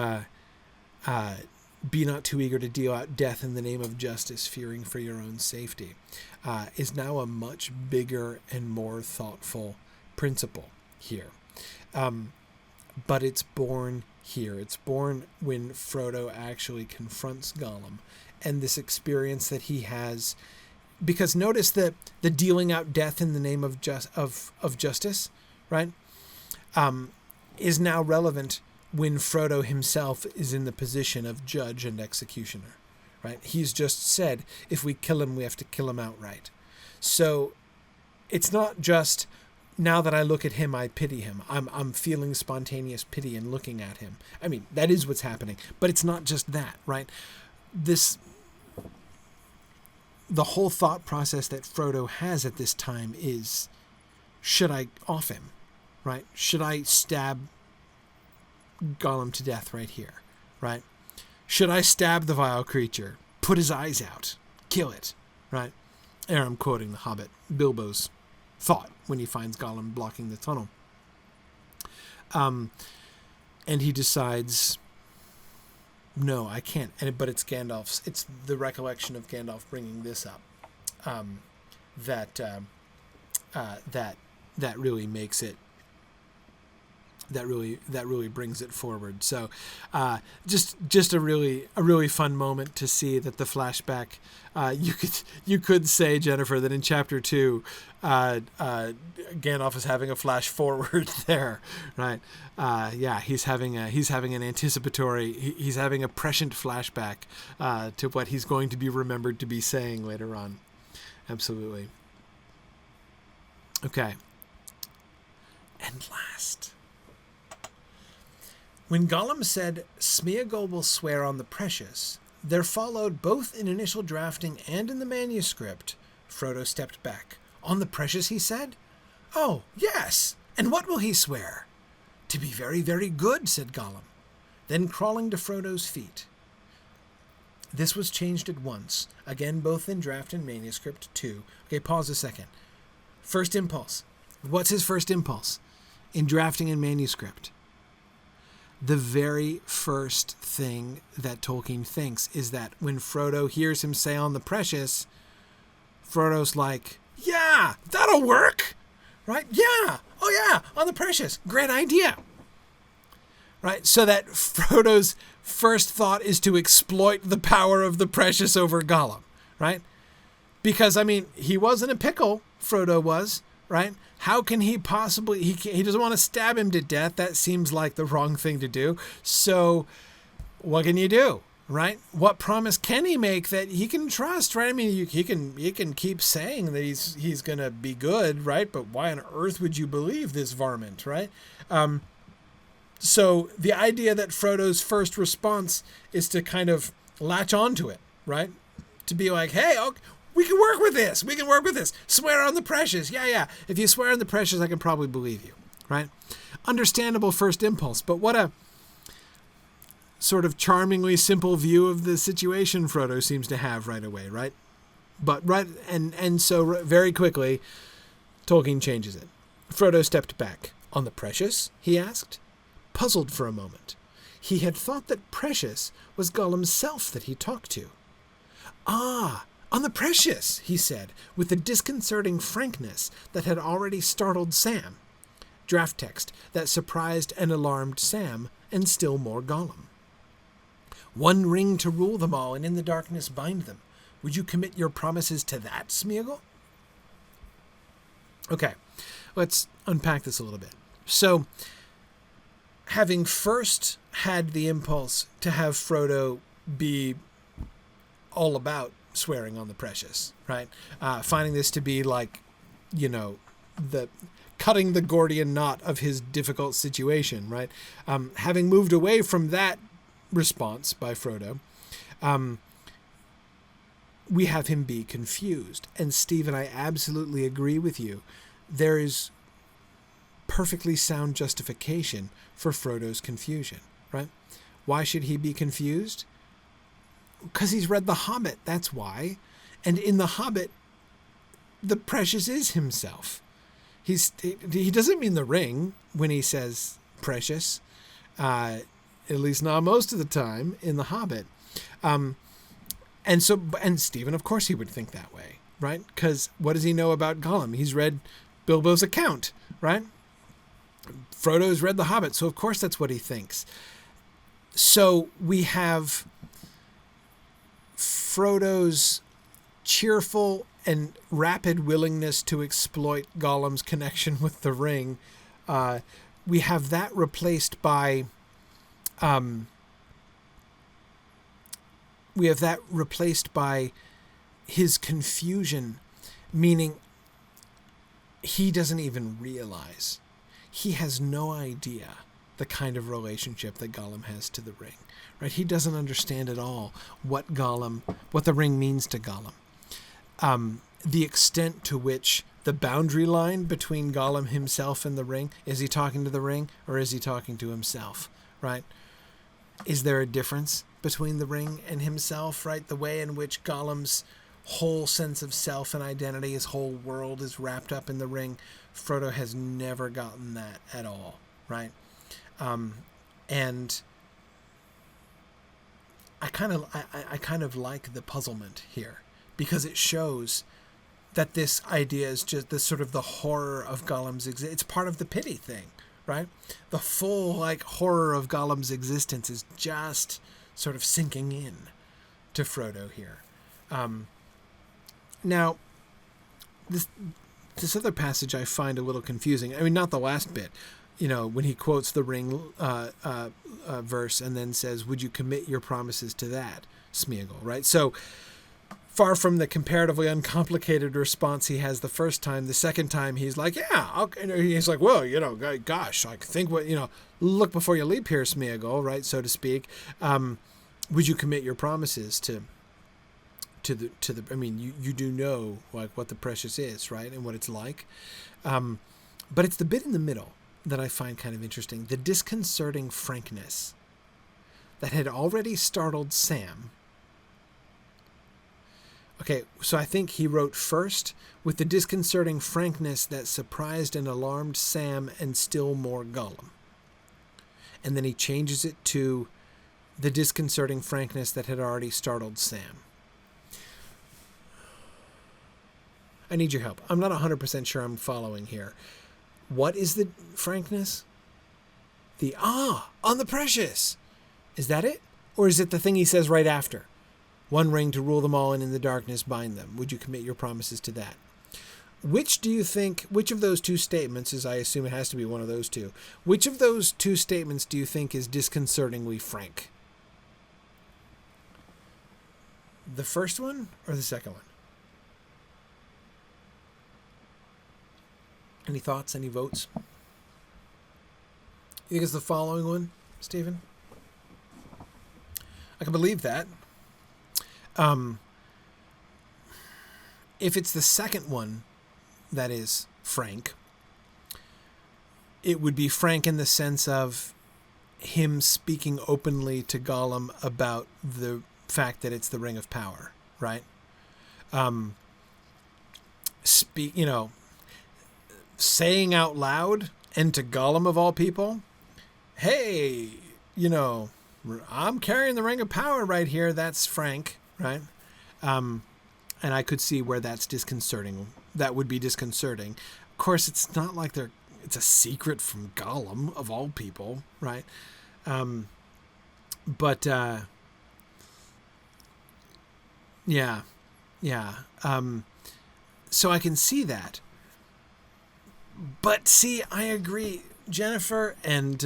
be not too eager to deal out death in the name of justice, fearing for your own safety, is now a much bigger and more thoughtful principle here. But it's born here. It's born when Frodo actually confronts Gollum, and this experience that he has, because notice that the dealing out death in the name of justice, right, is now relevant when Frodo himself is in the position of judge and executioner, right? He's just said, if we kill him, we have to kill him outright. So it's not just, now that I look at him, I pity him. I'm feeling spontaneous pity in looking at him. I mean, that is what's happening, but it's not just that, right? The whole thought process that Frodo has at this time is, should I off him, right? Should I stab Gollum to death right here, right? Should I stab the vile creature, put his eyes out, kill it, right? There I'm quoting The Hobbit, Bilbo's thought when he finds Gollum blocking the tunnel. And he decides, no, I can't. But it's Gandalf's, it's the recollection of Gandalf bringing this up that really makes it, that really brings it forward. So just a really fun moment to see that the flashback, you could say, Jennifer, that in chapter 2 Gandalf is having a flash forward there, right? He's having an anticipatory, he's having a prescient flashback to what he's going to be remembered to be saying later on. Absolutely. Okay. And last, when Gollum said, Smeagol will swear on the precious, there followed, both in initial drafting and in the manuscript, Frodo stepped back. On the precious, he said? "Oh, yes. And what will he swear?" "To be very, very good," said Gollum. Then crawling to Frodo's feet. This was changed at once, again both in draft and manuscript too. Okay, pause a second. First impulse. What's his first impulse in drafting and manuscript? The very first thing that Tolkien thinks is that when Frodo hears him say on the precious, Frodo's like, "Yeah, that'll work." Right? "Yeah. Oh yeah, on the precious. Great idea." Right? So that Frodo's first thought is to exploit the power of the precious over Gollum. Right? Because, I mean, he was in a pickle, Frodo was. Right? How can he possibly... He doesn't want to stab him to death. That seems like the wrong thing to do. So what can you do? Right? What promise can he make that he can trust? Right? I mean, he can keep saying that he's going to be good, right? But why on earth would you believe this varmint, right? So the idea that Frodo's first response is to kind of latch onto it, right? To be like, "Hey, okay, we can work with this. We can work with this. Swear on the precious. Yeah. If you swear on the precious, I can probably believe you," right? Understandable first impulse, but what a sort of charmingly simple view of the situation Frodo seems to have right away, right? But so very quickly, Tolkien changes it. Frodo stepped back. "On the precious?" he asked, puzzled for a moment. He had thought that precious was Gollum's self that he talked to. "Ah, on the precious," he said, with the disconcerting frankness that had already startled Sam. Draft text that surprised and alarmed Sam, and still more Gollum. "One ring to rule them all, and in the darkness bind them. Would you commit your promises to that, Smeagol?" Okay, let's unpack this a little bit. So, having first had the impulse to have Frodo be all about swearing on the precious, right? Finding this to be like, the cutting the Gordian knot of his difficult situation, right? Having moved away from that response by Frodo, we have him be confused. And Stephen, I absolutely agree with you. There is perfectly sound justification for Frodo's confusion, right? Why should he be confused? Because he's read The Hobbit, that's why. And in The Hobbit, the precious is himself. He doesn't mean the ring when he says precious, at least not most of the time in The Hobbit. And Stephen, of course he would think that way, right? Because what does he know about Gollum? He's read Bilbo's account, right? Frodo's read The Hobbit, so of course that's what he thinks. So we have Frodo's cheerful and rapid willingness to exploit Gollum's connection with the ring. We have that replaced by his confusion, meaning he doesn't even realize. He has no idea the kind of relationship that Gollum has to the ring, right? He doesn't understand at all what the ring means to Gollum. The extent to which the boundary line between Gollum himself and the ring, is he talking to the ring or is he talking to himself, right? Is there a difference between the ring and himself, right? The way in which Gollum's whole sense of self and identity, his whole world is wrapped up in the ring. Frodo has never gotten that at all, right? And I kind of like the puzzlement here, because it shows that this idea is just the sort of the horror of Gollum's existence. It's part of the pity thing, right? The full horror of Gollum's existence is just sort of sinking in to Frodo here. Now, this other passage I find a little confusing. I mean, not the last bit, when he quotes the ring verse and then says, "Would you commit your promises to that, Smeagol?" Right? So, far from the comparatively uncomplicated response he has the first time, the second time he's like, "Yeah," okay. He's like, "Well, gosh, think what, look before you leap here, Smeagol," right, so to speak. Would you commit your promises to the? I mean, you do know what the precious is, right, and what it's like. But it's the bit in the middle that I find kind of interesting. The disconcerting frankness that had already startled Sam. Okay, so I think he wrote first, with the disconcerting frankness that surprised and alarmed Sam and still more Gollum. And then he changes it to the disconcerting frankness that had already startled Sam. I need your help. I'm not 100% sure I'm following here. What is the frankness? On the precious. Is that it? Or is it the thing he says right after? One ring to rule them all, and in the darkness bind them. Would you commit your promises to that? Which of those two statements, as I assume it has to be one of those two, which of those two statements do you think is disconcertingly frank? The first one or the second one? Any thoughts? Any votes? You think it's the following one, Stephen? I can believe that. If it's the second one that is frank, it would be frank in the sense of him speaking openly to Gollum about the fact that it's the Ring of Power, right? Saying out loud, and to Gollum of all people, hey, I'm carrying the Ring of Power right here. That's frank, right? And I could see where that's disconcerting. That would be disconcerting. Of course, it's not like it's a secret from Gollum of all people, right? So I can see that. But see, I agree, Jennifer and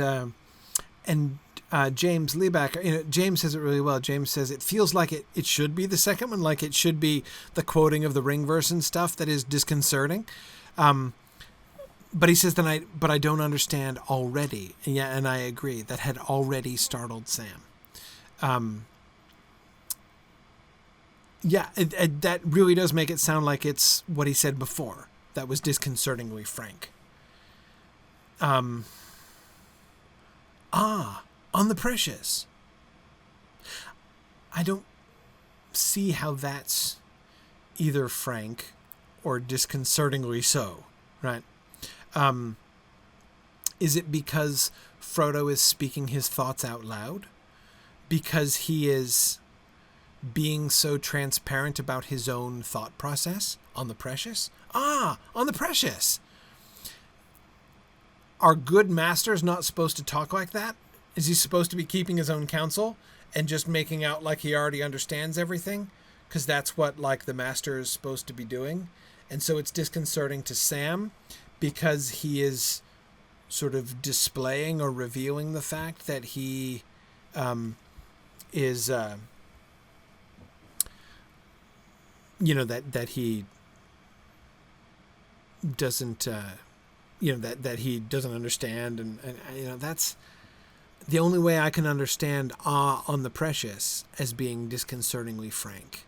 James Liebacher. James says it really well. James says it feels like it should be the second one, like it should be the quoting of the ring verse and stuff that is disconcerting. But he says but I don't understand already. And I agree, that had already startled Sam. That really does make it sound like it's what he said before that was disconcertingly frank. On the precious. I don't see how that's either frank or disconcertingly so, right? Is it because Frodo is speaking his thoughts out loud? Because he is being so transparent about his own thought process on the precious? On the precious. Are good masters not supposed to talk like that? Is he supposed to be keeping his own counsel and just making out like he already understands everything? Because that's what the master is supposed to be doing. And so it's disconcerting to Sam because he is sort of displaying or revealing the fact that he is that he doesn't that he doesn't understand, and that's the only way I can understand on the precious as being disconcertingly frank.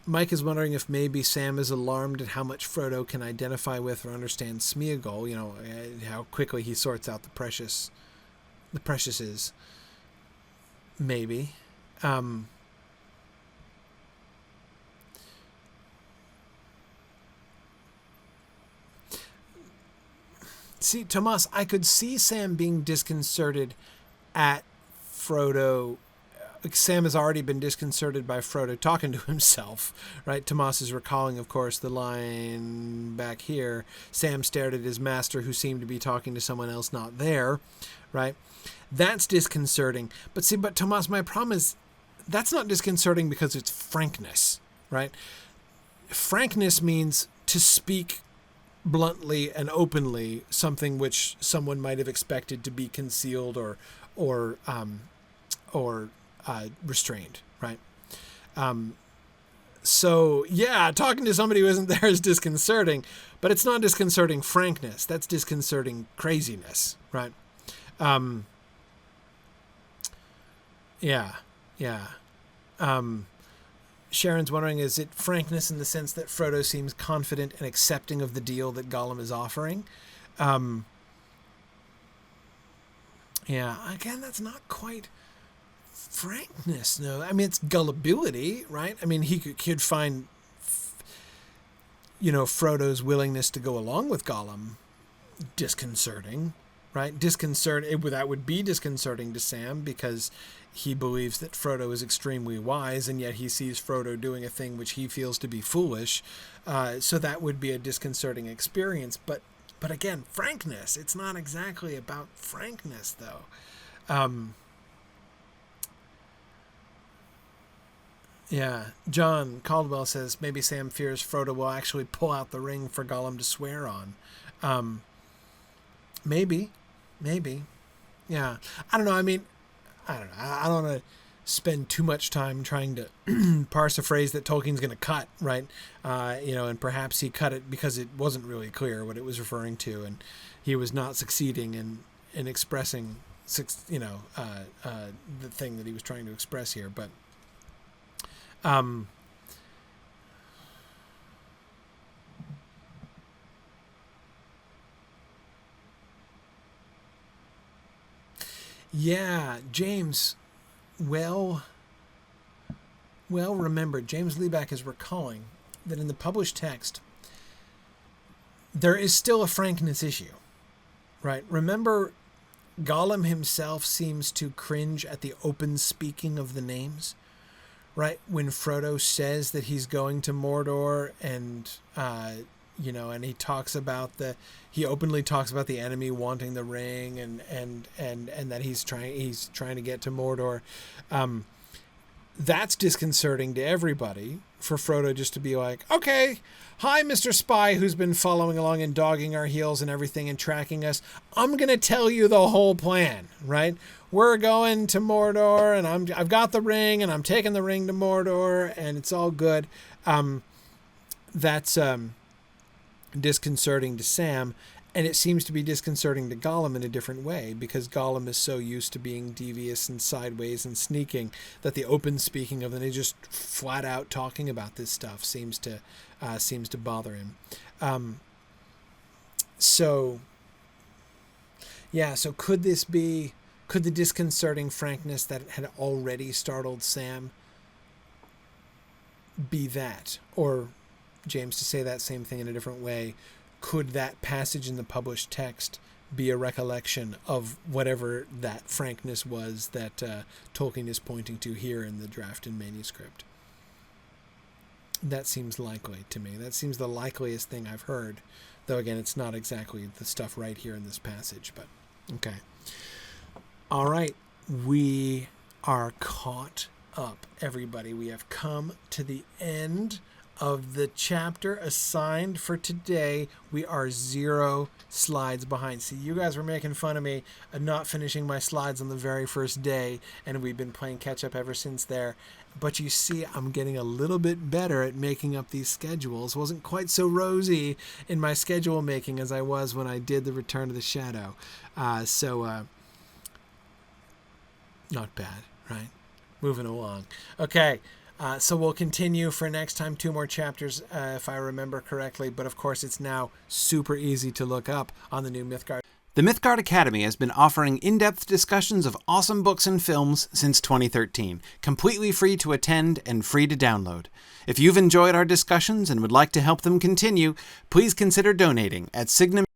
Mike is wondering if maybe Sam is alarmed at how much Frodo can identify with or understand Smeagol, how quickly he sorts out the preciouses. Maybe. See, Tomas, I could see Sam being disconcerted at Frodo. Sam has already been disconcerted by Frodo talking to himself, right? Tomas is recalling, of course, the line back here. Sam stared at his master, who seemed to be talking to someone else not there, right? That's disconcerting. But Tomas, my problem is that's not disconcerting because it's frankness, right? Frankness means to speak bluntly and openly something which someone might have expected to be concealed or restrained, right? So yeah, talking to somebody who isn't there is disconcerting, but it's not disconcerting frankness. That's disconcerting craziness, right? Sharon's wondering, is it frankness in the sense that Frodo seems confident and accepting of the deal that Gollum is offering? Yeah, again, that's not quite frankness. No, I mean, it's gullibility, right? I mean, he could find, Frodo's willingness to go along with Gollum disconcerting, right? That would be disconcerting to Sam because he believes that Frodo is extremely wise, and yet he sees Frodo doing a thing which he feels to be foolish. So that would be a disconcerting experience. But again, frankness. It's not exactly about frankness, though. Yeah, John Caldwell says maybe Sam fears Frodo will actually pull out the ring for Gollum to swear on. Maybe. Yeah, I don't know. I mean, I don't know. I don't want to spend too much time trying to parse a phrase that Tolkien's going to cut, right? And perhaps he cut it because it wasn't really clear what it was referring to, and he was not succeeding in expressing, the thing that he was trying to express here. But, yeah, James, well remembered. James Liebeck is recalling that in the published text, there is still a frankness issue, right? Remember, Gollum himself seems to cringe at the open speaking of the names, right? When Frodo says that he's going to Mordor and, and he openly talks about the enemy wanting the ring and that he's trying to get to Mordor. That's disconcerting to everybody for Frodo just to be like, okay, hi, Mr. Spy, who's been following along and dogging our heels and everything and tracking us. I'm going to tell you the whole plan, right? We're going to Mordor and I've got the ring and I'm taking the ring to Mordor and it's all good. That's disconcerting to Sam, and it seems to be disconcerting to Gollum in a different way because Gollum is so used to being devious and sideways and sneaking that the open speaking of them, just flat out talking about this stuff seems to bother him. So could the disconcerting frankness that had already startled Sam be that? Or, James, to say that same thing in a different way, could that passage in the published text be a recollection of whatever that frankness was that Tolkien is pointing to here in the drafted manuscript? That seems likely to me. That seems the likeliest thing I've heard, though again, it's not exactly the stuff right here in this passage, but okay. All right, we are caught up, everybody. We have come to the end of the chapter assigned for today. We are 0 slides behind. See, you guys were making fun of me of not finishing my slides on the very first day, and we've been playing catch up ever since there. But you see, I'm getting a little bit better at making up these schedules. Wasn't quite so rosy in my schedule making as I was when I did the Return of the Shadow. Not bad, right? Moving along. Okay. So we'll continue for next time, 2 more chapters, if I remember correctly. But of course, it's now super easy to look up on the new Mythgard. The Mythgard Academy has been offering in-depth discussions of awesome books and films since 2013, completely free to attend and free to download. If you've enjoyed our discussions and would like to help them continue, please consider donating at Signum.